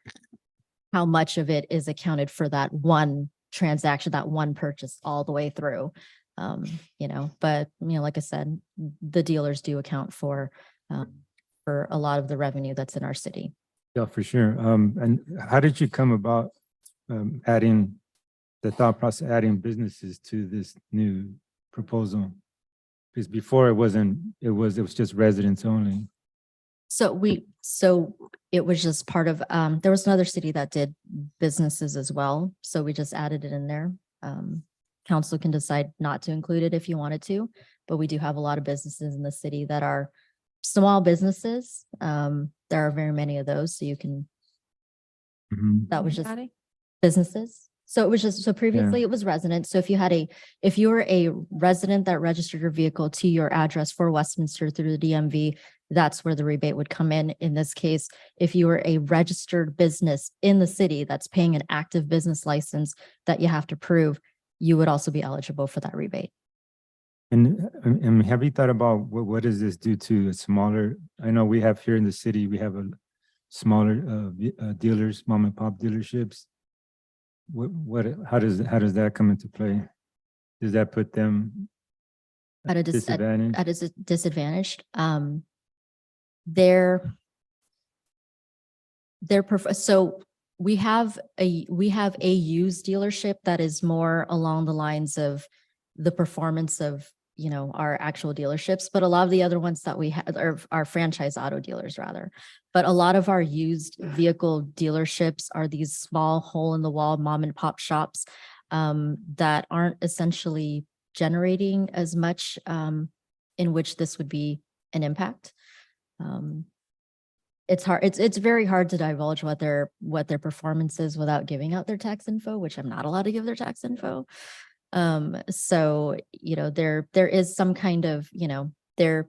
how much of it is accounted for that one transaction, that one purchase all the way through. But like I said, the dealers do account for a lot of the revenue that's in our city. Yeah, for sure. And how did you come about adding the thought process, adding businesses to this new proposal? Because before it wasn't, it was just residents only. So it was just part of, there was another city that did businesses as well. So we just added it in there. Council can decide not to include it if you wanted to, but we do have a lot of businesses in the city that are small businesses. There are very many of those. So you can, that was just businesses. So it was just, so previously it was residents. So if you were a resident that registered your vehicle to your address for Westminster through the DMV, that's where the rebate would come in. In this case, if you were a registered business in the city that's paying an active business license that you have to prove, you would also be eligible for that rebate. And have you thought about what does this do to a smaller, I know we have here in the city, we have a smaller dealers, mom and pop dealerships. How does that come into play? Does that put them at a disadvantage? At a disadvantaged. So we have a used dealership that is more along the lines of the performance of our actual dealerships, but a lot of the other ones that we have are our franchise auto dealers rather. But a lot of our used vehicle dealerships are these small hole in the wall mom and pop shops that aren't essentially generating as much in which this would be an impact. It's hard. It's very hard to divulge what their performance is without giving out their tax info, which I'm not allowed to give their tax info. So, there is some kind of, if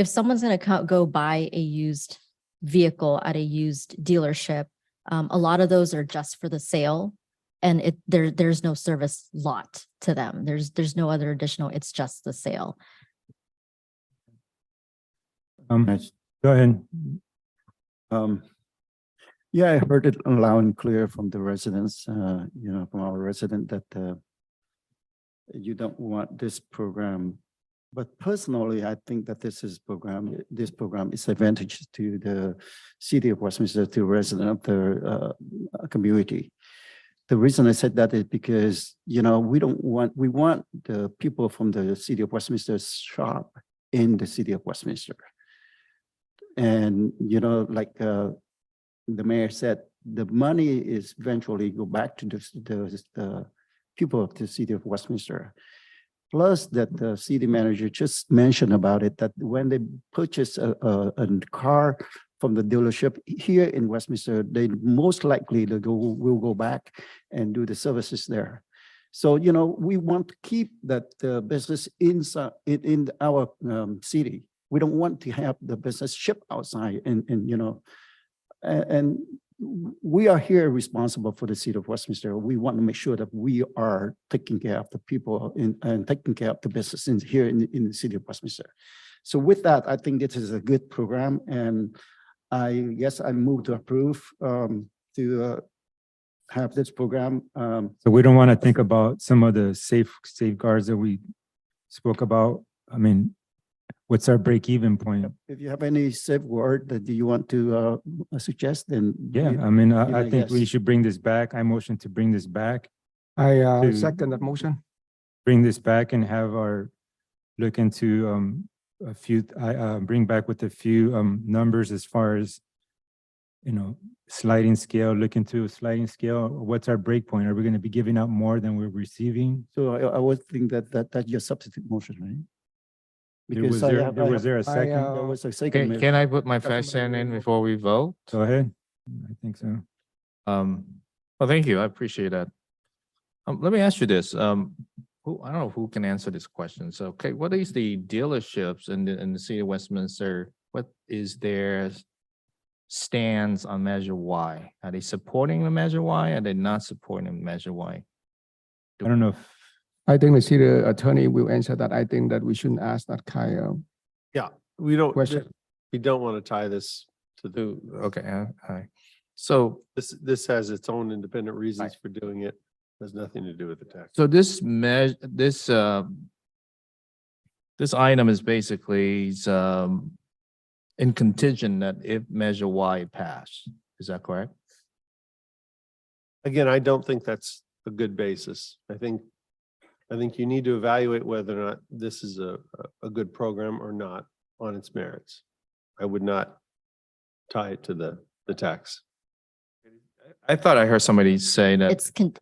someone's going to go buy a used vehicle at a used dealership, a lot of those are just for the sale, and there's no service lot to them. There's no other additional, it's just the sale. Go ahead. Yeah, I heard it loud and clear from the residents, from our resident that you don't want this program. But personally, I think that this program is advantageous to the city of Westminster, to resident of the community. The reason I said that is because, we want the people from the city of Westminster shop in the city of Westminster. And, like the mayor said, the money is eventually go back to the people of the city of Westminster. Plus that the city manager just mentioned about it, that when they purchase a car from the dealership here in Westminster, they most likely will go back and do the services there. So, you know, we want to keep that business inside in our city. We don't want to have the business ship outside and you know, and we are here responsible for the city of Westminster. We want to make sure that we are taking care of the people and taking care of the business here in the city of Westminster. So with that, I think this is a good program, and I move to approve to have this program. So we don't want to think about some of the safeguards that we spoke about. I mean, what's our break-even point? If you have any safeguard that you want to suggest, then Yeah, I mean, I think we should bring this back. I motion to bring this back. I To- second that motion. Bring this back and have our look into a few, bring back with a few numbers as far as, you know, sliding scale, look into a sliding scale. What's our break point? Are we going to be giving out more than we're receiving? So I would think that's your substitute motion, right? Was there a second? There was a second. Can I put my 5 cents in before we vote? Go ahead. I think so. Well, thank you. I appreciate that. Let me ask you this. I don't know who can answer this question. So, okay, what is the dealerships in the city of Westminster? What is their stance on Measure Y? Are they supporting the Measure Y? Are they not supporting Measure Y? I don't know if I think the city attorney will answer that. I think that we shouldn't ask that kind of Yeah, we don't, question. we don't want to tie this to the, Okay, all right. So, this has its own independent reasons for doing it. Has nothing to do with the tax. so this item is basically in contingent that if Measure Y pass. Is that correct? Again, I don't think that's a good basis. I think you need to evaluate whether or not this is a good program or not on its merits. I would not tie it to the tax. I thought I heard somebody say that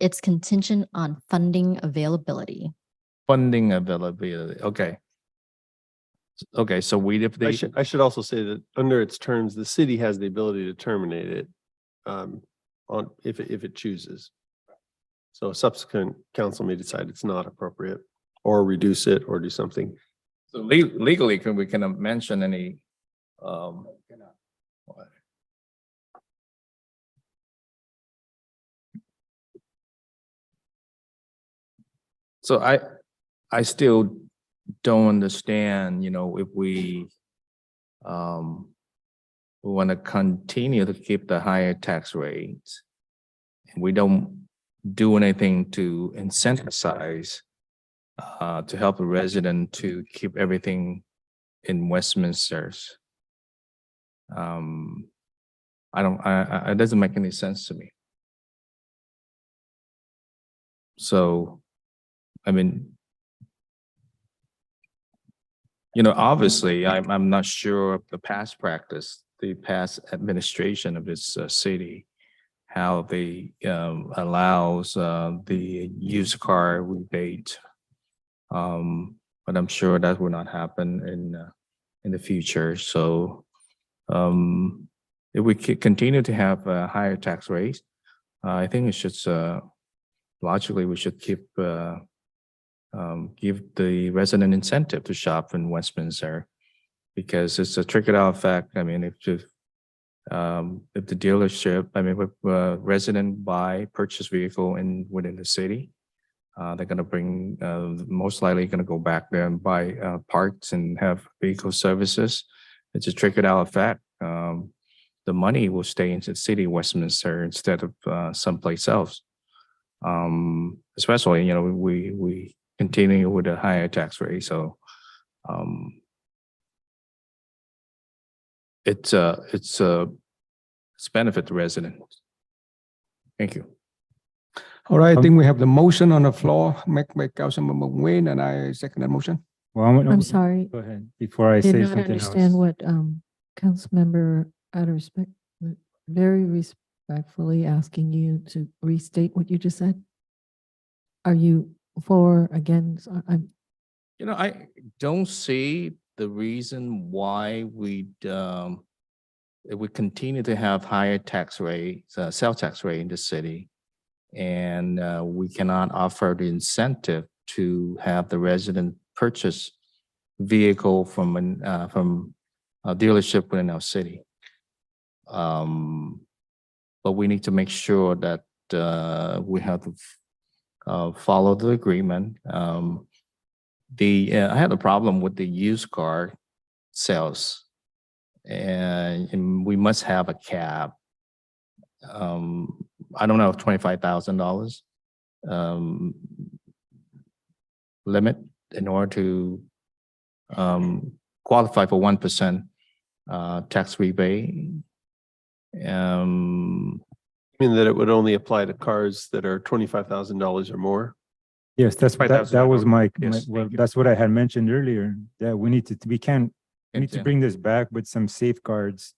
It's contingent on funding availability. funding availability. Okay. Okay, so if they, I should also say that under its terms, the city has the ability to terminate it if it chooses. So a subsequent council may decide it's not appropriate or reduce it or do something. so legally, we cannot mention any, so I still don't understand, you know, if we want to continue to keep the higher tax rates, and we don't do anything to incentivize to help the resident to keep everything in Westminster's. It doesn't make any sense to me. So, I mean, you know, obviously, I'm not sure of the past practice, the past administration of this city, how they allows the used car rebate. But I'm sure that will not happen in the future. So, if we continue to have higher tax rates, I think it should logically we should keep give the resident incentive to shop in Westminster, because it's a trickle-down effect. I mean, if the dealership, I mean, if a resident purchase vehicle within the city, they're going to bring, most likely going to go back there and buy parts and have vehicle services. It's a trickle-down effect. The money will stay into the city of Westminster instead of someplace else. Especially, you know, we continue with a higher tax rate. So it's benefit to residents. Thank you. All right, I think we have the motion on the floor, made by Councilmember Nguyen, and I second that motion. Well, I'm sorry. Go ahead, before I Did say not something understand else. what Councilmember, out of respect, very respectfully asking you to restate what you just said. Are you for, against? You know, I don't see the reason why we if we continue to have higher tax rates, sales tax rate in the city, and we cannot offer the incentive to have the resident purchase vehicle from a dealership within our city. But we need to make sure that we have to follow the agreement. I had a problem with the used car sales, and we must have a cap. I don't know, $25,000 limit in order to qualify for 1% tax rebate. I mean that it would only apply to cars that are $25,000 or more? Yes, that was Yes, well, thank you. that's what I had mentioned earlier, that we need to we need to bring this back with some safeguards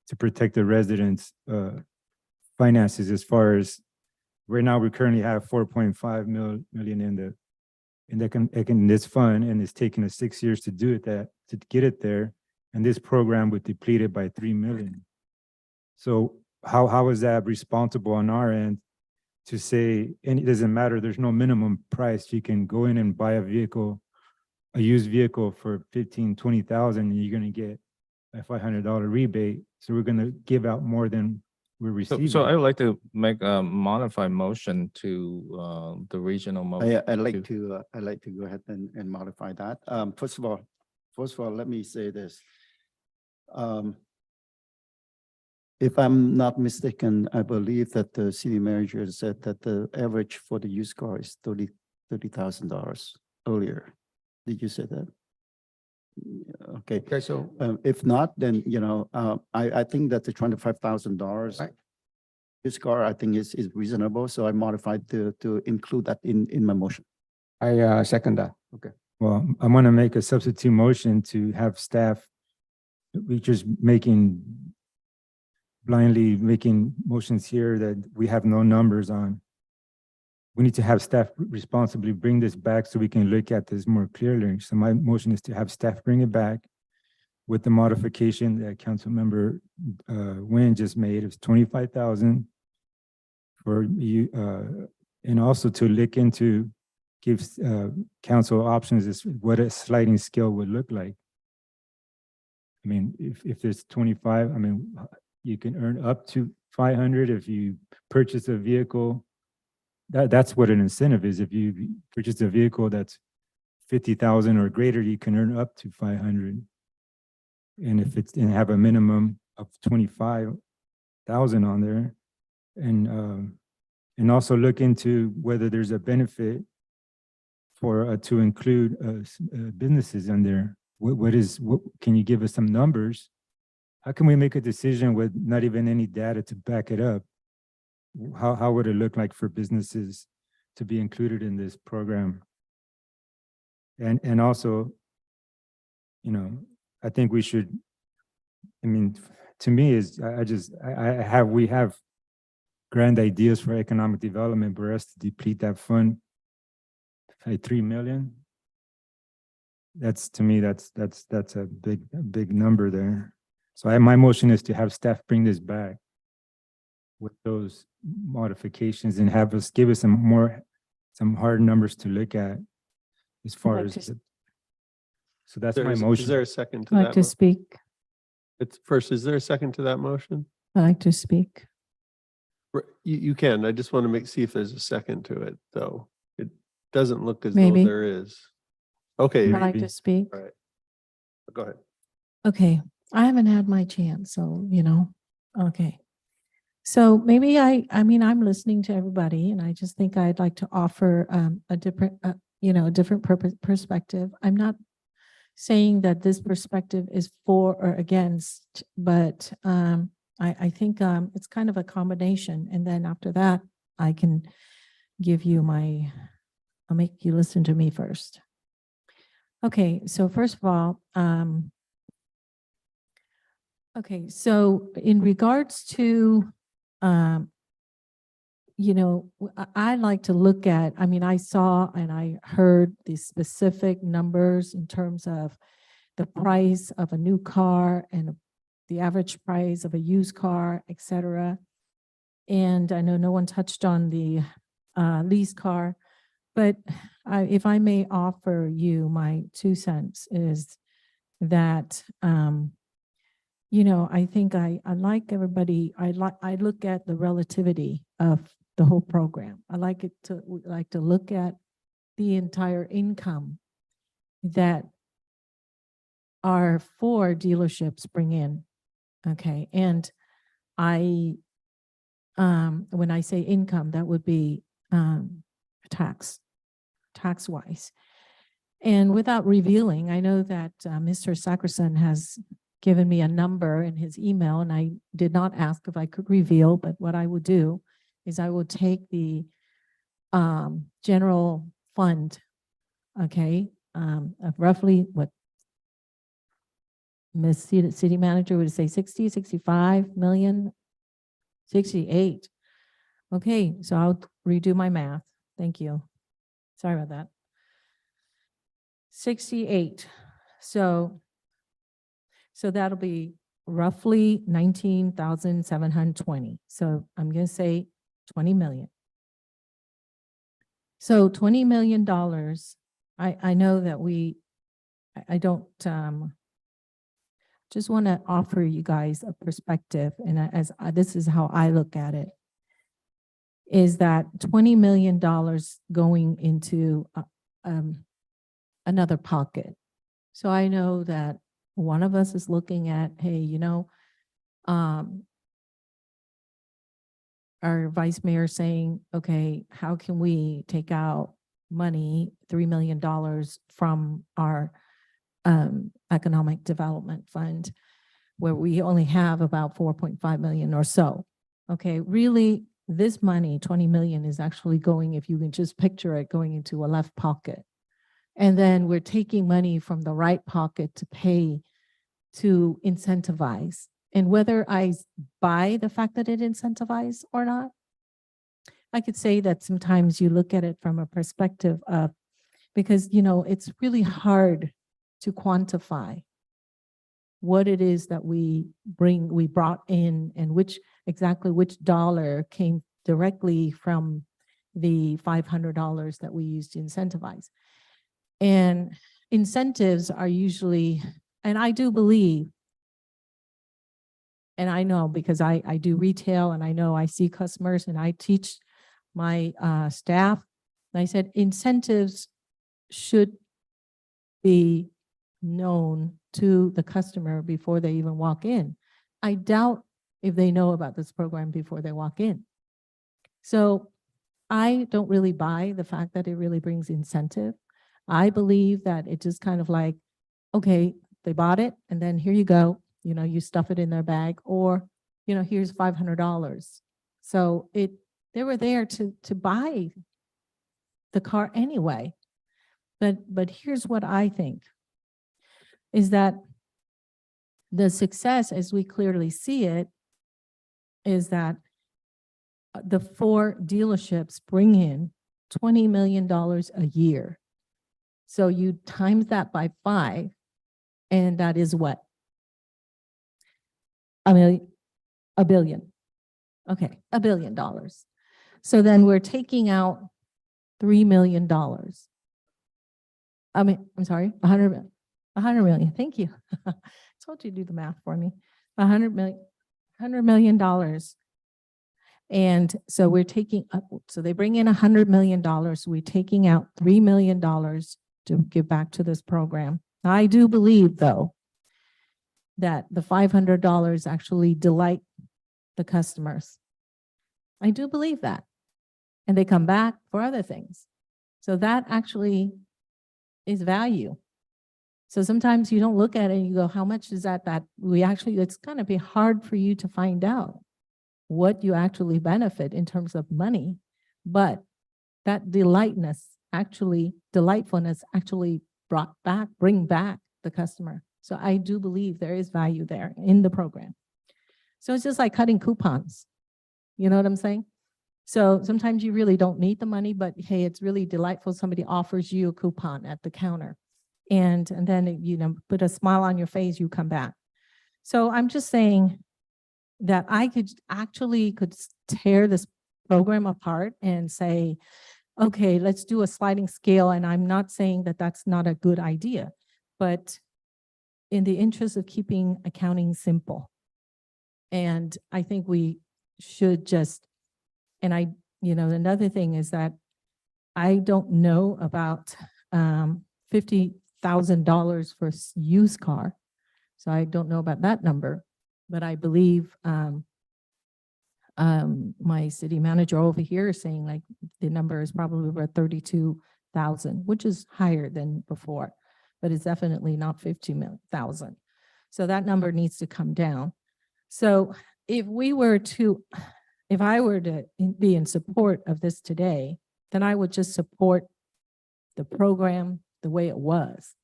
to protect the residents' finances. As far as right now, we currently have 4.5 million in this fund, and it's taken us 6 years to do it, to get it there. And this program would deplete it by 3 million. So how is that responsible on our end to say, and it doesn't matter, there's no minimum price. You can go in and buy a vehicle, a used vehicle for 15, 20,000, and you're gonna get a $500 rebate. So we're gonna give out more than we're receiving. So I would like to make a modified motion to the regional motion. I'd like to go ahead and modify that. First of all, let me say this. If I'm not mistaken, I believe that the city manager said that the average for the used car is $30,000 earlier. Did you say that? Yeah, okay. Okay, so If not, then, I think that the $25,000 used car, I think is reasonable. So I modified to include that in my motion. I second that. Okay. Well, I'm gonna make a substitute motion to have staff, we just blindly making motions here that we have no numbers on. We need to have staff responsibly bring this back so we can look at this more clearly. So my motion is to have staff bring it back with the modification that Councilmember Nguyen just made. It's 25,000 for you, and also to look into, give council options as what a sliding scale would look like. I mean, if there's 25, I mean, you can earn up to 500 if you purchase a vehicle. That's what an incentive is. If you purchase a vehicle that's 50,000 or greater, you can earn up to 500. And if it's, and have a minimum of 25,000 on there. And also look into whether there's a benefit for, to include businesses in there. What can you give us some numbers? How can we make a decision with not even any data to back it up? How would it look like for businesses to be included in this program? And also, I think we should, I mean, to me is, we have grand ideas for economic development, but for us to deplete that fund by 3 million, to me, that's a big number there. So my motion is to have staff bring this back with those modifications and give us some hard numbers to look at as far as. So that's my motion. Is there a second to I'd that? like to speak. Is there a second to that motion? I'd like to speak. You can. I just want to see if there's a second to it, though. It doesn't look as though Maybe. there is. Okay. I'd like to speak. All right. Go ahead. Okay, I haven't had my chance, so, okay. So maybe I'm listening to everybody and I just think I'd like to offer a different, a different perspective. I'm not saying that this perspective is for or against, but I think it's kind of a combination. And then after that, I can give you I'll make you listen to me first. Okay, so first of all, okay, so in regards to, I like to look at, I saw and I heard the specific numbers in terms of the price of a new car and the average price of a used car, et cetera. And I know no one touched on the lease car, but if I may offer you my 2 cents is that, you know, I think I like everybody, I look at the relativity of the whole program. I like to look at the entire income that our 4 dealerships bring in. Okay, and when I say income, that would be tax-wise. And without revealing, I know that Mr. Sakerson has given me a number in his email, and I did not ask if I could reveal, but what I would do is I will take the general fund, okay, of roughly what Ms. City Manager would say 60, 65 million, 68. Okay, so I'll redo my math. Thank you. Sorry about that. 68. So that'll be roughly 19,720. So I'm going to say 20 million. So $20 million. I know that I don't just want to offer you guys a perspective, and this is how I look at it, is that $20 million going into another pocket. So I know that one of us is looking at, hey, you know, our vice mayor saying, okay, how can we take out money, $3 million from our economic development fund, where we only have about 4.5 million or so. Okay, really, this money, 20 million, is actually going, if you can just picture it, going into a left pocket. And then we're taking money from the right pocket to pay to incentivize. And whether I buy the fact that it incentivizes or not, I could say that sometimes you look at it from a perspective of, because, you know, it's really hard to quantify what it is that we brought in, and which dollar came directly from the $500 that we used to incentivize. And incentives are usually, and I do believe, and I know because I do retail, and I know I see customers, and I teach my staff, and I said incentives should be known to the customer before they even walk in. I doubt if they know about this program before they walk in. So I don't really buy the fact that it really brings incentive. I believe that it just kind of like, okay, they bought it, and then here you go, you know, you stuff it in their bag, or, you know, here's $500. So they were there to buy the car anyway. But here's what I think, is that the success, as we clearly see it, is that the 4 dealerships bring in $20 million a year. So you times that by 5, and that is what? $1 billion. Okay, $1 billion. So then we're taking out $3 million. I'm sorry, 100 million. Thank you. I told you to do the math for me. $100 million. And so we're taking up, so they bring in $100 million. We're taking out $3 million to give back to this program. Now, I do believe, though, that the $500 actually delight the customers. I do believe that. And they come back for other things. So that actually is value. So sometimes you don't look at it and you go, how much is that we actually, it's going to be hard for you to find out what you actually benefit in terms of money, but that delightfulness actually bring back the customer. So I do believe there is value there in the program. So it's just like cutting coupons. You know what I'm saying? So sometimes you really don't need the money, but hey, it's really delightful. Somebody offers you a coupon at the counter, and then, you know, put a smile on your face, you come back. So I'm just saying that I could tear this program apart and say, okay, let's do a sliding scale. And I'm not saying that that's not a good idea, but in the interest of keeping accounting simple. And I think we should just, and another thing is that I don't know about $50,000 for used car. So I don't know about that number, but I believe my city manager over here is saying like the number is probably about 32,000, which is higher than before, but it's definitely not 50,000. So that number needs to come down. So if I were to be in support of this today, then I would just support the program the way it was,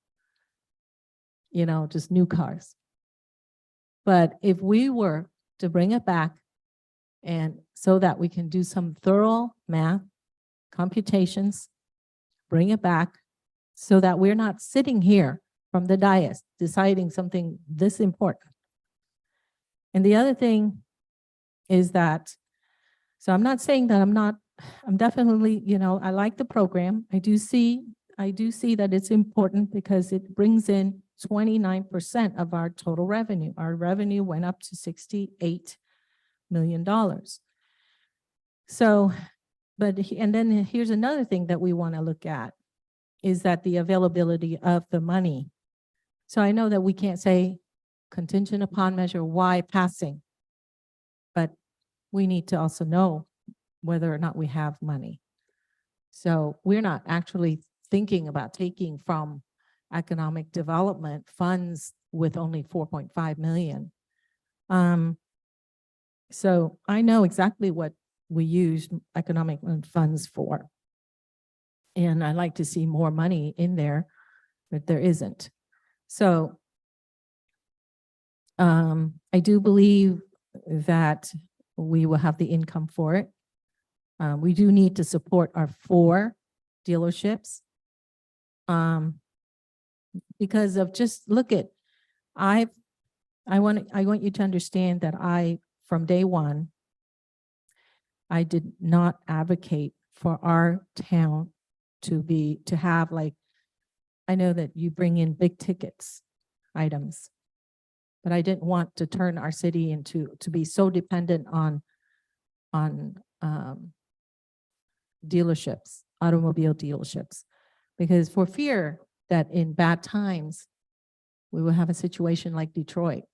just new cars. But if we were to bring it back and so that we can do some thorough math, computations, bring it back so that we're not sitting here from the dais deciding something this important. And the other thing is that, so I'm not saying that I'm definitely, I like the program. I do see that it's important because it brings in 29% of our total revenue. Our revenue went up to $68 million. So, and then here's another thing that we want to look at is that the availability of the money. So I know that we can't say contingent upon measure Y passing, but we need to also know whether or not we have money. So we're not actually thinking about taking from economic development funds with only 4.5 million. So I know exactly what we use economic funds for. And I'd like to see more money in there, but there isn't. So I do believe that we will have the income for it. We do need to support our 4 dealerships. Because of just look at, I want you to understand that from day one, I did not advocate for our town to have like, I know that you bring in big tickets items, but I didn't want to turn our city to be so dependent on dealerships, automobile dealerships, because for fear that in bad times, we will have a situation like Detroit.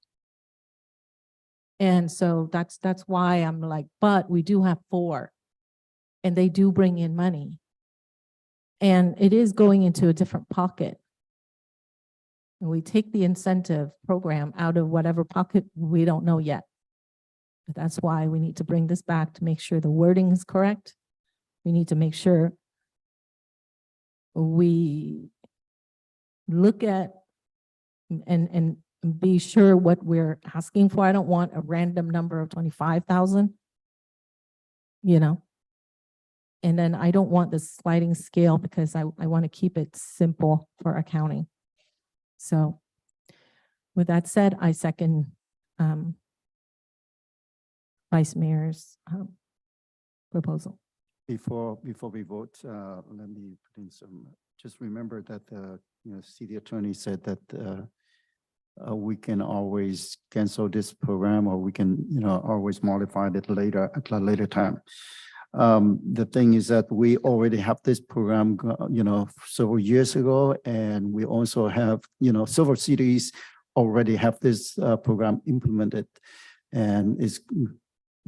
And so that's why I'm like, but we do have 4 and they do bring in money. And it is going into a different pocket. And we take the incentive program out of whatever pocket we don't know yet. But that's why we need to bring this back to make sure the wording is correct. We need to make sure we look at and be sure what we're asking for. I don't want a random number of 25,000, and then I don't want the sliding scale because I want to keep it simple for accounting. So with that said, I second Vice Mayor's proposal. Before we vote, let me put in some, just remember that city attorney said that we can always cancel this program or we can, always modify it later at a later time. The thing is that we already have this program, several years ago, and we also have, several cities already have this program implemented, and it's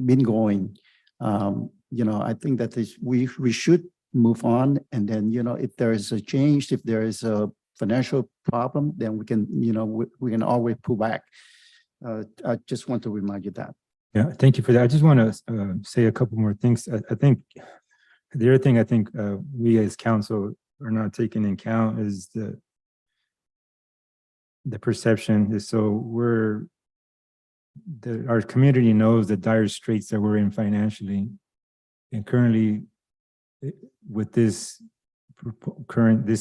been going. I think that we should move on, and then, if there is a change, if there is a financial problem, then we can, we can always pull back. I just want to remind you that. Yeah, thank you for that. I just want to say a couple more things. I think the other thing I think we as council are not taking into account is the perception is our community knows the dire straits that we're in financially, and currently with this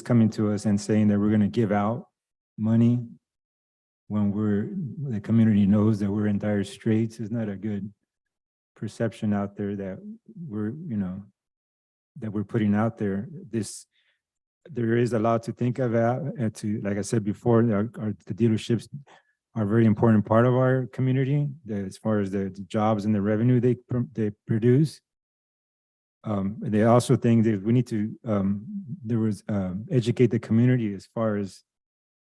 coming to us and saying that we're going to give out money the community knows that we're in dire straits is not a good perception out there that that we're putting out there. There is a lot to think about and like I said before, the dealerships are a very important part of our community as far as the jobs and the revenue they produce. They also think that we need to educate the community as far as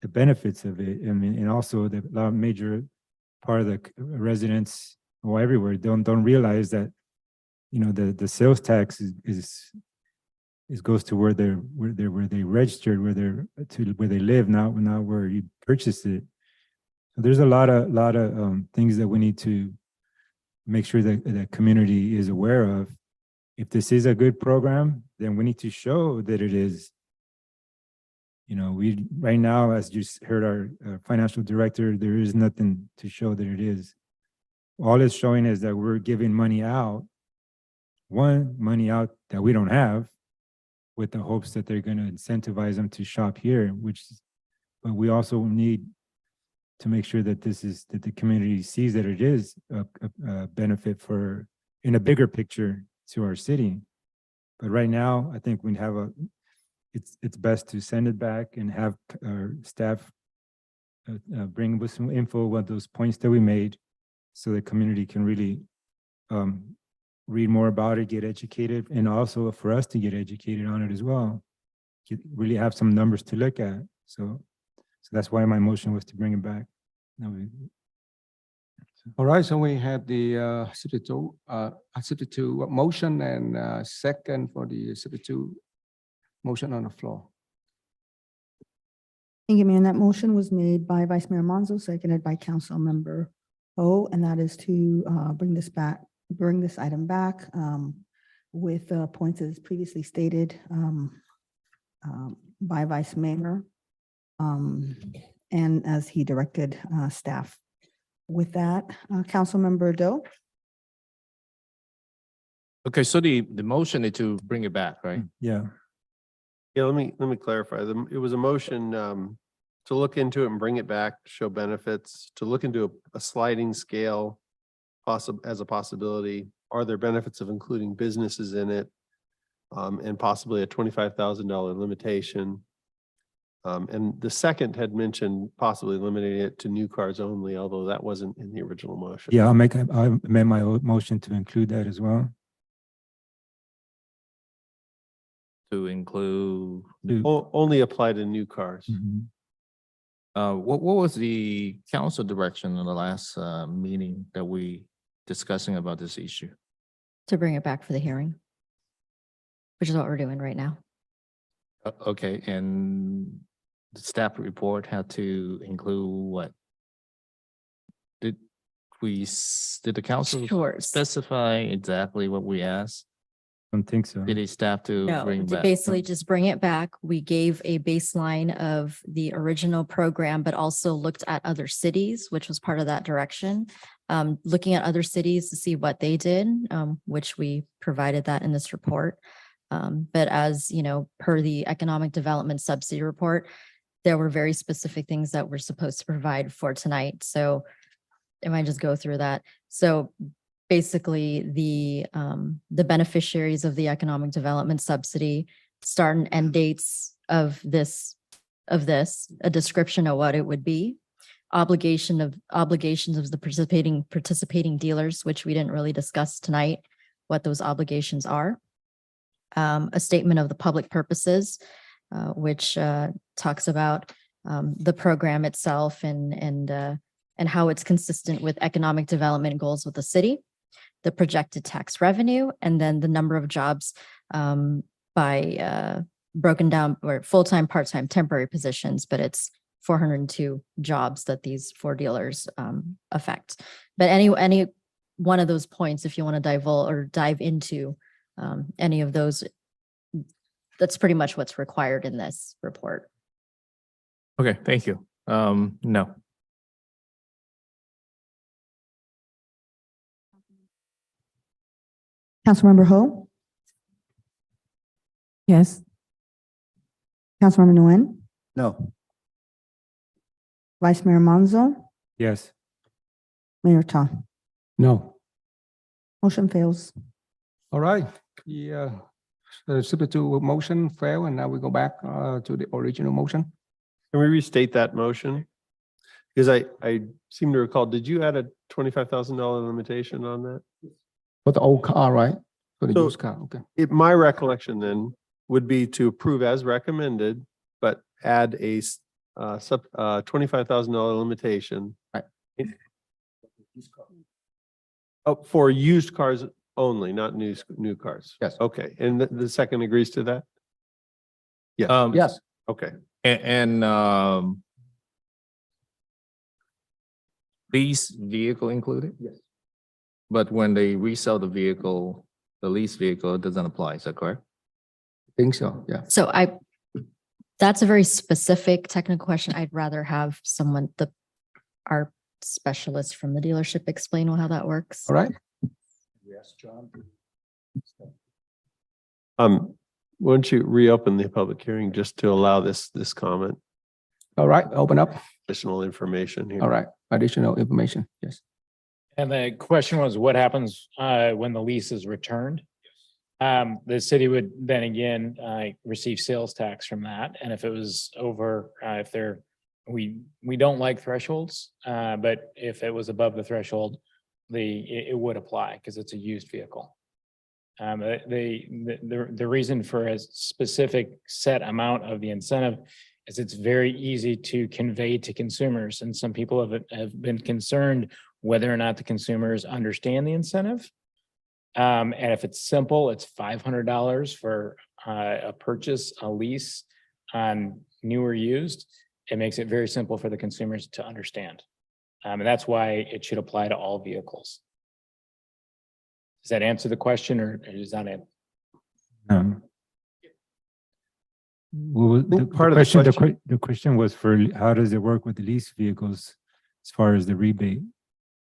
the benefits of it. I mean, and also the major part of the residents or everywhere don't realize that, the sales tax goes to where they registered, where they live, not where you purchased it. So there's a lot of things that we need to make sure that the community is aware of. If this is a good program, then we need to show that it is. We right now, as you heard our financial director, there is nothing to show that it is. All it's showing is that we're giving money out that we don't have, with the hopes that they're going to incentivize them to shop here, but we also need to make sure that that the community sees that it is a benefit in a bigger picture to our city. But right now, I think we have it's best to send it back and have our staff bring with some info about those points that we made, so the community can really read more about it, get educated, and also for us to get educated on it as well. Really have some numbers to look at. So that's why my motion was to bring it back. All right, so we have the 62 motion and second for the 62 motion on the floor. Thank you, Mayor. And that motion was made by Vice Mayor Monzo, seconded by Council Member O, and that is to bring this item back with points as previously stated by Vice Mayor and as he directed staff. With that, Council Member Doe. Okay, so the motion is to bring it back, right? Yeah. Yeah, let me clarify. It was a motion to look into it and bring it back, show benefits, to look into a sliding scale as a possibility. Are there benefits of including businesses in it? And possibly a $25,000 limitation. And the second had mentioned possibly limiting it to new cars only, although that wasn't in the original motion. Yeah, I amend my motion to include that as well. To include. Only apply to new cars. What was the council direction in the last meeting that we discussing about this issue? To bring it back for the hearing, which is what we're doing right now. Okay, and the staff report had to include what? Did the council Sure. specify exactly what we asked? I don't think so. Did the staff to No, bring to back? basically just bring it back. We gave a baseline of the original program, but also looked at other cities, which was part of that direction. Looking at other cities to see what they did, which we provided that in this report. But as you know, per the economic development subsidy report, there were very specific things that we're supposed to provide for tonight. So I might just go through that. So basically the beneficiaries of the economic development subsidy, start and end dates of this, a description of what it would be, obligations of the participating dealers, which we didn't really discuss tonight, what those obligations are. A statement of the public purposes, which talks about the program itself and how it's consistent with economic development goals with the city, the projected tax revenue, and then the number of jobs by broken down or full-time, part-time, temporary positions, but it's 402 jobs that these 4 dealers affect. But any one of those points, if you want to divulge or dive into any of those, that's pretty much what's required in this report. Okay, thank you. No. Councilmember Ho, Yes. Councilmember Nguyen, No. Vice Mayor Manzo, Yes. Mayor Ta. No. Motion fails. All right. The substitute motion failed, and now we go back to the original motion. Can we restate that motion? Because I seem to recall, did you add a $25,000 limitation on that? For the old car, right? For the So- used car, okay. My recollection then would be to approve as recommended, but add a $25,000 limitation. Right. Oh, for used cars only, not new cars. Yes. Okay, and the second agrees to that? Yes. Yes. Okay. And lease vehicle included? Yes. But when they resell the vehicle, the lease vehicle, it doesn't apply, is that correct? Think so, yeah. So that's a very specific technical question. I'd rather have someone, our specialist from the dealership explain how that works. All right. Yes, John. Why don't you reopen the public hearing just to allow this comment, All right, open up. additional information here? All right, additional information, yes. And the question was, what happens when the lease is returned? The city would then again receive sales tax from that. And if it was over, we don't like thresholds, but if it was above the threshold, it would apply because it's a used vehicle. The reason for a specific set amount of the incentive is it's very easy to convey to consumers. And some people have been concerned whether or not the consumers understand the incentive. And if it's simple, it's $500 for a purchase, a lease on new or used. It makes it very simple for the consumers to understand. And that's why it should apply to all vehicles. Does that answer the question or is that it? Well, the part of the question, the question was for how does it work with the lease vehicles as far as the rebate?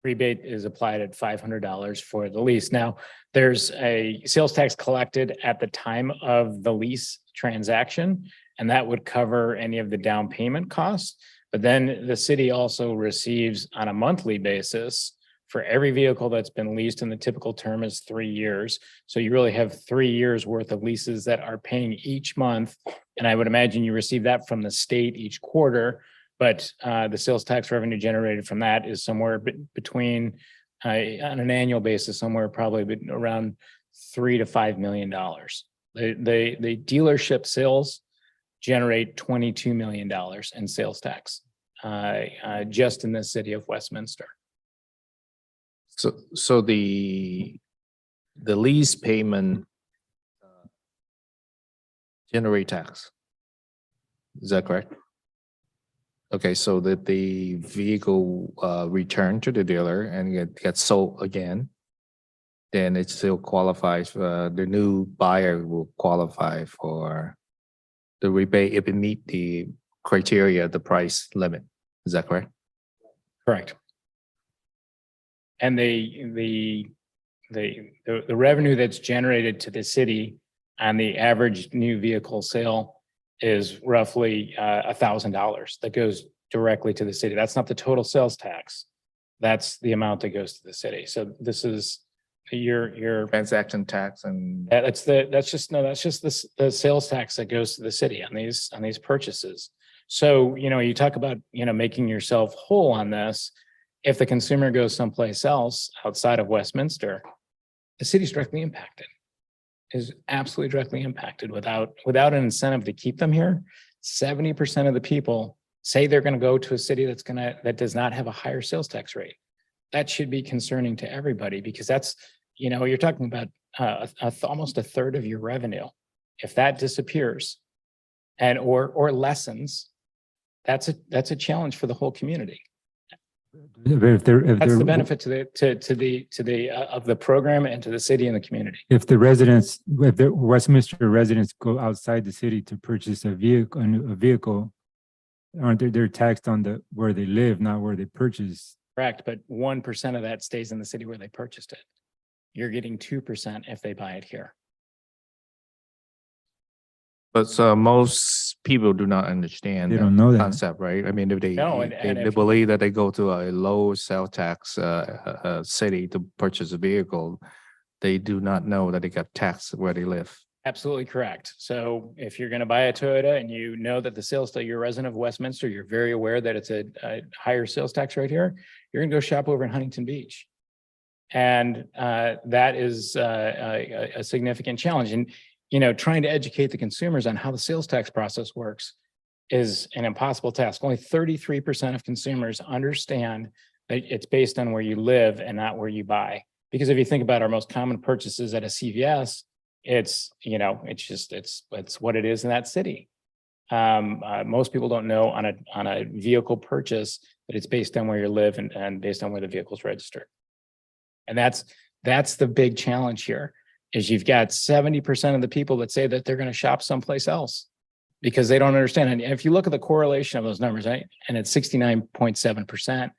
Rebate is applied at $500 for the lease. Now, there's a sales tax collected at the time of the lease transaction, and that would cover any of the down payment costs. But then the city also receives on a monthly basis for every vehicle that's been leased, and the typical term is 3 years. So you really have 3 years worth of leases that are paying each month. And I would imagine you receive that from the state each quarter. But the sales tax revenue generated from that is somewhere between, on an annual basis, somewhere probably around $3 to $5 million. The dealership sales generate $22 million in sales tax just in the city of Westminster. So the lease payment generate tax. Is that correct? Okay, so that the vehicle returned to the dealer and it gets sold again, then it still qualifies for the new buyer will qualify for the rebate if it meet the criteria, the price limit. Is that correct? Correct. And the revenue that's generated to the city on the average new vehicle sale is roughly $1,000 that goes directly to the city. That's not the total sales tax. That's the amount that goes to the city. So this is your Transaction tax and that's just the sales tax that goes to the city on these purchases. So, you talk about, making yourself whole on this. If the consumer goes someplace else outside of Westminster, the city's directly impacted, is absolutely directly impacted without an incentive to keep them here. 70% of the people say they're going to go to a city that does not have a higher sales tax rate. That should be concerning to everybody because that's, you're talking about almost a third of your revenue. If that disappears or lessens, that's a challenge for the whole community. That's the benefit to the of the program and to the city and the community. If the Westminster residents go outside the city to purchase a vehicle, aren't they're taxed on where they live, not where they purchase? Correct, but 1% of that stays in the city where they purchased it. You're getting 2% if they buy it here. But most people do not understand They that don't know that. concept, right? I mean, if they, No, they and they if- believe that they go to a low sales tax city to purchase a vehicle, they do not know that they got taxed where they live. Absolutely correct. So if you're going to buy a Toyota and you know that the sales tax, you're a resident of Westminster, you're very aware that it's a higher sales tax right here, you're going to go shop over in Huntington Beach. And that is a significant challenge. And, you know, trying to educate the consumers on how the sales tax process works is an impossible task. Only 33% of consumers understand that it's based on where you live and not where you buy. Because if you think about our most common purchases at a CVS, it's, you know, it's just, it's what it is in that city. Most people don't know on a vehicle purchase that it's based on where you live and based on where the vehicle's registered. And that's the big challenge here, is you've got 70% of the people that say that they're going to shop someplace else because they don't understand. And if you look at the correlation of those numbers, right, and it's 69.7%,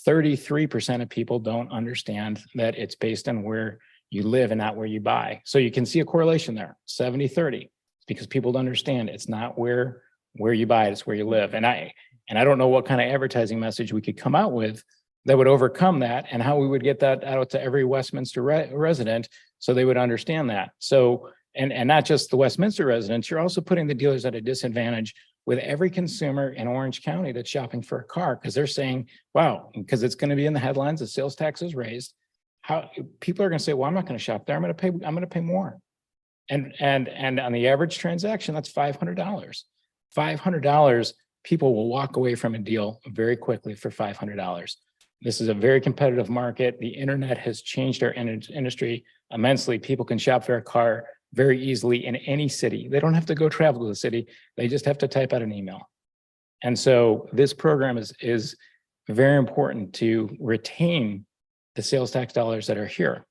33% of people don't understand that it's based on where you live and not where you buy. So you can see a correlation there, 70-30, because people don't understand it's not where you buy it, it's where you live. And I don't know what kind of advertising message we could come out with that would overcome that and how we would get that out to every Westminster resident so they would understand that. So, and not just the Westminster residents, you're also putting the dealers at a disadvantage with every consumer in Orange County that's shopping for a car, because they're saying, wow, because it's going to be in the headlines, the sales tax is raised. How people are going to say, well, I'm not going to shop there. I'm going to pay more. And on the average transaction, that's $500. $500, people will walk away from a deal very quickly for $500. This is a very competitive market. The internet has changed our industry immensely. People can shop for a car very easily in any city. They don't have to go travel to the city. They just have to type out an email. And so this program is very important to retain the sales tax dollars that are here.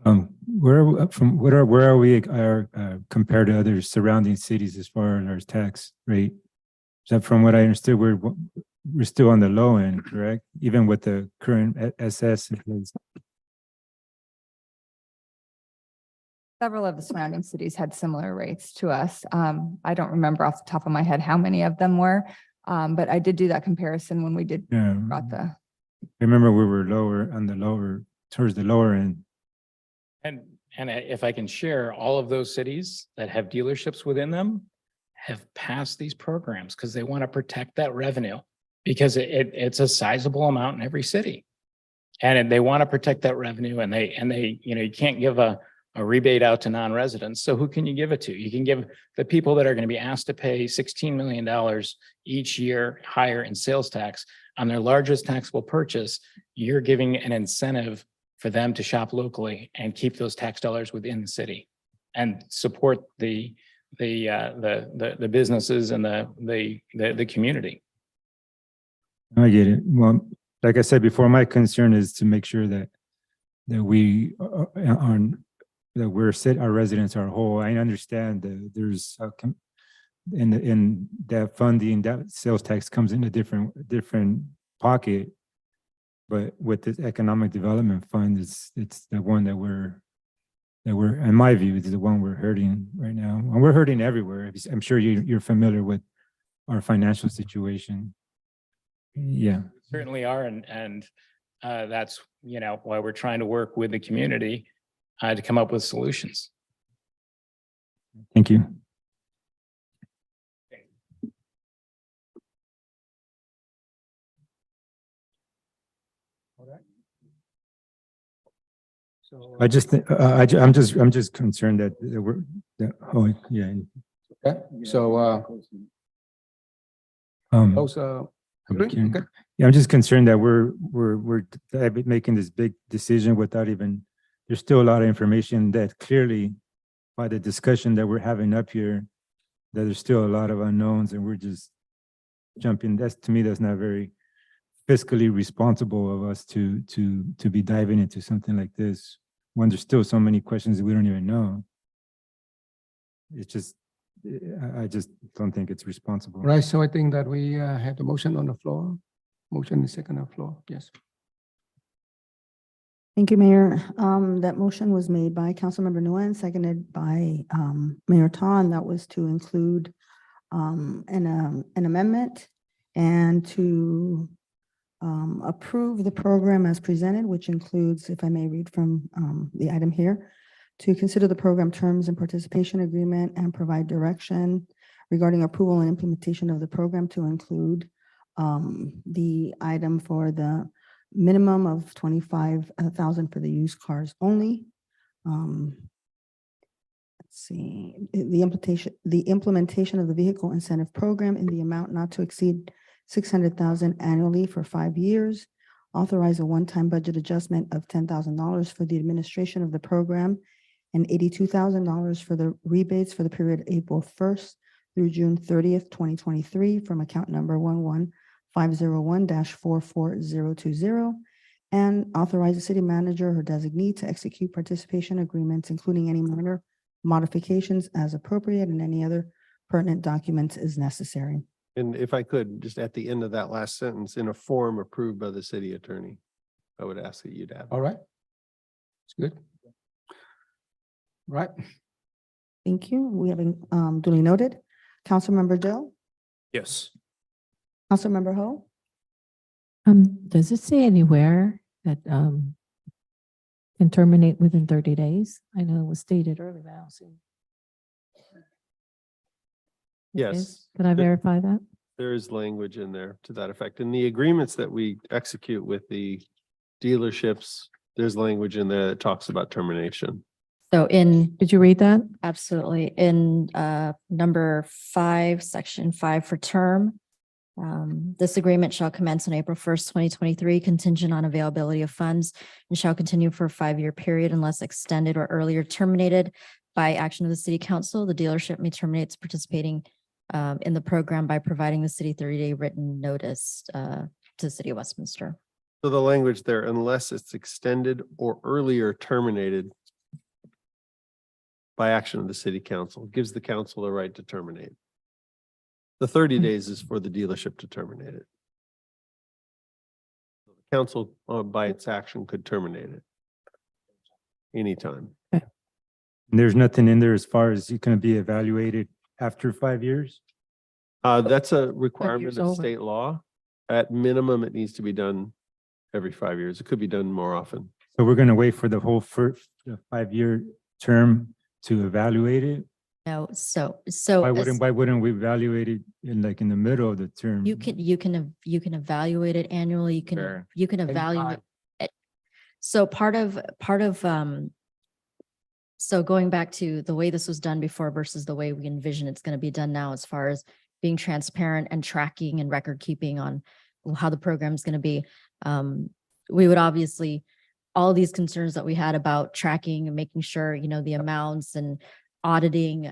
Where are we compared to other surrounding cities as far as our tax rate? Is that from what I understood, we're still on the low end, correct? Even with the current SS in place. Several of the surrounding cities had similar rates to us. I don't remember off the top of my head how many of them were, but I did do that comparison when we did brought the. I remember we were towards the lower end. And if I can share, all of those cities that have dealerships within them have passed these programs because they want to protect that revenue, because it's a sizable amount in every city. And they want to protect that revenue, and they, you know, you can't give a rebate out to non-residents. So who can you give it to? You can give the people that are going to be asked to pay $16 million each year higher in sales tax on their largest taxable purchase. You're giving an incentive for them to shop locally and keep those tax dollars within the city and support the businesses and the community. I get it. Well, like I said before, my concern is to make sure that we that we're our residents are whole. I understand that there's in that funding, that sales tax comes in a different pocket, but with this economic development fund, it's the one that we're in my view, is the one we're hurting right now, and we're hurting everywhere. I'm sure you're familiar with our financial situation. Yeah, Certainly are, and that's, you know, why we're trying to work with the community to come up with solutions. Thank you. So I'm just concerned that oh yeah. okay. So those Okay. Yeah, I'm just concerned that we're making this big decision without even, there's still a lot of information that clearly by the discussion that we're having up here, that there's still a lot of unknowns, and we're just jumping. To me, that's not very fiscally responsible of us to be diving into something like this when there's still so many questions that we don't even know. It's just, I just don't think it's responsible. right. So I think that we have the motion on the floor. Motion is second on the floor. Yes. Thank you, Mayor. That motion was made by Councilmember Nguyen, seconded by Mayor Ta, and that was to include an amendment and to approve the program as presented, which includes, if I may read from the item here, to consider the program terms and participation agreement and provide direction regarding approval and implementation of the program to include the item for the minimum of 25,000 for the used cars only. Let's see, the implementation of the vehicle incentive program in the amount not to exceed 600,000 annually for 5 years. Authorize a one-time budget adjustment of $10,000 for the administration of the program and $82,000 for the rebates for the period April 1st through June 30th, 2023 from account number 11501-44020, and authorize the city manager or designee to execute participation agreements, including any minor modifications as appropriate and any other pertinent documents as necessary. And if I could, just at the end of that last sentence, in a form approved by the city attorney, I would ask that you'd add. All right. It's good. Right. Thank you. We have duly noted. Councilmember Joe, Yes. Councilmember Ho, Does it say anywhere that can terminate within 30 days? I know it was stated earlier, but I don't see. Yes. Could I verify that? There is language in there to that effect. In the agreements that we execute with the dealerships, there's language in there that talks about termination. So Did you read that? absolutely, in number 5, section 5 for term. This agreement shall commence on April 1st, 2023, contingent on availability of funds, and shall continue for a 5-year period unless extended or earlier terminated by action of the city council. The dealership may terminate its participating in the program by providing the city 30-day written notice to the city of Westminster. So the language there, unless it's extended or earlier terminated by action of the city council, gives the council the right to terminate. The 30 days is for the dealership to terminate it. The council, by its action, could terminate it anytime. There's nothing in there as far as you can be evaluated after 5 years? That's a requirement of over. state law. At minimum, it needs to be done every 5 years. It could be done more often. So we're gonna wait for the whole first 5-year term to evaluate it? No, so Why wouldn't we evaluate it in like in the middle of the term? you can evaluate it annually. You Sure. can evaluate it. So part of so going back to the way this was done before versus the way we envision it's going to be done now, as far as being transparent and tracking and record keeping on how the program is going to be. We would obviously, all these concerns that we had about tracking and making sure, the amounts and auditing,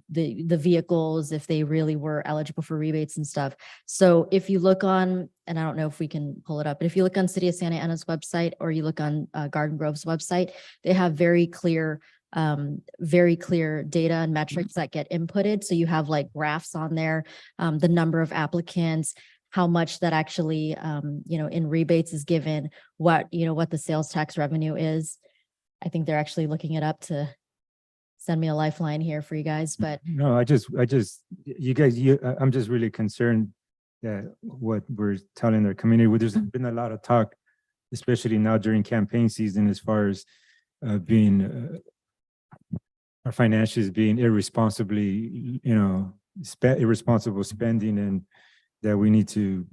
the vehicles, if they really were eligible for rebates and stuff. So if you look on, and I don't know if we can pull it up, but if you look on City of Santa Ana's website, or you look on Garden Grove's website, they have very clear data and metrics that get inputted. So you have like graphs on there, the number of applicants, how much that actually, in rebates is given, what the sales tax revenue is. I think they're actually looking it up to send me a lifeline here for you guys, but No, I'm just really concerned that what we're telling their community, there's been a lot of talk, especially now during campaign season, as far as being our financials being irresponsibly, irresponsible spending, and that we need to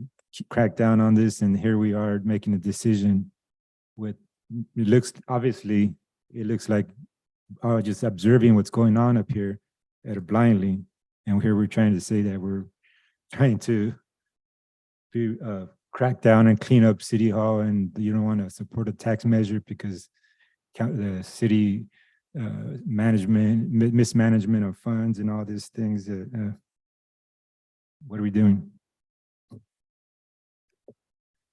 crack down on this. And here we are making a decision with, it looks like just observing what's going on up here blindly. And here we're trying to say that we're trying to crack down and clean up City Hall, and you don't want to support a tax measure because the city mismanagement of funds and all these things. What are we doing?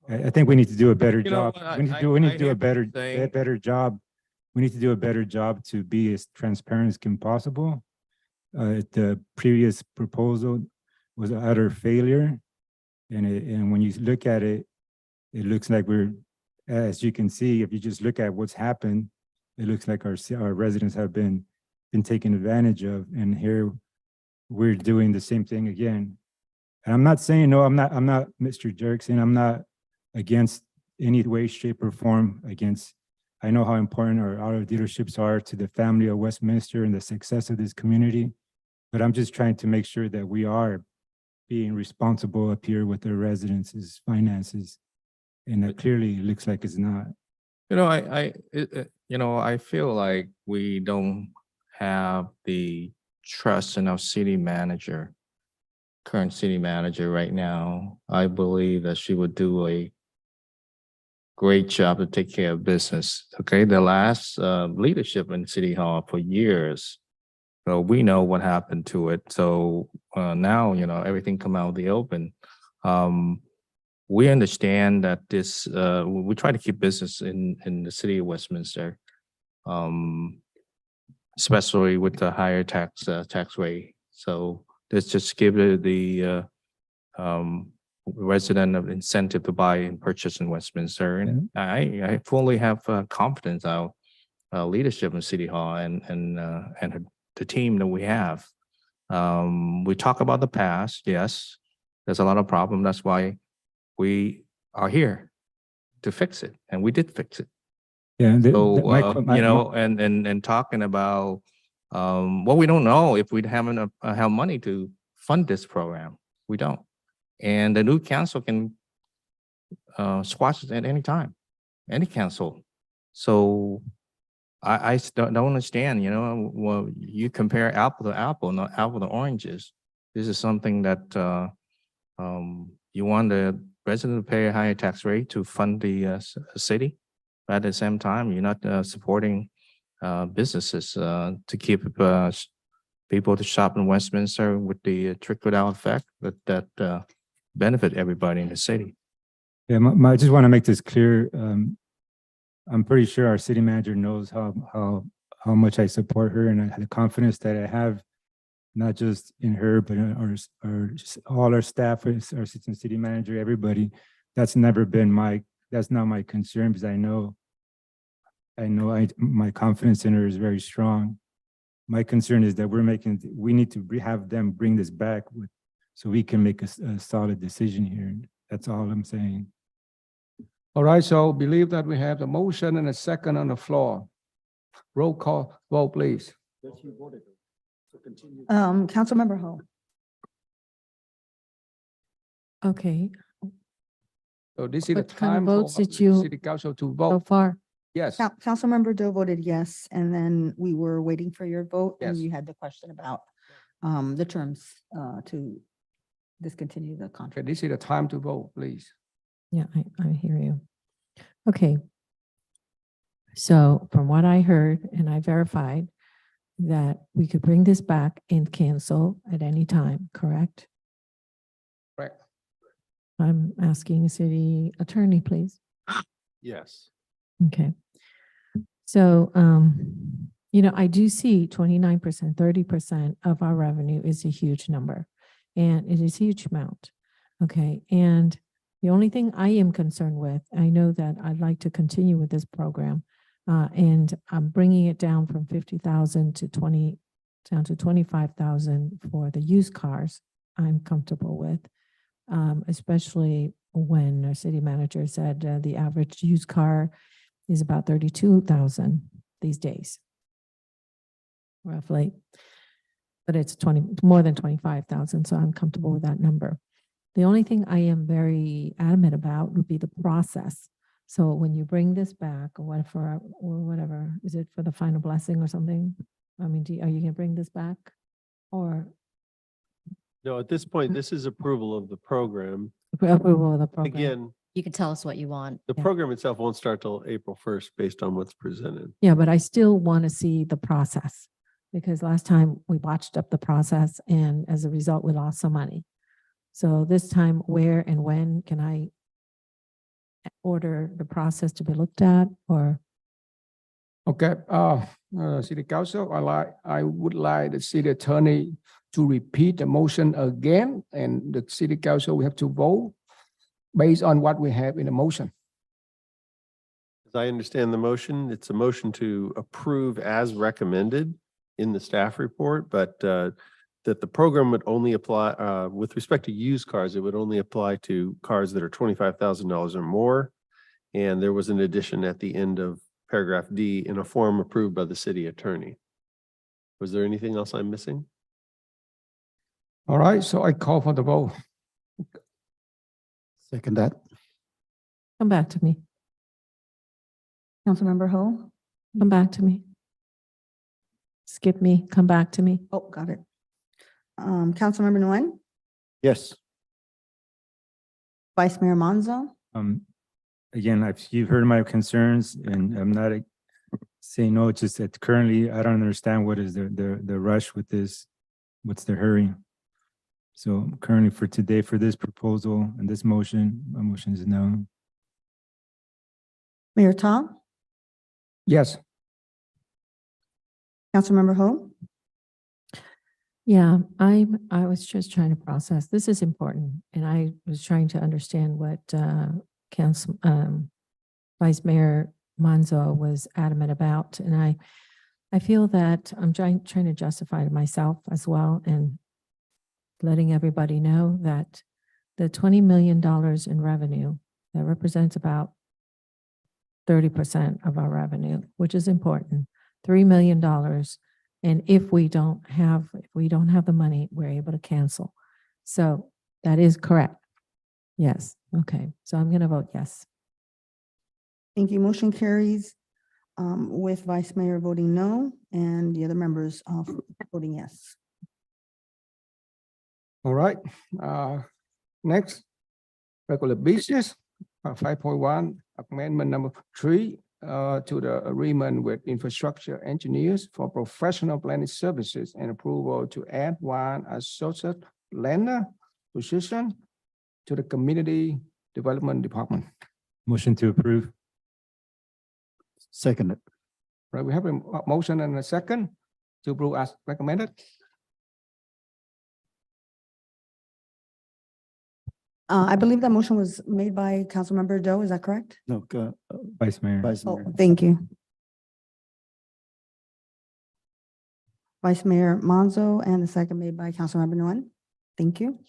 I think we need to do a better job. We need to do a better job. We need to do a better job to be as transparent as can possible. The previous proposal was an utter failure. And when you look at it, it looks like we're as you can see, if you just look at what's happened, it looks like our residents have been taken advantage of, and here we're doing the same thing again. And I'm not saying, no, I'm not Mr. Jerkson, I'm not against any way, shape, or form against. I know how important our auto dealerships are to the family of Westminster and the success of this community, but I'm just trying to make sure that we are being responsible up here with the residents' finances. And that clearly looks like it's not. You know, I feel like we don't have the trust in our city manager, current city manager right now. I believe that she would do a great job to take care of business. Okay, the last leadership in City Hall for years, so we know what happened to it. So now, everything come out of the open. We understand that this, we try to keep business in the city of Westminster, especially with the higher tax rate. So let's just give the resident of incentive to buy and purchase in Westminster. And I fully have confidence in our leadership in City Hall and the team that we have. We talk about the past. Yes, there's a lot of problems. That's why we are here to fix it, and we did fix it. Yeah. So and talking about well, we don't know if we'd have money to fund this program. We don't, and the new council can squash it at any time, any council. So I don't understand. Well, you compare apple to apple, not apple to oranges. This is something that you want the resident to pay a higher tax rate to fund the city, but at the same time, you're not supporting businesses to keep people to shop in Westminster with the trickle-down effect that benefit everybody in the city. Yeah, I just want to make this clear. I'm pretty sure our city manager knows how much I support her, and I have the confidence that I have, not just in her, but all our staff, our assistant city manager, everybody. That's never been that's not my concern, because I know my confidence in her is very strong. My concern is that we need to have them bring this back so we can make a solid decision here. That's all I'm saying. All right, so believe that we have the motion and a second on the floor. Roll call vote, please. Councilmember Ho. Okay. So this is the What kind of time votes for did you city council to so vote. far? Yes. Councilmember Doe voted yes, and then we were waiting for your vote, and Yes. you had the question about the terms to discontinue the Okay, contract. this is the time to vote, please. Yeah, I hear you. Okay. So from what I heard, and I verified, that we could bring this back and cancel at any time, correct? Correct. I'm asking city attorney, please. Yes. Okay. So, I do see 29%, 30% of our revenue is a huge number, and it is a huge amount. Okay. And the only thing I am concerned with, I know that I'd like to continue with this program, and I'm bringing it down from 50,000 down to 25,000 for the used cars. I'm comfortable with, especially when our city manager said the average used car is about 32,000 these days, roughly. But it's more than 25,000, so I'm comfortable with that number. The only thing I am very adamant about would be the process. So when you bring this back, or whatever, is it for the final blessing or something? I mean, are you gonna bring this back? Or No, at this point, this is approval of the program. approval of the program? Again, You can tell us what you want. the program itself won't start till April 1st based on what's presented. Yeah, but I still want to see the process, because last time we botched up the process, and as a result, we lost some money. So this time, where and when can I order the process to be looked at, or? Okay, city council, I would like the city attorney to repeat the motion again, and the city council, we have to vote based on what we have in the motion. As I understand the motion, it's a motion to approve as recommended in the staff report, but that the program would only apply, with respect to used cars, it would only apply to cars that are $25,000 or more. And there was an addition at the end of paragraph D in a form approved by the city attorney. Was there anything else I'm missing? All right, so I call for the vote. Second that. Come back to me. Councilmember Ho? Come back to me. Skip me, come back to me. Oh, got it. Councilmember Nguyen, Yes. Vice Mayor Manzo, Again, you've heard my concerns and I'm not saying no, it's just that currently I don't understand what is the rush with this. What's the hurry? So currently for today, for this proposal and this motion, my motion is no. Mayor Ta, Yes. Councilmember Ho? Yeah, I was just trying to process. This is important. And I was trying to understand what Council Vice Mayor Manzo was adamant about. And I feel that I'm trying to justify to myself as well and letting everybody know that the $20 million in revenue, that represents about 30% of our revenue, which is important, $3 million. And if we don't have the money, we're able to cancel. So that is correct. Yes. Okay. So I'm going to vote yes. Thank you. Motion carries with Vice Mayor voting no and the other members voting yes. All right, next, regular business, 5.1, amendment number 3 to the agreement with infrastructure engineers for professional planning services and approval to add one associate planner position to the community development department. Motion to approve. Second it. Right, we have a motion and a second to approve as recommended. I believe that motion was made by Councilmember Doe. Is that correct? No, Vice Mayor. Vice Oh, Mayor. thank you. Vice Mayor Manzo and the second made by Councilmember Nguyen. Thank you.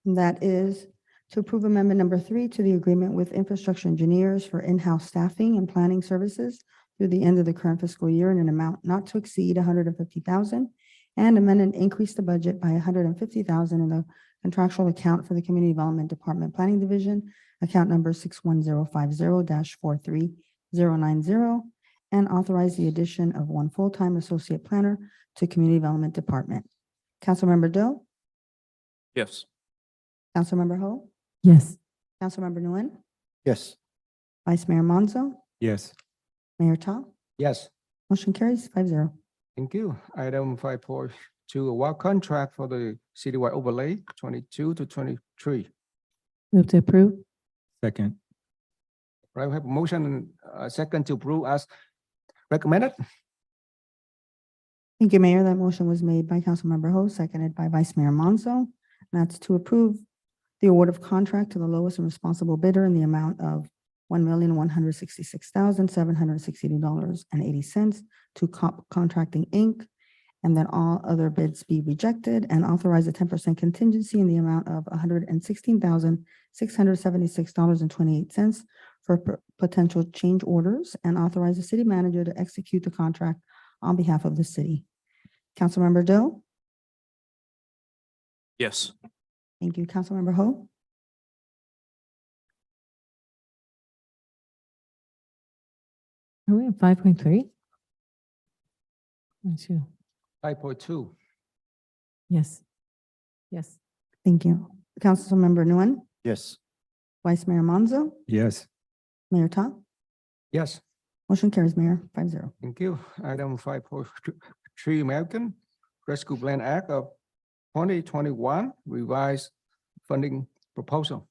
And that is to approve amendment number 3 to the agreement with infrastructure engineers for in-house staffing and planning services through the end of the current fiscal year in an amount not to exceed $150,000 and amend and increase the budget by $150,000 in the contractual account for the Community Development Department Planning Division, account number 61050-43090, and authorize the addition of one full-time associate planner to Community Development Department. Councilmember Doe, Yes. Councilmember Ho, Yes. Councilmember Nguyen, Yes. Vice Mayor Manzo, Yes. Mayor Ta, Yes, motion carries 5-0. thank you. Item 5.2, award contract for the citywide overlay 22 to 23. Move to approve. Second. Right, we have a motion and a second to approve as recommended. Thank you, Mayor. That motion was made by Councilmember Ho, seconded by Vice Mayor Manzo. That's to approve the award of contract to the lowest and responsible bidder in the amount of $1,166,762.80 to COP Contracting, Inc., and that all other bids be rejected and authorize a 10% contingency in the amount of $116,676.28 for potential change orders and authorize the city manager to execute the contract on behalf of the city. Councilmember Doe? Yes. Thank you. Councilmember Ho? Are we at 5.3? That's you. 5.2, Yes. Yes. Thank you. Councilmember Nguyen? Yes. Vice Mayor Manzo? Yes. Mayor Ta? yes, Motion carries, Mayor, 5-0. thank you. Item 5.3, American Rescue Plan Act of 2021 revised funding proposal.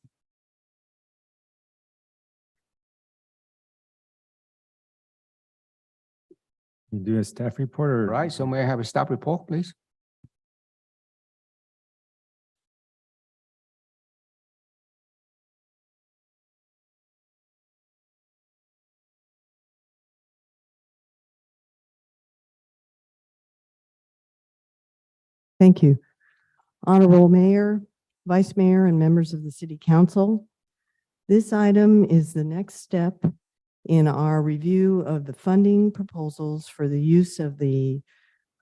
You do a staff report or? Right, so may I have a staff report, please? Thank you. Honorable Mayor, Vice Mayor, and members of the City Council. This item is the next step in our review of the funding proposals for the use of the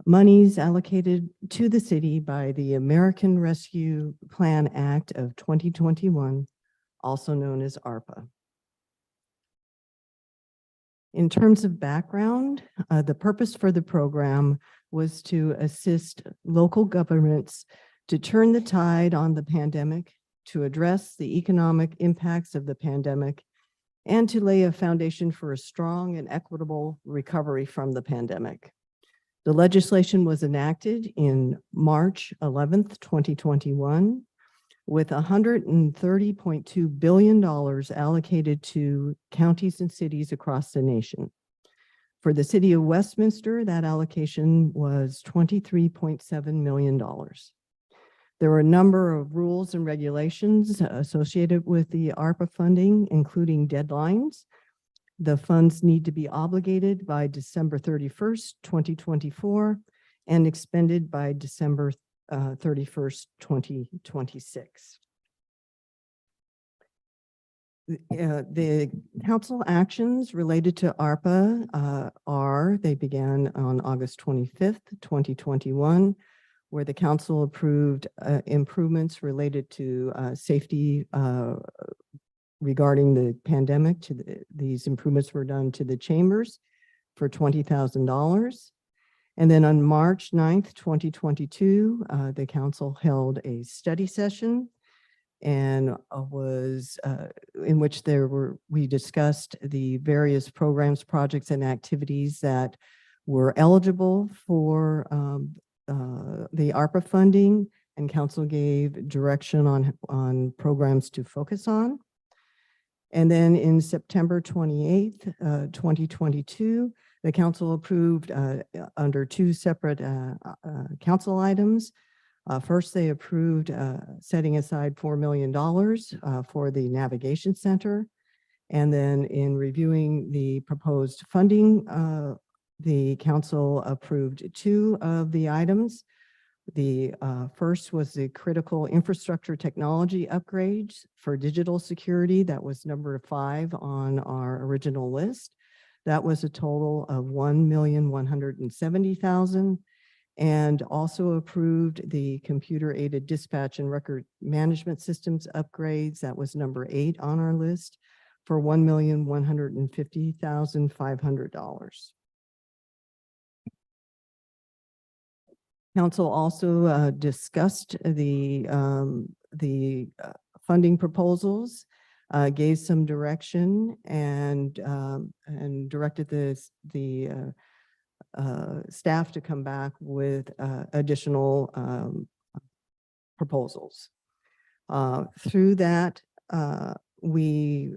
monies allocated to the city by the American Rescue Plan Act of 2021, also known as ARPA. In terms of background, the purpose for the program was to assist local governments to turn the tide on the pandemic, to address the economic impacts of the pandemic, and to lay a foundation for a strong and equitable recovery from the pandemic. The legislation was enacted in March 11th, 2021, with $130.2 billion allocated to counties and cities across the nation. For the city of Westminster, that allocation was $23.7 million. There were a number of rules and regulations associated with the ARPA funding, including deadlines. The funds need to be obligated by December 31st, 2024, and expended by December 31st, 2026. The council actions related to ARPA they began on August 25th, 2021, where the council approved improvements related to safety regarding the pandemic. These improvements were done to the chambers for $20,000. And then on March 9th, 2022, the council held a study session and was in which we discussed the various programs, projects, and activities that were eligible for the ARPA funding, and council gave direction on programs to focus on. And then in September 28th, 2022, the council approved under two separate council items. First, they approved setting aside $4 million for the navigation center. And then in reviewing the proposed funding, the council approved two of the items. The first was the critical infrastructure technology upgrades for digital security. That was number 5 on our original list. That was a total of $1,170,000, and also approved the computer-aided dispatch and record management systems upgrades. That was number 8 on our list for $1,150,500. Council also discussed the funding proposals, gave some direction, and directed the staff to come back with additional proposals. Through that, we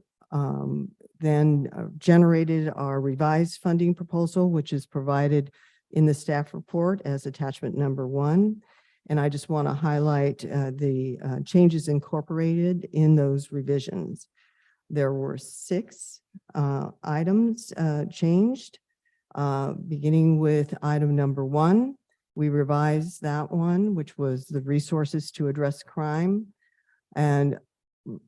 then generated our revised funding proposal, which is provided in the staff report as attachment number 1. And I just want to highlight the changes incorporated in those revisions. There were 6 items changed, beginning with item number 1. We revised that one, which was the resources to address crime, and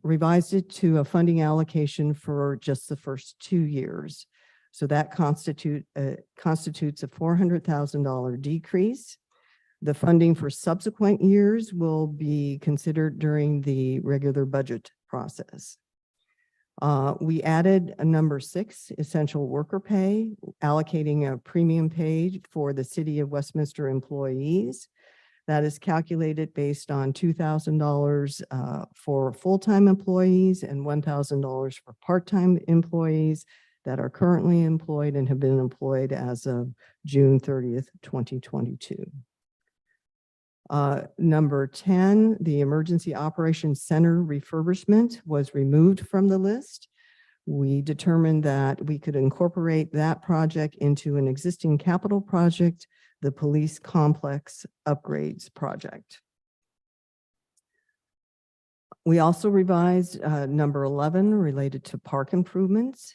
revised it to a funding allocation for just the first 2 years. So that constitutes a $400,000 decrease. The funding for subsequent years will be considered during the regular budget process. We added a number 6, essential worker pay, allocating a premium pay for the City of Westminster employees. That is calculated based on $2,000 for full-time employees and $1,000 for part-time employees that are currently employed and have been employed as of June 30th, 2022. Number 10, the Emergency Operations Center refurbishment was removed from the list. We determined that we could incorporate that project into an existing capital project, the Police Complex Upgrades Project. We also revised number 11 related to park improvements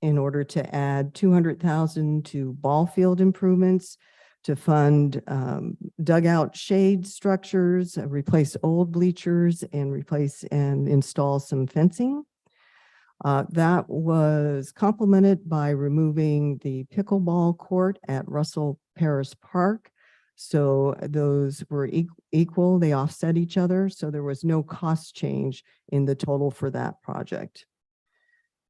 in order to add $200,000 to ball field improvements to fund dugout shade structures, replace old bleachers, and replace and install some fencing. That was complemented by removing the pickleball court at Russell Paris Park. So those were equal, they offset each other. So there was no cost change in the total for that project.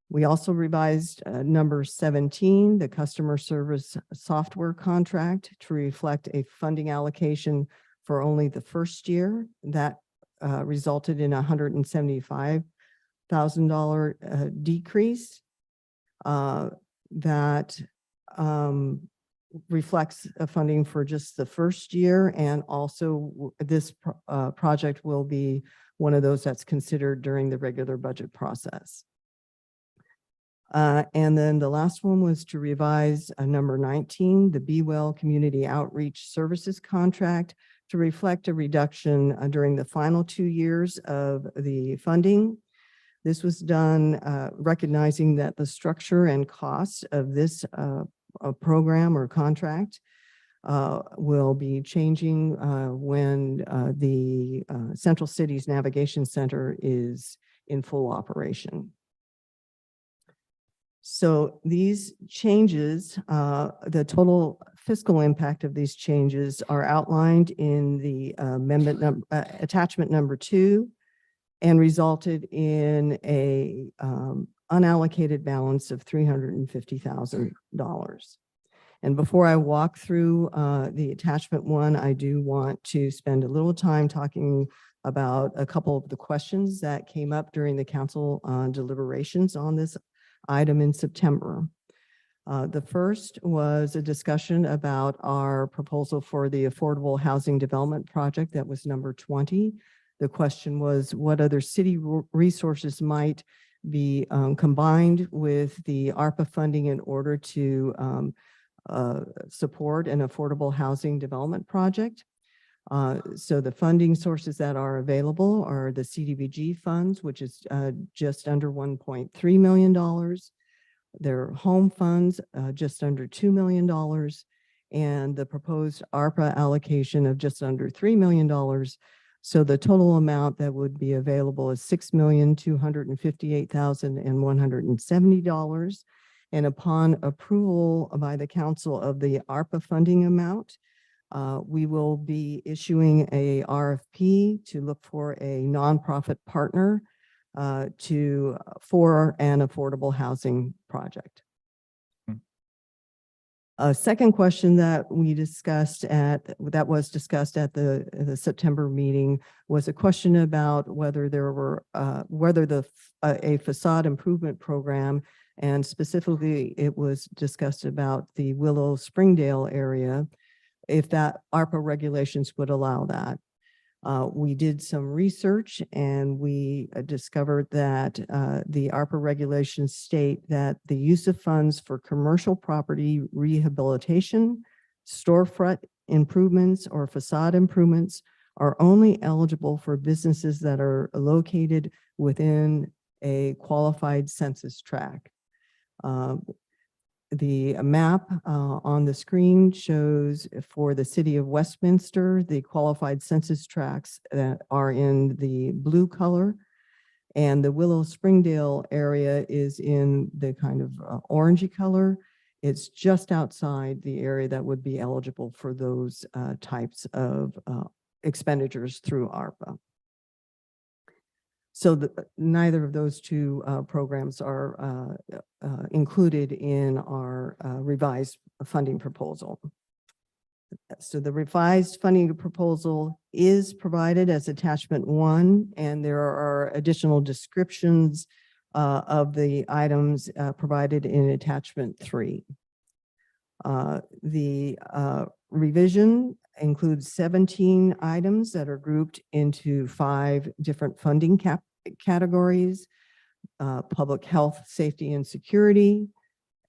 We also revised number 17, the customer service software contract, to reflect a funding allocation for only the first year. That resulted in $175,000 decrease. That reflects funding for just the first year, and also this project will be one of those that's considered during the regular budget process. And then the last one was to revise number 19, the Be Well Community Outreach Services contract, to reflect a reduction during the final 2 years of the funding. This was done recognizing that the structure and costs of this program or contract will be changing when the Central Cities Navigation Center is in full operation. So these changes, the total fiscal impact of these changes are outlined in the attachment number 2, and resulted in a unallocated balance of $350,000. And before I walk through the attachment 1, I do want to spend a little time talking about a couple of the questions that came up during the council deliberations on this item in September. The first was a discussion about our proposal for the affordable housing development project. That was number 20. The question was what other city resources might be combined with the ARPA funding in order to support an affordable housing development project. So the funding sources that are available are the CDBG funds, which is just under $1.3 million. Their home funds, just under $2 million. And the proposed ARPA allocation of just under $3 million. So the total amount that would be available is $6,258,170. And upon approval by the council of the ARPA funding amount, we will be issuing a RFP to look for a nonprofit partner for an affordable housing project. A second question that we discussed that was discussed at the September meeting was a question about whether there were a facade improvement program, and specifically it was discussed about the Willow Springdale area, if that ARPA regulations would allow that. We did some research and we discovered that the ARPA regulations state that the use of funds for commercial property rehabilitation, storefront improvements, or facade improvements are only eligible for businesses that are located within a qualified census tract. The map on the screen shows for the city of Westminster, the qualified census tracts that are in the blue color, and the Willow Springdale area is in the kind of orangey color. It's just outside the area that would be eligible for those types of expenditures through ARPA. So neither of those two programs are included in our revised funding proposal. So the revised funding proposal is provided as attachment 1, and there are additional descriptions of the items provided in attachment 3. The revision includes 17 items that are grouped into 5 different funding categories: public health, safety, and security,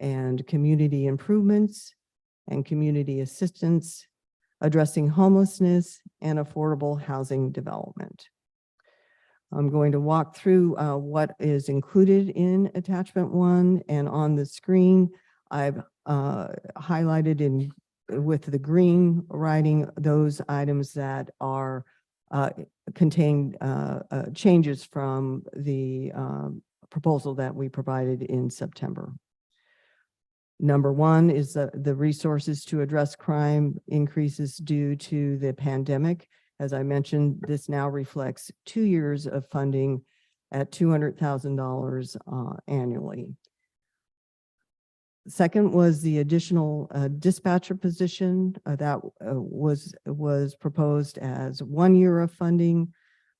and community improvements, and community assistance, addressing homelessness, and affordable housing development. I'm going to walk through what is included in attachment 1, and on the screen, I've highlighted in with the green writing, those items that are contain changes from the proposal that we provided in September. Number one is the resources to address crime increases due to the pandemic. As I mentioned, this now reflects 2 years of funding at $200,000 annually. Second was the additional dispatcher position that was proposed as 1 year of funding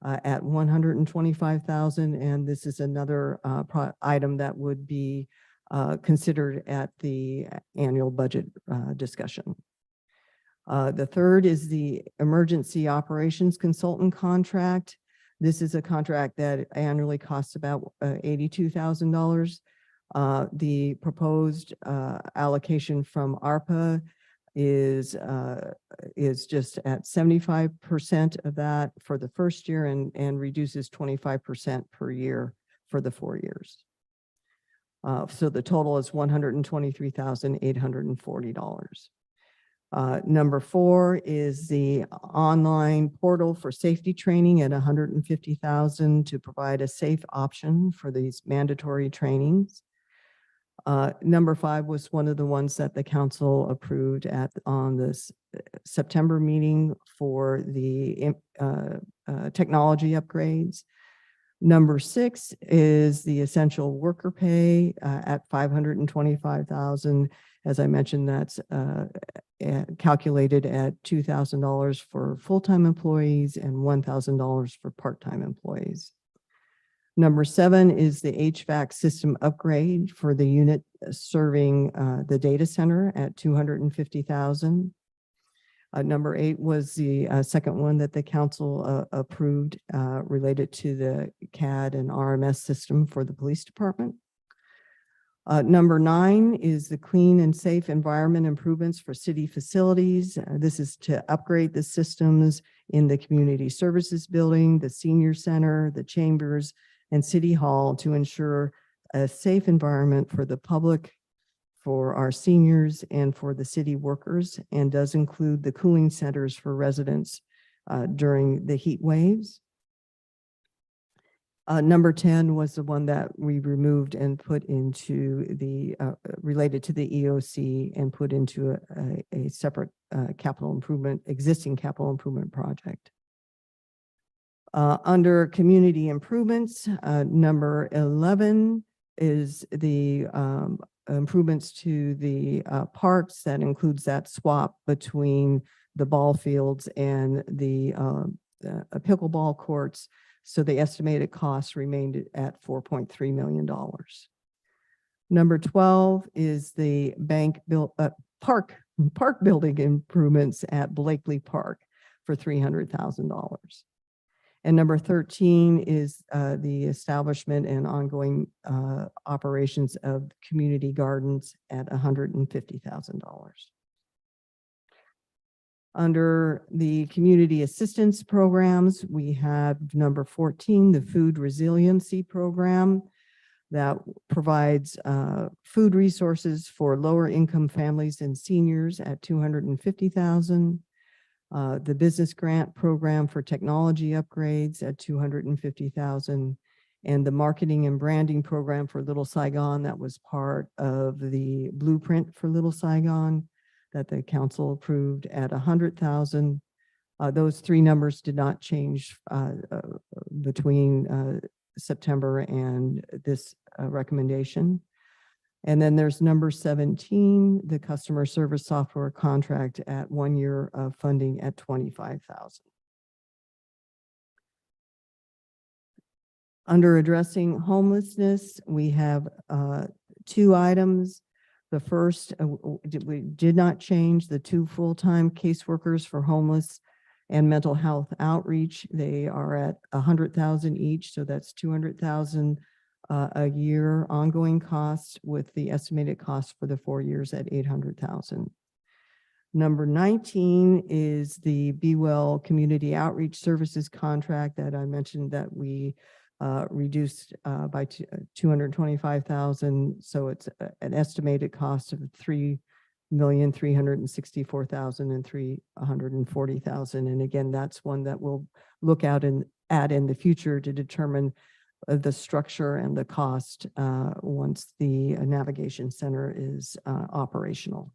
at $125,000, and this is another item that would be considered at the annual budget discussion. The third is the emergency operations consultant contract. This is a contract that annually costs about $82,000. The proposed allocation from ARPA is just at 75% of that for the first year and reduces 25% per year for the 4 years. So the total is $123,840. Number four is the online portal for safety training at $150,000 to provide a safe option for these mandatory trainings. Number five was one of the ones that the council approved on this September meeting for the technology upgrades. Number six is the essential worker pay at $525,000. As I mentioned, that's calculated at $2,000 for full-time employees and $1,000 for part-time employees. Number seven is the HVAC system upgrade for the unit serving the data center at $250,000. Number eight was the second one that the council approved related to the CAD and RMS system for the police department. Number nine is the clean and safe environment improvements for city facilities. This is to upgrade the systems in the community services building, the senior center, the chambers, and city hall to ensure a safe environment for the public, for our seniors, and for the city workers, and does include the cooling centers for residents during the heat waves. Number 10 was the one that we removed and put into the, related to the EOC and put into a separate capital improvement, existing capital improvement project. Under community improvements, number 11 is the improvements to the parks. That includes that swap between the ball fields and the pickleball courts. So the estimated cost remained at $4.3 million. Number 12 is the park building improvements at Blakely Park for $300,000. And number 13 is the establishment and ongoing operations of community gardens at $150,000. Under the community assistance programs, we have number 14, the food resiliency program that provides food resources for lower income families and seniors at $250,000. The business grant program for technology upgrades at $250,000, and the marketing and branding program for Little Saigon that was part of the blueprint for Little Saigon that the council approved at $100,000. Those three numbers did not change between September and this recommendation. And then there's number 17, the customer service software contract at 1 year of funding at $25,000. Under addressing homelessness, we have two items. The first, we did not change the 2 full-time caseworkers for homeless and mental health outreach. They are at $100,000 each, so that's $200,000 a year ongoing costs, with the estimated cost for the 4 years at $800,000. Number 19 is the Be Well Community Outreach Services contract that I mentioned that we reduced by $225,000. So it's an estimated cost of $3 $1,364,340,000. And again, that's one that we'll look out and at in the future to determine the structure and the cost once the navigation center is operational.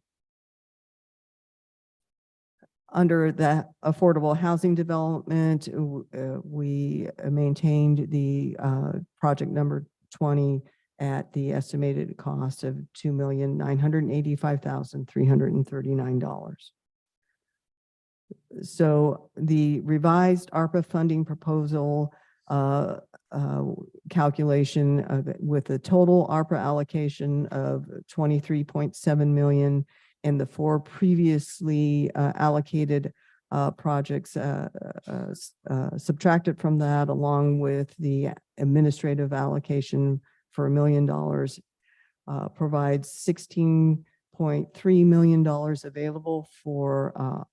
Under the affordable housing development, we maintained the project number 20 at the estimated cost of $2,985,339. So the revised ARPA funding proposal calculation with a total ARPA allocation of 23.7 million and the 4 previously allocated projects subtracted from that, along with the administrative allocation for $1 million, provides $16.3 million available for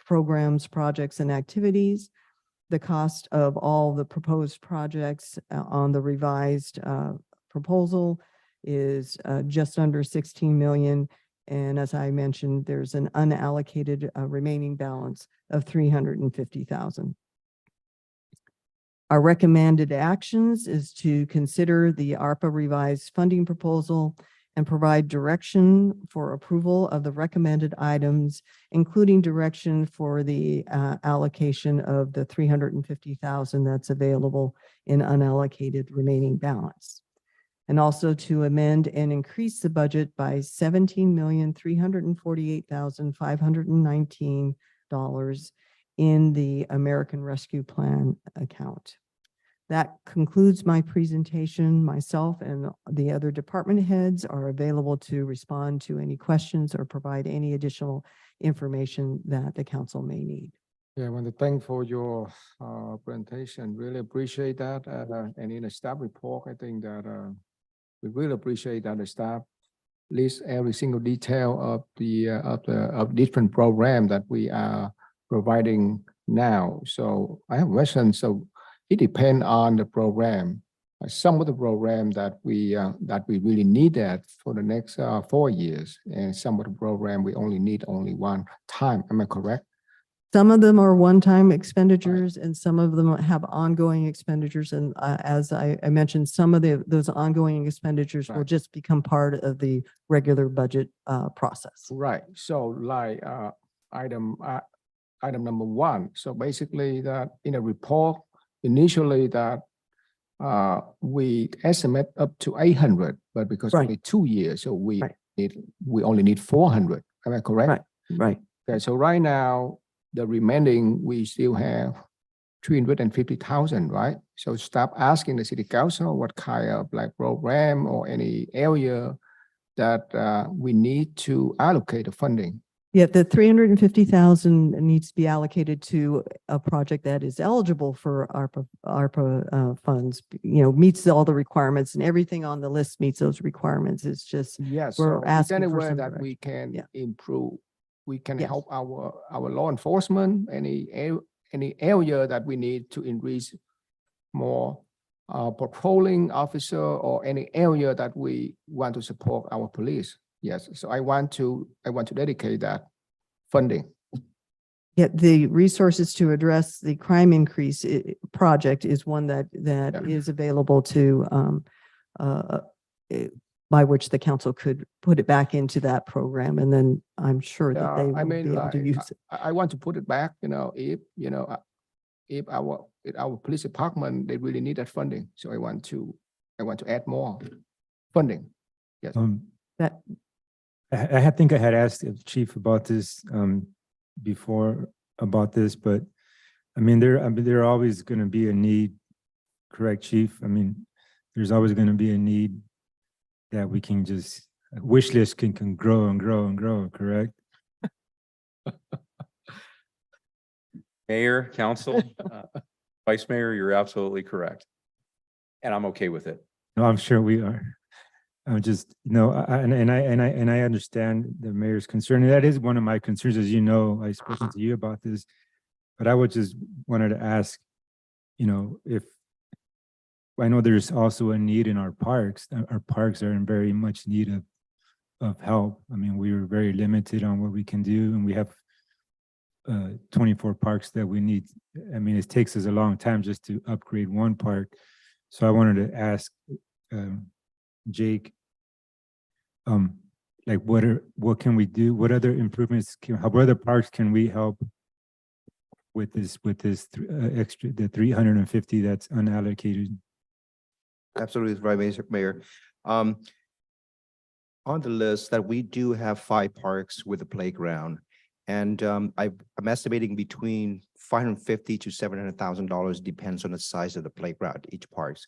programs, projects, and activities. The cost of all the proposed projects on the revised proposal is just under 16 million. And as I mentioned, there's an unallocated remaining balance of 350,000. Our recommended actions is to consider the ARPA revised funding proposal and provide direction for approval of the recommended items, including direction for the allocation of the 350,000 that's available in unallocated remaining balance. And also to amend and increase the budget by $17,348,519 in the American Rescue Plan account. That concludes my presentation. Myself and the other department heads are available to respond to any questions or provide any additional information that the council may need. Yeah, I want to thank for your presentation. Really appreciate that. And in the staff report, I think that we really appreciate that the staff lists every single detail of the different program that we are providing now. So I have a question. So it depends on the program. Some of the program that we really need that for the next 4 years, and some of the program we only need one time. Am I correct? Some of them are one-time expenditures and some of them have ongoing expenditures. And as I mentioned, some of those ongoing expenditures will just become part of the regular budget process. Right. So like item number 1. So basically that in a report, initially that we estimate up to 800, but because only 2 years, so we only need 400. Am I correct? Right. Okay. So right now, the remaining, we still have 350,000, right? So stop asking the city council what kind of like program or any area that we need to allocate the funding. Yeah, the 350,000 needs to be allocated to a project that is eligible for ARPA funds, meets all the requirements, and everything on the list meets those requirements. It's just, yes, we're so asking for anywhere some that direction. we can improve. We can Yes. help our law enforcement, any area that we need to increase more patrolling officer, or any area that we want to support our police. Yes, so I want to dedicate that funding. Yeah, the resources to address the crime increase project is one that is available to by which the council could put it back into that program, and then I'm sure that they will be able to use it. I want to put it back, if our police department, they really need that funding. So I want to add more funding. Yes. I think I had asked the chief about this before about this, but I mean, there always going to be a need, correct, chief? I mean, there's always going to be a need that we can just, wish list can grow and grow and grow, correct? Mayor, council, vice mayor, you're absolutely correct. And I'm okay with it. No, I'm sure we are. I'm just, and I understand the mayor's concern. And that is one of my concerns, as you know, I've spoken to you about this, but I would just wanted to ask, if I know there's also a need in our parks. Our parks are in very much need of help. I mean, we were very limited on what we can do, and we have 24 parks that we need. I mean, it takes us a long time just to upgrade one park. So I wanted to ask Jake, like what can we do? What other improvements what other parks can we help with this extra, the 350 that's unallocated? Absolutely right, Mayor. On the list that we do have 5 parks with a playground. And I'm estimating between $550 to $700,000 depends on the size of the playground, each parks.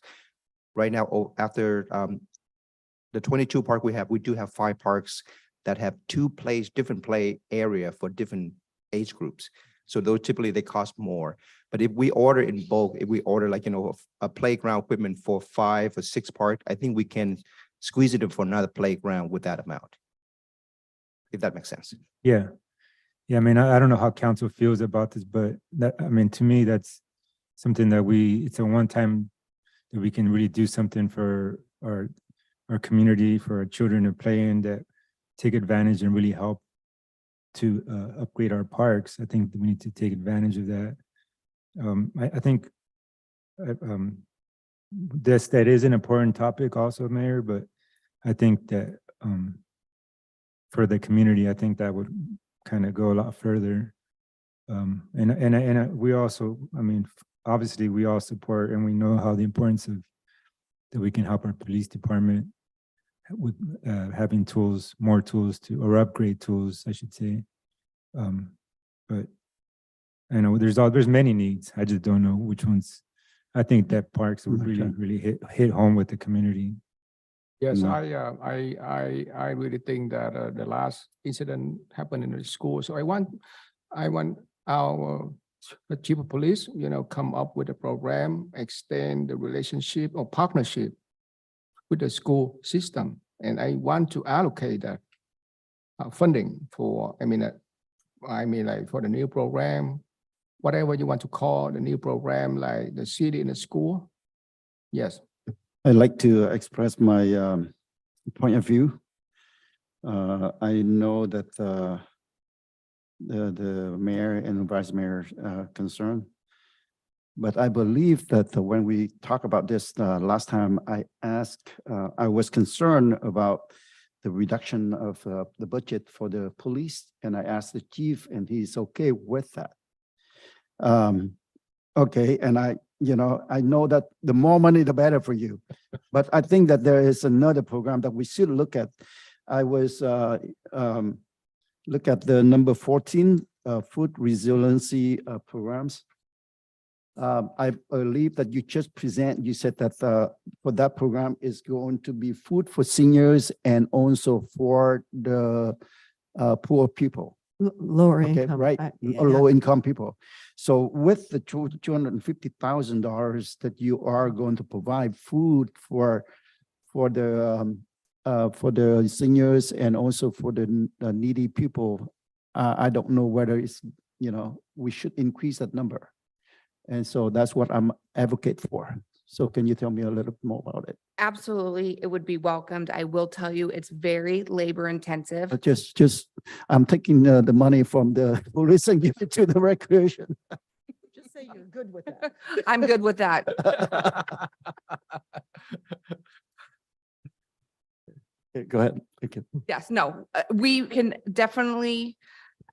Right now, after the 22 park we do have 5 parks that have different play area for different age groups. So those typically they cost more. But if we order in bulk, if we order like, a playground equipment for 5 or 6 parks, I think we can squeeze it in for another playground with that amount. If that makes sense. Yeah. Yeah, I mean, I don't know how council feels about this, but I mean, to me, that's something that it's a one-time that we can really do something for our community, for our children to play in, that take advantage and really help to upgrade our parks. I think we need to take advantage of that. I think that is an important topic also, Mayor, but I think that for the community, I think that would kind of go a lot further. And we also, I mean, obviously we all support and we know how the importance of that we can help our police department with having tools, more tools or upgrade tools, I should say. But I know there's many needs. I just don't know which ones. I think that parks would really hit home with the community. Yes, I really think that the last incident happened in the school. So I want our chief of police, come up with a program, extend the relationship or partnership with the school system. And I want to allocate that funding for, like for the new program, whatever you want to call the new program, like the city in the school. Yes. I'd like to express my point of view. I know that the mayor and vice mayor concerned, but I believe that when we talk about this last time, I was concerned about the reduction of the budget for the police, and I asked the chief, and he's okay with that. Okay, and I know that the more money, the better for you. But I think that there is another program that we should look at. I was look at the number 14, food resiliency programs. I believe that you said that for that program is going to be food for seniors and also for the poor people. Lower Okay, income. right, low income people. So with the $250,000 that you are going to provide food for the seniors and also for the needy people, I don't know whether it's, we should increase that number. And so that's what I'm advocate for. So can you tell me a little more about it? Absolutely, it would be welcomed. I will tell you, it's very labor intensive. Just, I'm taking the money from the police and give it to the recreation. Just say you're good with that. I'm good with that. Okay, go ahead. Thank you. Yes, no, we can definitely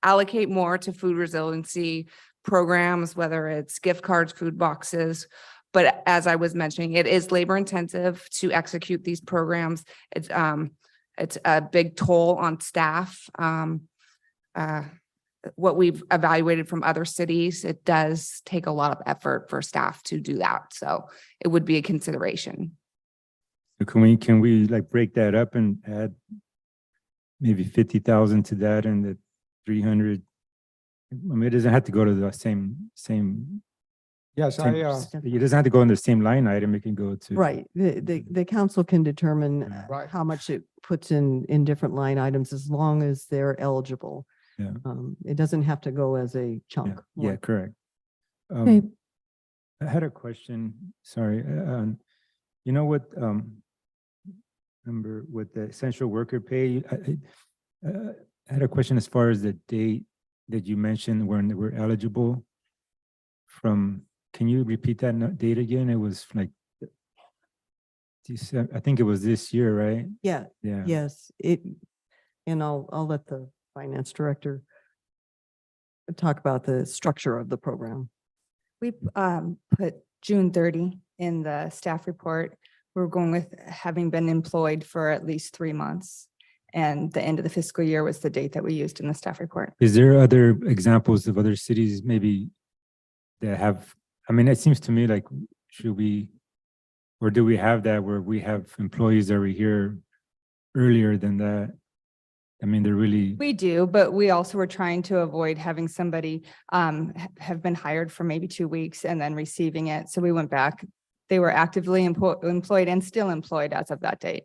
allocate more to food resiliency programs, whether it's gift cards, food boxes. But as I was mentioning, it is labor intensive to execute these programs. It's a big toll on staff. What we've evaluated from other cities, it does take a lot of effort for staff to do that. So it would be a consideration. So can we like break that up and add maybe 50,000 to that and the 300? I mean, it doesn't have to go to the same. Yes, it doesn't have to go in the same line item. It can go to. Right. The council can determine Right. how much it puts in different line items as long as they're eligible. Yeah. It doesn't have to go as a chunk. Yeah, correct. Okay. I had a question. Sorry. You know what? number with the essential worker pay. I had a question as far as the date that you mentioned when we're eligible from, can you repeat that date again? It was like, I think it was this year, right? Yeah, Yeah. yes, and I'll let the finance director talk about the structure of the program. We put June 30 in the staff report. We're going with having been employed for at least 3 months. And the end of the fiscal year was the date that we used in the staff report. Is there other examples of other cities maybe that have, I mean, it seems to me like, should we, or do we have that where we have employees that were here earlier than that? I mean, they're really, We do, but we also were trying to avoid having somebody have been hired for maybe 2 weeks and then receiving it. So we went back. They were actively employed and still employed as of that date.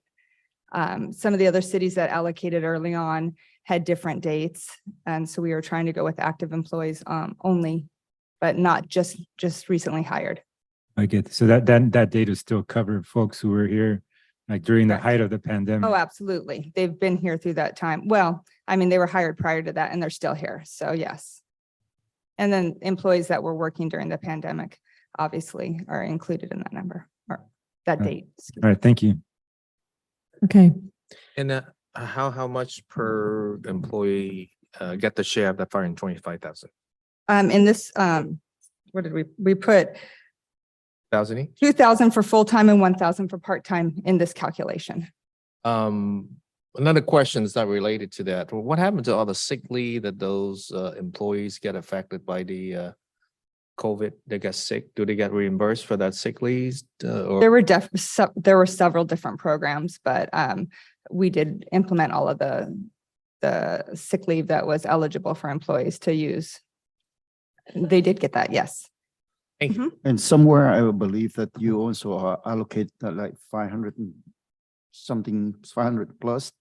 Some of the other cities that allocated early on had different dates. And so we were trying to go with active employees only, but not just recently hired. I get, so that data still covered folks who were here like during the height of the pandemic. Oh, absolutely. They've been here through that time. Well, I mean, they were hired prior to that and they're still here. So yes. And then employees that were working during the pandemic, obviously are included in that number or that date. All right, thank you. Okay, And how much per employee get the share of that 425,000? In this, what did we put 1,000 each? 2,000 for full-time and 1,000 for part-time in this calculation. Another question is not related to that. Well, what happened to all the sick leave that those employees get affected by the COVID? They get sick. Do they get reimbursed for that sick leave? Or There were several different programs, but we did implement all of the sick leave that was eligible for employees to use. They did get that, yes. And somewhere I would believe that you also allocate like 500 and something, 500 plus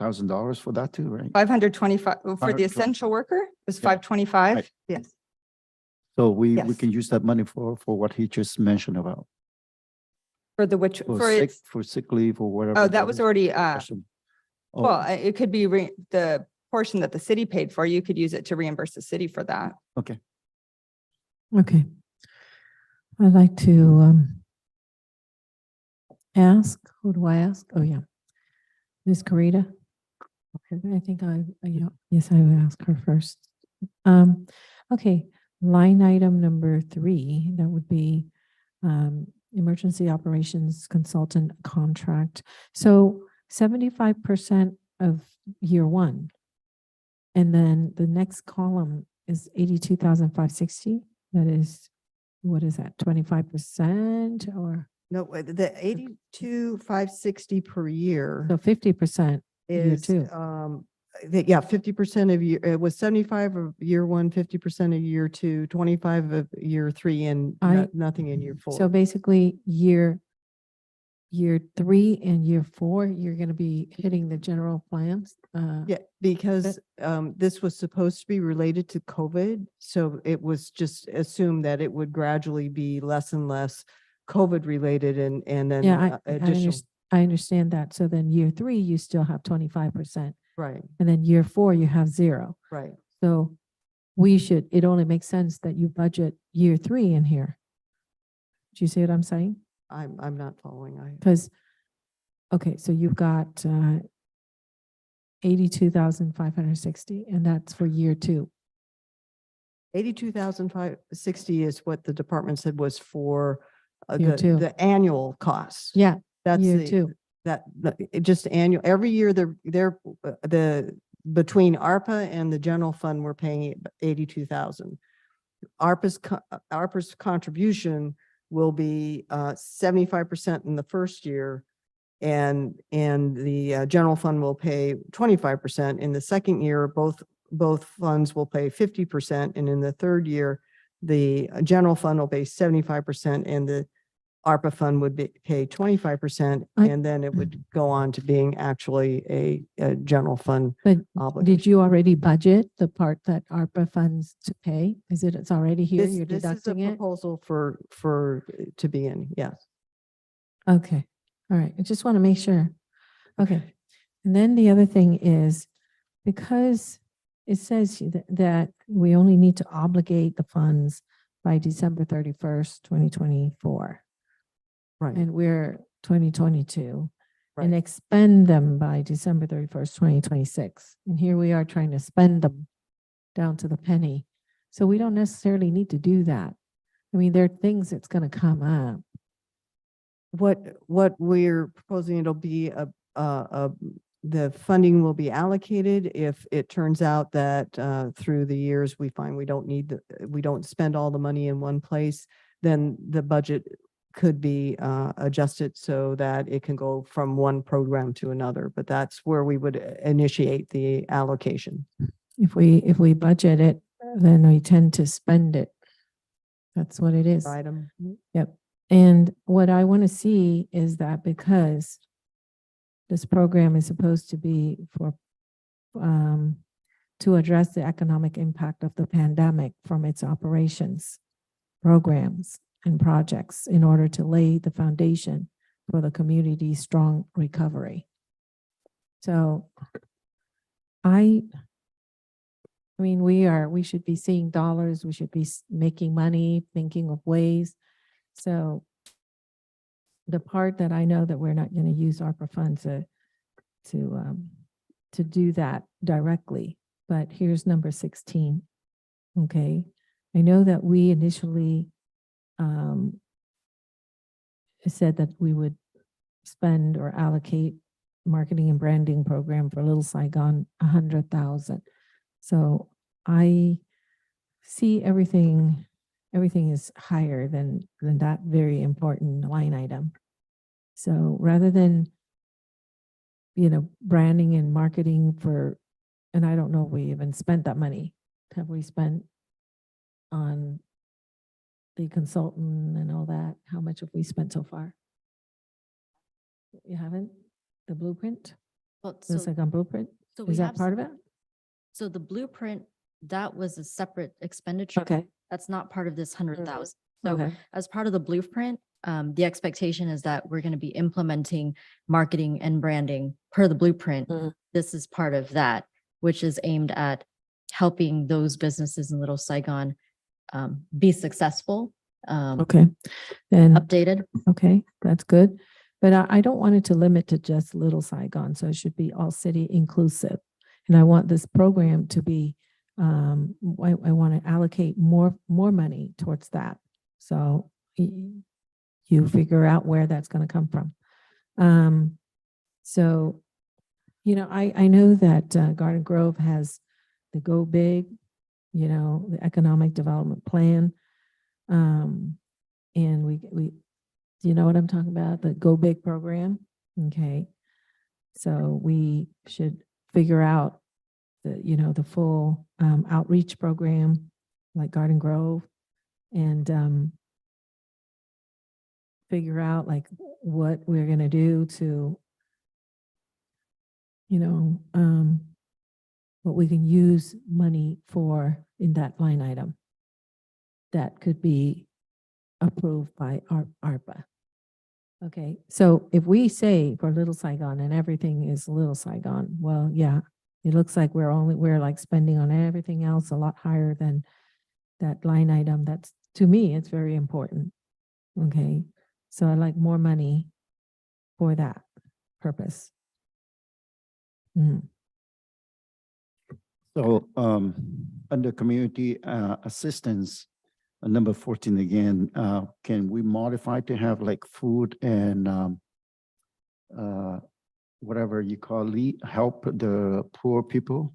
$1,000 for that too, right? 525 for the 525. essential worker was Yeah. 525. Right. Yes. So we Yes. can use that money for what he just mentioned about. For the which, For sick leave or whatever. oh, that was is. already, Question. Oh, well, it could be the portion that the city paid for. You could use it to reimburse the city for that. okay. okay. I'd like to ask, who do I ask? Oh, yeah. Ms. Corita? Okay, I think yes, I will ask her first. Okay, line item number 3, that would be emergency operations consultant contract. So 75% of year 1. And then the next column is 82,560. That is, what is that, 25% or? No, the 82,560 per year So 50% year is, 2. 50% of year, it was 75 of year 1, 50% of year 2, 25 of year 3, and nothing in year 4. So basically year 3 and year 4, you're going to be hitting the general plans. Yeah, because this was supposed to be related to COVID, so it was just assumed that it would gradually be less and less COVID related and then Yeah, additional. I understand that. So then year 3, you still have 25%. Right, And then year 4, you have 0. right. So it only makes sense that you budget year 3 in here. Do you see what I'm saying? I'm not following. Because, okay, so you've got 82,560, and that's for year 2. 82,560 is what the department said was for Year 2. the annual costs. Yeah, That's year the, 2. it just annual, every year they're between ARPA and the general fund, we're paying 82,000. ARPA's contribution will be 75% in the first year, and the general fund will pay 25%. In the second year, both funds will pay 50%, and in the third year, the general fund will pay 75%, and the ARPA fund would pay 25%, and then it would go on to being actually a general fund But obligation. did you already budget the part that ARPA funds to pay? It's already here? You're This is a deducting it? proposal to be in, yes. Okay, all right. I just want to make sure. Okay. And then the other thing is, because it says that we only need to obligate the funds by December 31st, 2024. Right. And we're 2022. And Right. expend them by December 31st, 2026. And here we are trying to spend them down to the penny. So we don't necessarily need to do that. I mean, there are things that's going to come up. What we're proposing, it'll be the funding will be allocated if it turns out that through the years we find we don't spend all the money in one place, then the budget could be adjusted so that it can go from one program to another. But that's where we would initiate the allocation. If we budget it, then we tend to spend it. That's what it is. Item. Yep. And what I want to see is that because this program is supposed to be for, to address the economic impact of the pandemic from its operations, programs, and projects in order to lay the foundation for the community's strong recovery. So I mean, we should be seeing dollars, we should be making money, thinking of ways. So the part that I know that we're not going to use ARPA funds to do that directly, but here's number 16. Okay. I know that we initially said that we would spend or allocate marketing and branding program for Little Saigon 100,000. So I see everything is higher than that very important line item. So rather than, branding and marketing for, and I don't know if we even spent that money. Have we spent on the consultant and all that? How much have we spent so far? You haven't? The blueprint? Well, The second blueprint? so we Is that have part of it? So the blueprint, that was a separate expenditure. Okay. That's not part of this 100,000. So Okay. as part of the blueprint, the expectation is that we're going to be implementing marketing and branding per the blueprint. This is part of that, which is aimed at helping those businesses in Little Saigon be successful. Okay. Then, Updated. okay, that's good. But I don't want it to limit to just Little Saigon. So it should be all city inclusive. And I want this program to be, I want to allocate more money towards that. So you figure out where that's going to come from. So, I know that Garden Grove has the Go Big, the economic development plan. And we, do you know what I'm talking about? The Go Big program. Okay. So we should figure out the full outreach program like Garden Grove and figure out like what we're going to do to, what we can use money for in that line item that could be approved by ARPA. Okay, so if we say for Little Saigon and everything is Little Saigon, well, yeah, it looks like we're like spending on everything else a lot higher than that line item. That's, to me, it's very important. Okay, so I'd like more money for that purpose. So under community assistance, number 14 again, can we modify to have like food and whatever you call help the poor people?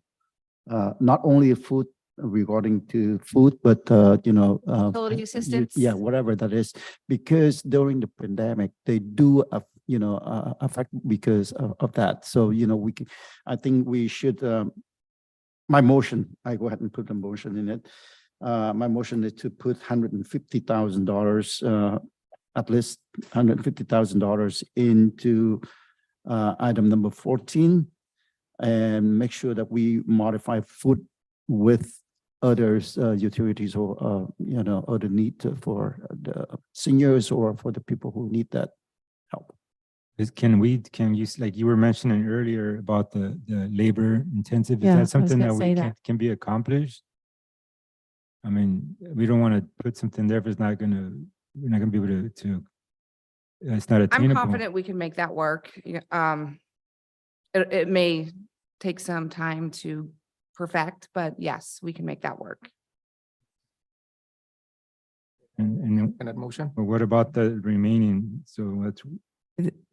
Not only food regarding to food, but Utility assistance? Yeah, whatever that is, because during the pandemic, they do affect because of that. So, I think we should, my motion, I go ahead and put the motion in it. My motion is to put $150,000, at least $150,000 into item number 14, and make sure that we modify food with others, utilities or, other need for the seniors or for the people who need that help. can you, like you were mentioning earlier about the labor intensive, is Yeah, I that was something gonna that say we that. can be accomplished? I mean, we don't want to put something there if it's not gonna, we're not gonna be able to, it's not I'm attainable. confident we can make that work. It may take some time to perfect, but yes, we can make that work. And And that motion? but what about the remaining? So that's,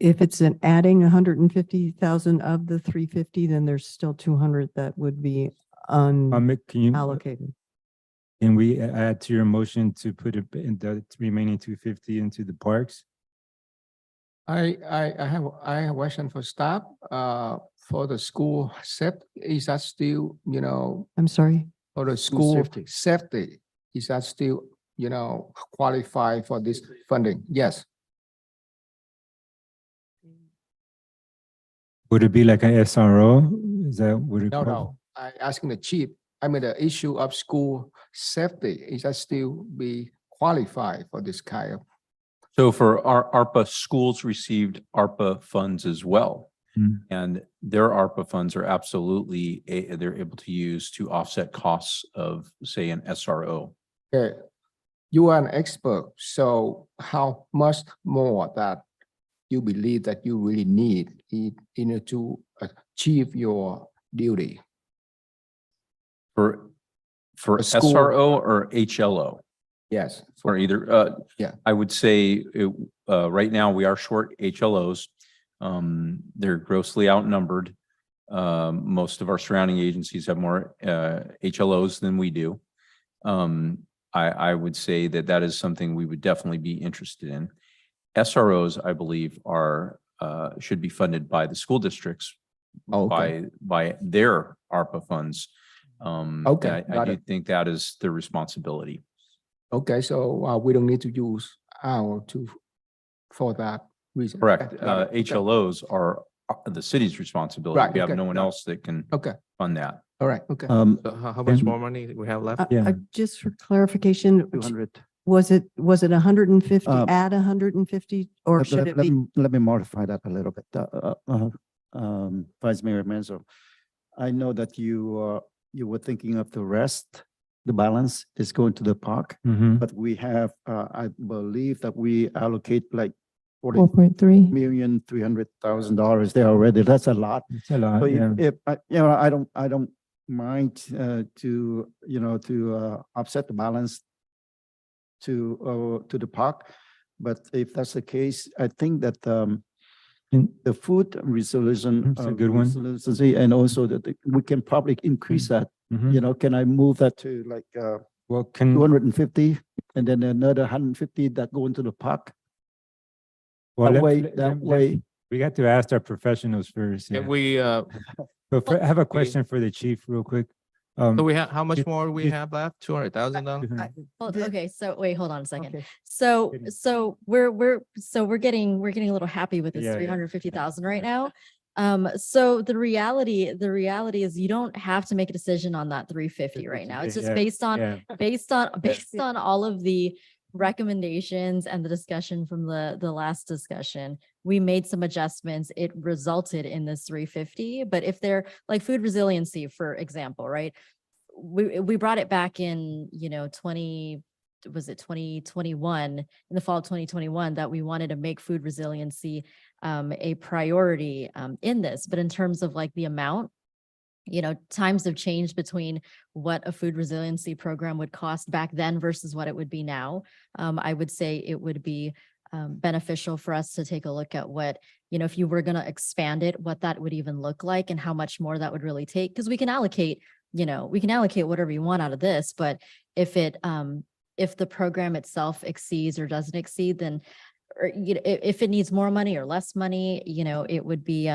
If it's an adding 150,000 of the 350, then there's still 200 that would be can you, unallocated. can we add to your motion to put it in the remaining 250 into the parks? I have a question for staff, for the school safety, is that still, I'm sorry. for the school safety, is that still, qualify for this funding? Yes. Would it be like an SRO? Is that, would it? No, I asking the chief, I mean, the issue of school safety, is that still be qualified for this kind of? So for our ARPA, schools received ARPA funds as well. And their ARPA funds are absolutely, they're able to use to offset costs of, say, an SRO. Okay, you are an expert, so how much more that you believe that you really need in order to achieve your duty? For A school- SRO or HLO? Yes. Or either, Yeah. I would say, right now we are short HLOs. They're grossly outnumbered. Most of our surrounding agencies have more HLOs than we do. I would say that that is something we would definitely be interested in. SROs, I believe, are should be funded by the school districts by their ARPA funds. Okay, I got do it. think that is their responsibility. Okay, so we don't need to use our for that reason. Correct. Okay, got it. Okay. HLOs are the city's responsibility. Right, We have okay, no one got it. else that can Okay, fund that. all right, okay. So how much more money we have left? Yeah. Just for clarification, 200. was it 150, Um, add 150, or should it be? Let me modify that a little bit. Vice Mayor Menzo, I know that you were thinking of the rest, the balance is going to the park, but we have, I believe that we allocate like 4.3. $40,300,000 there already. That's a lot. It's a lot, So yeah. if, I don't mind to offset the balance to the park. But if that's the case, I think that the food resolution. It's a good one. resiliency, and also that we can probably increase that. Can I move that to like Well, can, 250 and then another 150 that go into the park? well, That let- way, we got to ask our professionals first. Can Yeah. we, So I have a question for the chief real quick. so we have, how much you- more do we you- have left? $200,000? Okay, so wait, hold on a second. Okay. So, Good. we're getting a little happy with this Yeah, yeah. 350,000 right now. So the reality is you don't have to make a decision on that 350 right now. It's just Yeah, based on, yeah. based on all of the recommendations and the discussion from the last discussion. We made some adjustments. It resulted in this 350, but if they're like food resiliency, for example, right? We brought it back in, 2021, in the fall of 2021, that we wanted to make food resiliency a priority in this. But in terms of like the amount, times have changed between what a food resiliency program would cost back then versus what it would be now. I would say it would be beneficial for us to take a look at what, if you were going to expand it, what that would even look like and how much more that would really take. Because we can allocate whatever you want out of this, but if the program itself exceeds or doesn't exceed, then, or, if it needs more money or less money, it would be,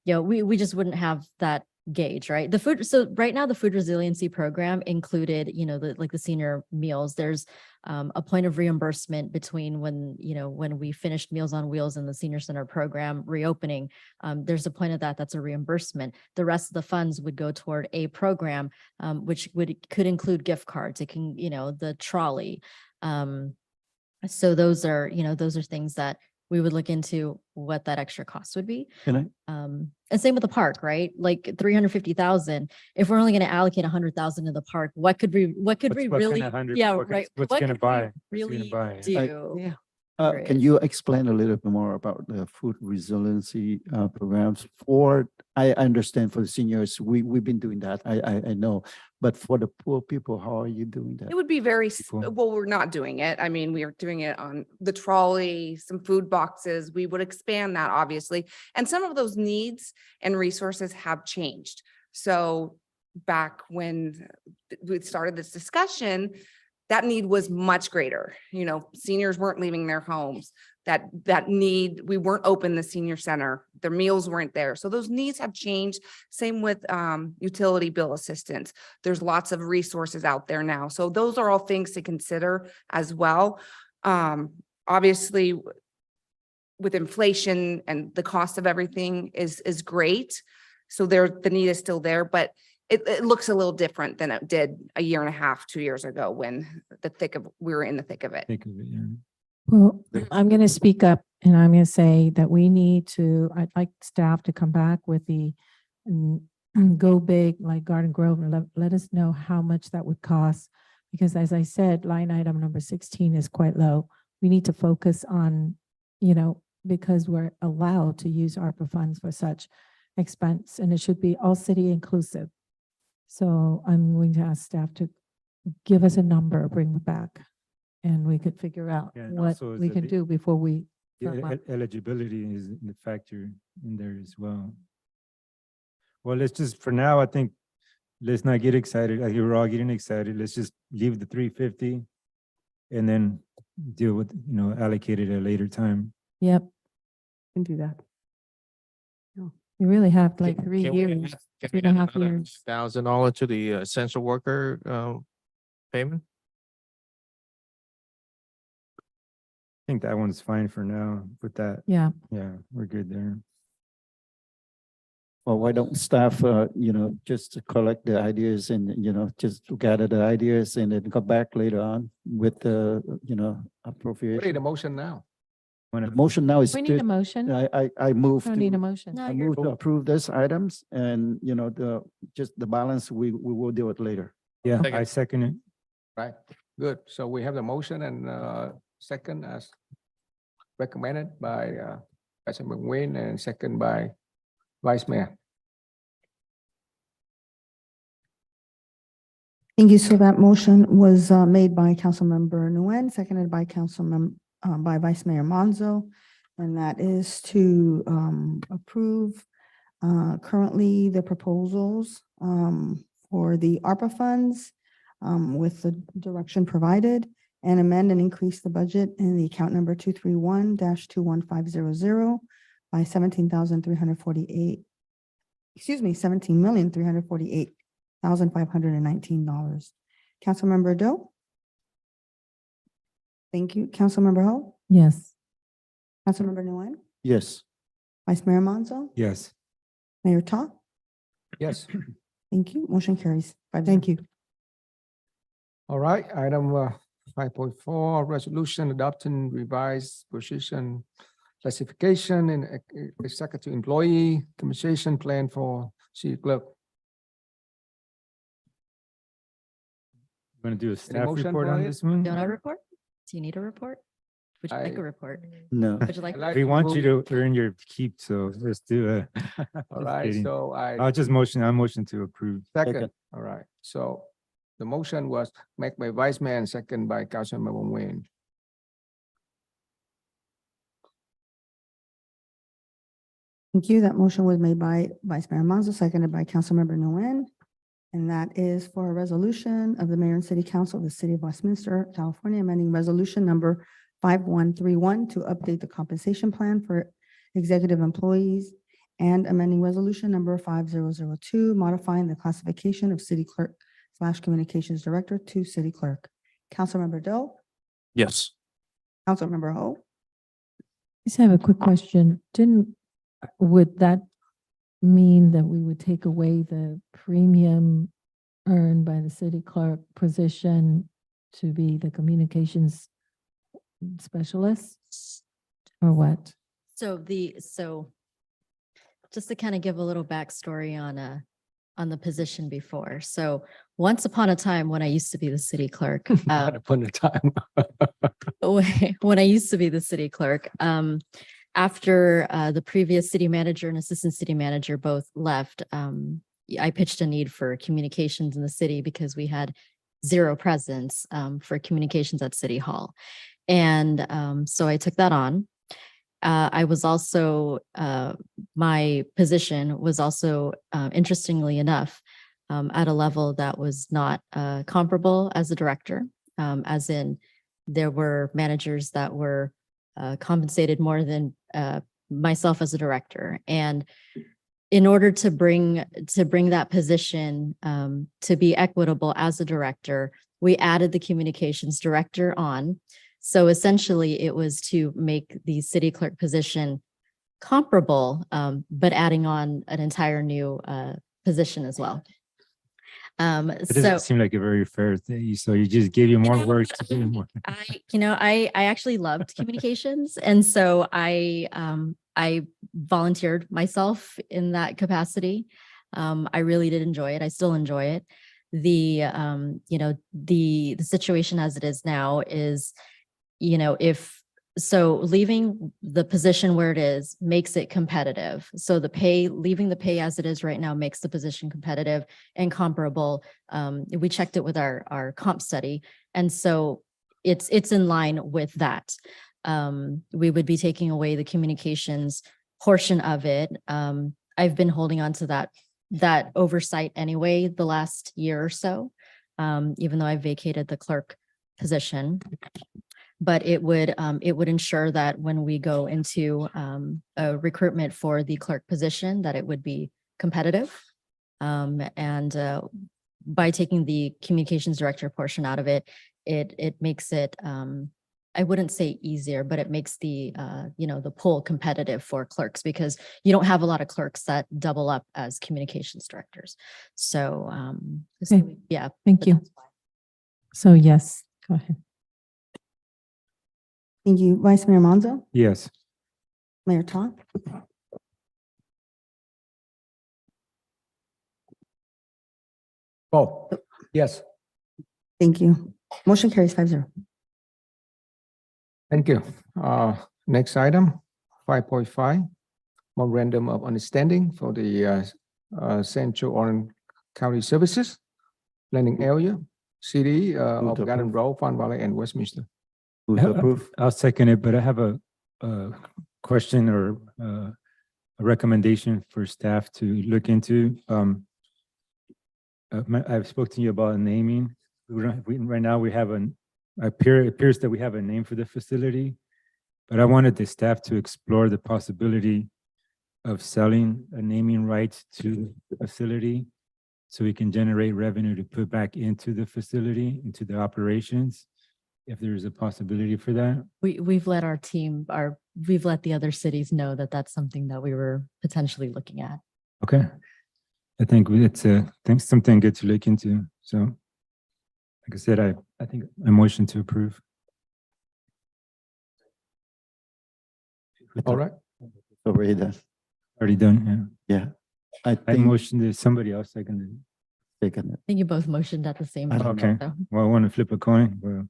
we just wouldn't have that gauge, right? So right now the food resiliency program included, the senior meals. There's a point of reimbursement between when we finished Meals on Wheels and the senior center program reopening. There's a point of that's a reimbursement. The rest of the funds would go toward a program, which could include gift cards. It can, the trolley. So those are things that we would look into what that extra cost would be. Can I? And same with the park, right? Like 350,000. If we're only going to allocate 100,000 to the park, what could we What kind really, of 100 yeah, what- right. what's What gonna could we buy? What's gonna really buy? do? Yeah. Right. Can you explain a little bit more about the food resiliency programs for, I understand for the seniors, we've been doing that, I know, but for the poor people, how are you doing that? It would be very, People. well, we're not doing it. I mean, we are doing it on the trolley, some food boxes. We would expand that, obviously. And some of those needs and resources have changed. So back when we started this discussion, that need was much greater. You know, seniors weren't leaving their homes. That need, we weren't open the senior center. Their meals weren't there. So those needs have changed. Same with utility bill assistance. There's lots of resources out there now. So those are all things to consider as well. Obviously, with inflation and the cost of everything is great. So the need is still there, but it looks a little different than it did a year and a half, 2 years ago when we were in the thick of it. Think of it, yeah. Well, I'm going to speak up and I'm going to say that I'd like staff to come back with the go big like Garden Grove and let us know how much that would cost. Because as I said, line item number 16 is quite low. We need to focus on, because we're allowed to use ARPA funds for such expense and it should be all city inclusive. So I'm going to ask staff to give us a number, bring it back, and we could figure out Yeah, and what also is we that can the- do before we. The firm up. eligibility is the factor in there as well. Well, let's just, for now, I think, let's not get excited. I hear we're all getting excited. Let's just leave the 350 and then deal with, allocate it at a later time. Yep, Can do that. we really have like Can- 3 can we years, add- can three we and a add half another years. $1,000 to the essential worker payment? I think that one's fine for now with that. Yeah, Yeah, we're good there. Well, why don't staff, just to collect the ideas and, just to gather the ideas and then come back later on with the, What is the appropriation. motion now? The motion now is. we need a to- motion. I move Don't need a to, motion. No, I you're move to approve these items and, just the balance, we will deal with later. Yeah, Second. I second it. Right, good. So we have the motion and second as recommended by Vice Mayor Nguyen and second by Vice Mayor. Thank you. So that motion was made by Councilmember Nguyen, seconded by by Vice Mayor Monzo. And that is to approve currently the proposals for the ARPA funds with the direction provided and amend and increase the budget in the account number 231-21500 by 17,348. Excuse me, $17,348,519. Councilmember Doe? Thank you. Councilmember Ho? Yes, Councilmember Nguyen? Yes. Vice Mayor Monzo? Yes. Mayor Ta? Yes. Thank you. Motion carries. Thank you. All right, item 5.4, resolution adopting revised position classification and executive employee compensation plan for city clerk. Want to do a staff motion report for on it? this one? Do you want a report? Do you need a report? Would you like I- a report? No. Would you like? We want you to earn your keep, so let's do it. All right, so I motion to approve. second, all right, so the motion was made by Vice Mayor and second by Councilmember Nguyen. Thank you. That motion was made by Vice Mayor Monzo, seconded by Councilmember Nguyen. And that is for a resolution of the Mayor and City Council of the City of Westminster, California, amending resolution number 5131 to update the compensation plan for executive employees and amending resolution number 5002, modifying the classification of city clerk / communications director to city clerk. Councilmember Doe? Yes. Councilmember Ho? just have a quick question. Would that mean that we would take away the premium earned by the city clerk position to be the communications specialist? or what? So just to kind of give a little backstory on the position before. So once upon a time, when I used to be the city clerk, Not upon a time. when I used to be the city clerk, after the previous city manager and assistant city manager both left, I pitched a need for communications in the city because we had zero presence for communications at City Hall. And so I took that on. I was also, my position was also, interestingly enough, at a level that was not comparable as a director, as in there were managers that were compensated more than myself as a director. And in order to bring that position to be equitable as a director, we added the communications director on. So essentially, it was to make the city clerk position comparable, but adding on an entire new position as well. It doesn't seem like a very fair thing. So you just gave you more work to do more. I actually loved communications. And so I volunteered myself in that capacity. I really did enjoy it. I still enjoy it. The situation as it is now is, so leaving the position where it is makes it competitive. So leaving the pay as it is right now makes the position competitive and comparable. We checked it with our comp study. And so it's in line with that. We would be taking away the communications portion of it. I've been holding on to that oversight anyway, the last year or so, even though I vacated the clerk position. But it would ensure that when we go into a recruitment for the clerk position, that it would be competitive. And by taking the communications director portion out of it, it makes it, I wouldn't say easier, but it makes the pool competitive for clerks because you don't have a lot of clerks that double up as communications directors. So, Okay. yeah. Thank you. So yes, go ahead. Thank you. Vice Mayor Monzo, Yes. Mayor Todd. Oh, yes. Thank you. Motion carries 5-0. Thank you. Next item, 5.5, memorandum of understanding for the Central Orange County Services Planning Area, City of to Garden approve. Grove, Fun Valley, and Westminster. Move to approve. I'll second it, but I have a question or a recommendation for staff to look into. I've spoken to you about naming. Right now we have it appears that we have a name for the facility, but I wanted the staff to explore the possibility of selling a naming right to the facility so we can generate revenue to put back into the facility, into the operations, if there's a possibility for that. We've let our team, we've let the other cities know that that's something that we were potentially looking at. Okay. I think it's something good to look into. So like I said, I think I motion to approve. All right. Already done. Already done, yeah. Yeah. I I think motioned it, somebody else seconded it. taken it. I think you both motioned at the same I time. don't Okay, so. well, I want to flip a coin. Well,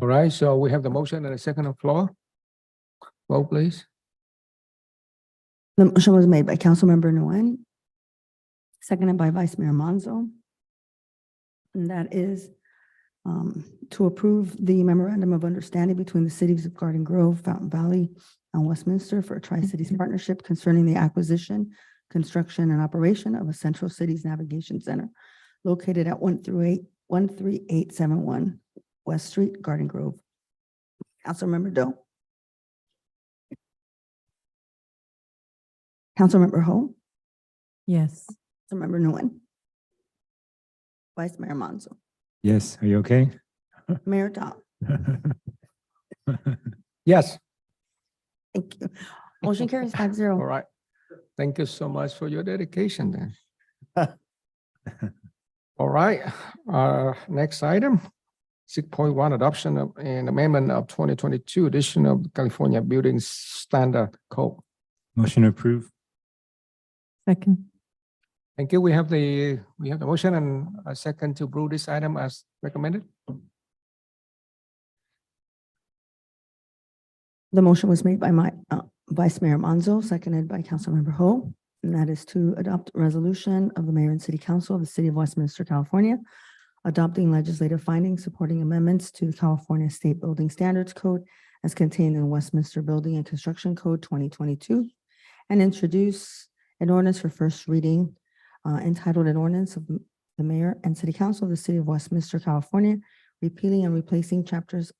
All right, so we have the motion and a second on floor. Vote, please. The motion was made by Councilmember Nguyen, seconded by Vice Mayor Monzo. And that is to approve the memorandum of understanding between the cities of Garden Grove, Fountain Valley, and Westminster for a Tri-Cities partnership concerning the acquisition, construction, and operation of a Central Cities Navigation Center located at 13871 West Street, Garden Grove. Councilmember Doe. Councilmember Ho. Yes. Councilmember Nguyen. Vice Mayor Monzo. yes, are you okay? Mayor Tom. Yes. Thank you. Motion carries 5-0. All right. Thank you so much for your dedication then. All right, next item, 6.1, adoption of an amendment of 2022 edition of California Building Standard Code. Motion approved. Second. Thank you. We have the motion and a second to approve this item as recommended. The motion was made by Vice Mayor Manzo, seconded by Councilmember Ho. And that is to adopt a resolution of the Mayor and City Council of the City of Westminster, California, adopting legislative findings supporting amendments to the California State Building Standards Code as contained in Westminster Building and Construction Code 2022, and introduce an ordinance for first reading entitled an ordinance of the Mayor and City Council of the City of Westminster, California, repealing and replacing chapters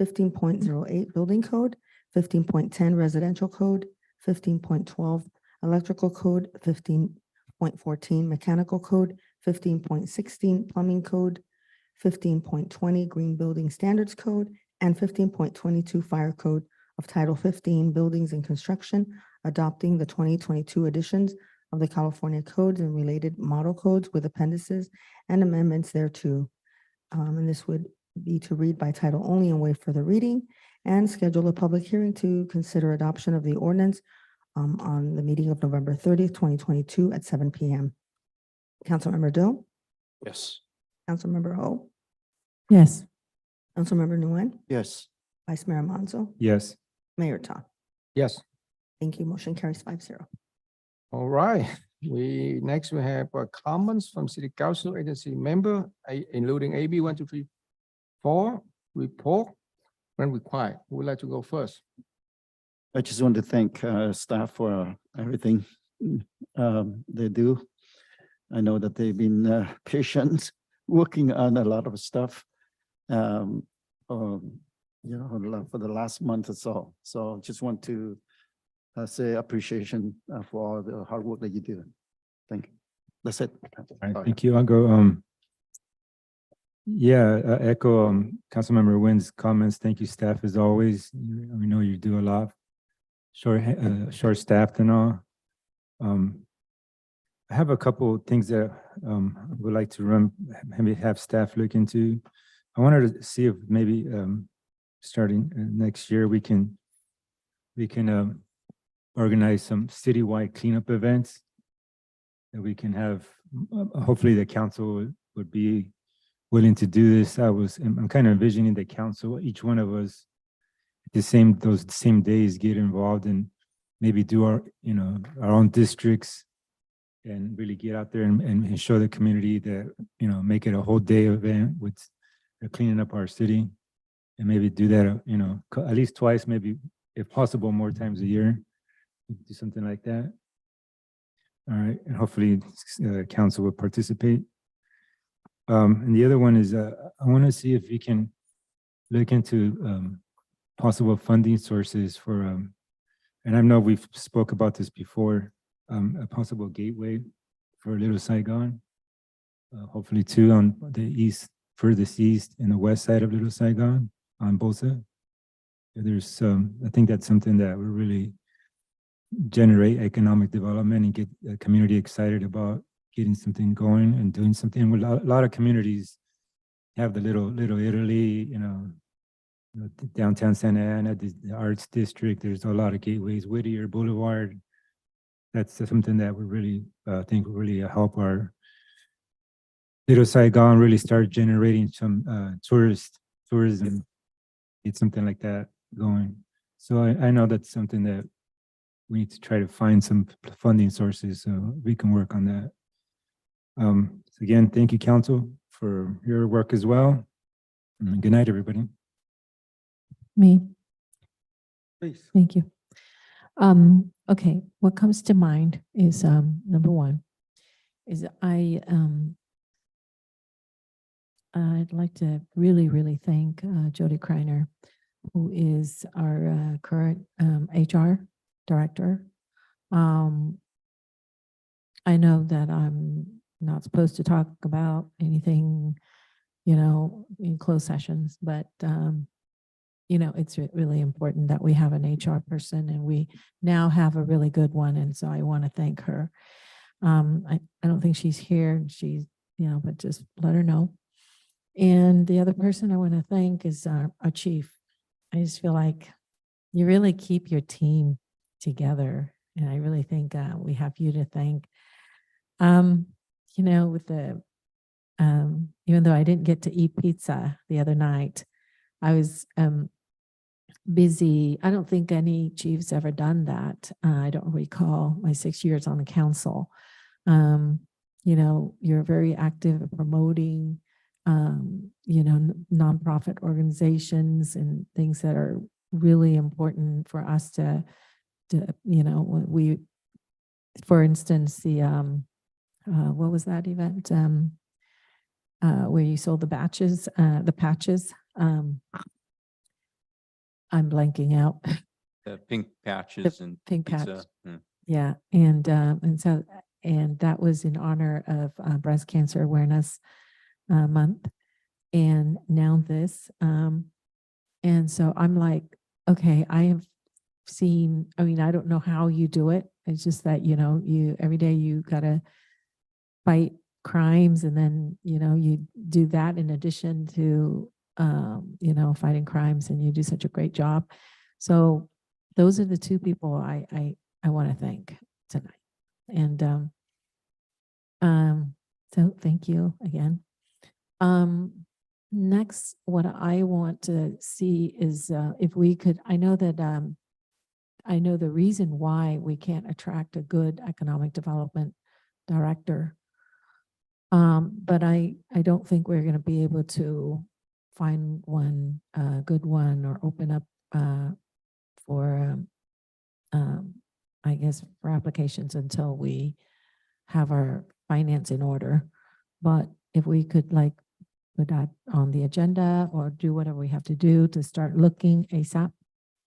15.08 Building Code, 15.10 Residential Code, 15.12 Electrical Code, 15.14 Mechanical Code, 15.16 Plumbing Code, 15.20 Green Building Standards Code, and 15.22 Fire Code of Title 15 Buildings and Construction, adopting the 2022 editions of the California codes and related model codes with appendices and amendments thereto. And this would be to read by title only and waive further reading, and schedule a public hearing to consider adoption of the ordinance on the meeting of November 30th, 2022 at 7 p.m. Councilmember Doe, Yes. Councilmember Ho, Yes. Councilmember Nguyen, Yes. Vice Mayor Manzo, Yes. Mayor Ta. Yes. Thank you. Motion carries 5-0. All right. Next we have comments from City Council agency member, including AB 1234 report when required. Who would like to go first? I just want to thank staff for everything they do. I know that they've been patient, working on a lot of stuff, you know, for the last month or so. So just want to say appreciation for all the hard work that you do. Thank you. That's it. All right, thank you. I'll go. Yeah, echo Councilmember Nguyen's comments. Thank you, staff, as always. We know you do a lot. Short staffed and all. I have a couple of things that I would like to maybe have staff look into. I wanted to see if maybe starting next year we can organize some citywide cleanup events that we can have. Hopefully the council would be willing to do this. I'm kind of envisioning the council, each one of us, those same days get involved and maybe do our own districts and really get out there and show the community that, make it a whole day event with cleaning up our city, and maybe do that, at least twice, maybe if possible, more times a year, do something like that. All right, and hopefully council will participate. And the other one is I want to see if we can look into possible funding sources for, and I know we've spoke about this before, a possible gateway for Little Saigon, hopefully too on the furthest east and the west side of Little Saigon on Bosa. There's, I think that's something that will really generate economic development and get the community excited about getting something going and doing something. A lot of communities have the little Italy, downtown Santa Ana, the arts district. There's a lot of gateways, Whittier Boulevard. That's something that would really, I think, will really help our Little Saigon really start generating some tourism, get something like that going. So I know that's something that we need to try to find some funding sources so we can work on that. So again, thank you, council, for your work as well. And good night, everybody. Me. Please. Thank you. Okay, what comes to mind is number one is I'd like to really thank Jody Kreiner, who is our current HR director. I know that I'm not supposed to talk about anything, in closed sessions, but it's really important that we have an HR person, and we now have a really good one. And so I want to thank her. I don't think she's here. She's, but just let her know. And the other person I want to thank is our chief. I just feel like you really keep your team together. And I really think we have you to thank. You know, with the, even though I didn't get to eat pizza the other night, I was busy. I don't think any chief's ever done that. I don't recall my 6 years on the council. You know, you're very active at promoting, you know, nonprofit organizations and things that are really important for us to you know, when we, for instance, the, what was that event? Where you sold the patches. I'm blanking out. The pink patches and Pink pizza. patch. Yeah, and so, and that was in honor of Breast Cancer Awareness Month, and now this, and so I'm like, okay, I have seen. I mean, I don't know how you do it. It's just that, you know, you every day you gotta fight crimes, and then, you know, you do that in addition to you know, fighting crimes, and you do such a great job. So those are the two people I want to thank tonight. And so thank you again. Next, what I want to see is if we could, I know that I know the reason why we can't attract a good economic development director. But I don't think we're going to be able to find one, good one, or open up for, I guess, for applications until we have our finance in order. But if we could like put that on the agenda or do whatever we have to do to start looking ASAP,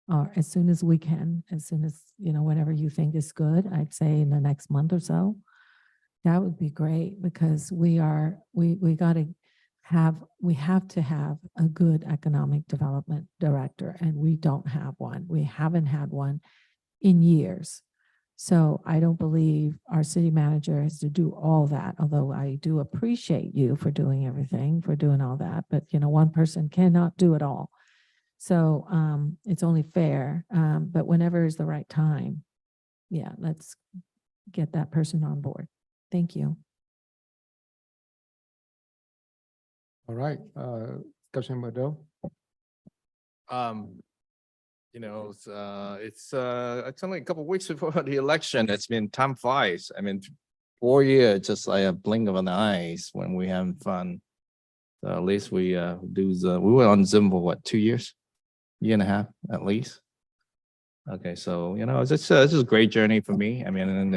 or as soon as we can, as soon as, you know, whenever you think is good, I'd say in the next month or so, that would be great, because we have to have a good economic development director, and we don't have one. We haven't had one in years. So I don't believe our city manager has to do all that, although I do appreciate you for doing everything, for doing all that. But, you know, one person cannot do it all. So it's only fair, but whenever is the right time, yeah, let's get that person on board. Thank you. All right, Councilmember Doe. You know, it's only a couple of weeks before the election. It's been, time flies. I mean, 4 years, just like a blink of an eye when we having fun. So at least we we were on Zoom for what, 2 years, year and a half at least. Okay, so you know, it's just a great journey for me. I mean, and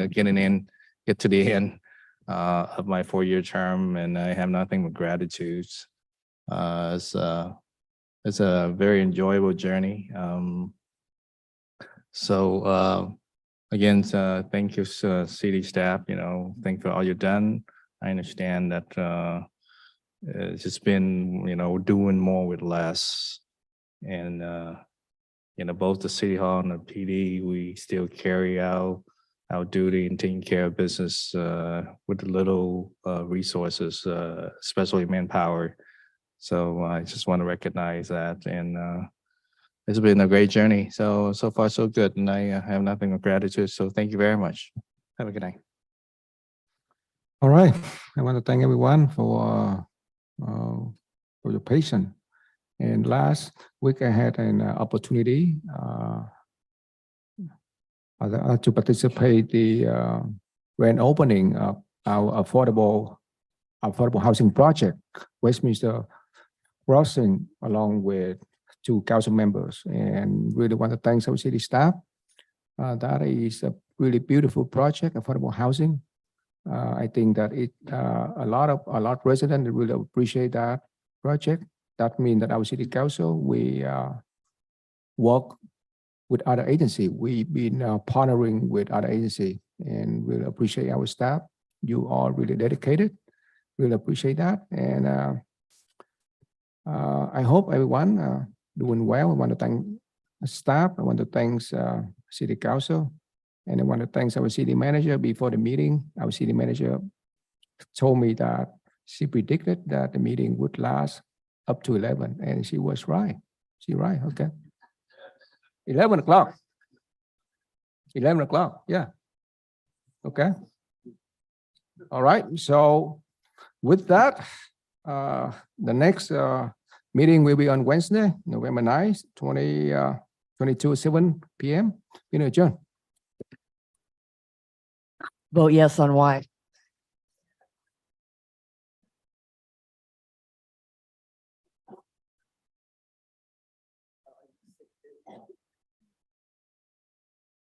get to the end of my 4-year term, and I have nothing but gratitude. It's a very enjoyable journey. Again, thank you, city staff. You know, thank you for all you've done. I understand that it's just been, you know, doing more with less, and you know, both the city hall and the PD, we still carry out our duty in taking care of business with little resources, especially manpower. So I just want to recognize that, and it's been a great journey. So far so good, and I have nothing but gratitude. So thank you very much. Have a good night. All right, I want to thank everyone for your patience. And last week I had an opportunity to participate the grand opening of our affordable housing project, Westminster Crossing, along with 2 council members, and really want to thank our city staff. That is a really beautiful project, affordable housing. I think that a lot of residents really appreciate that project. That means that our city council, we work with other agencies. We've been partnering with other agencies, and really appreciate our staff. You are really dedicated. Really appreciate that, and I hope everyone doing well. I want to thank staff. I want to thank city council, and I want to thank our city manager. Before the meeting, our city manager told me that she predicted that the meeting would last up to 11, and she was right. She right, okay. 11 o'clock. 11 o'clock, yeah. Okay. All right, so with that, the next meeting will be on Wednesday, November 9th, 2022, 7 p.m. Adjourn. Vote yes on why.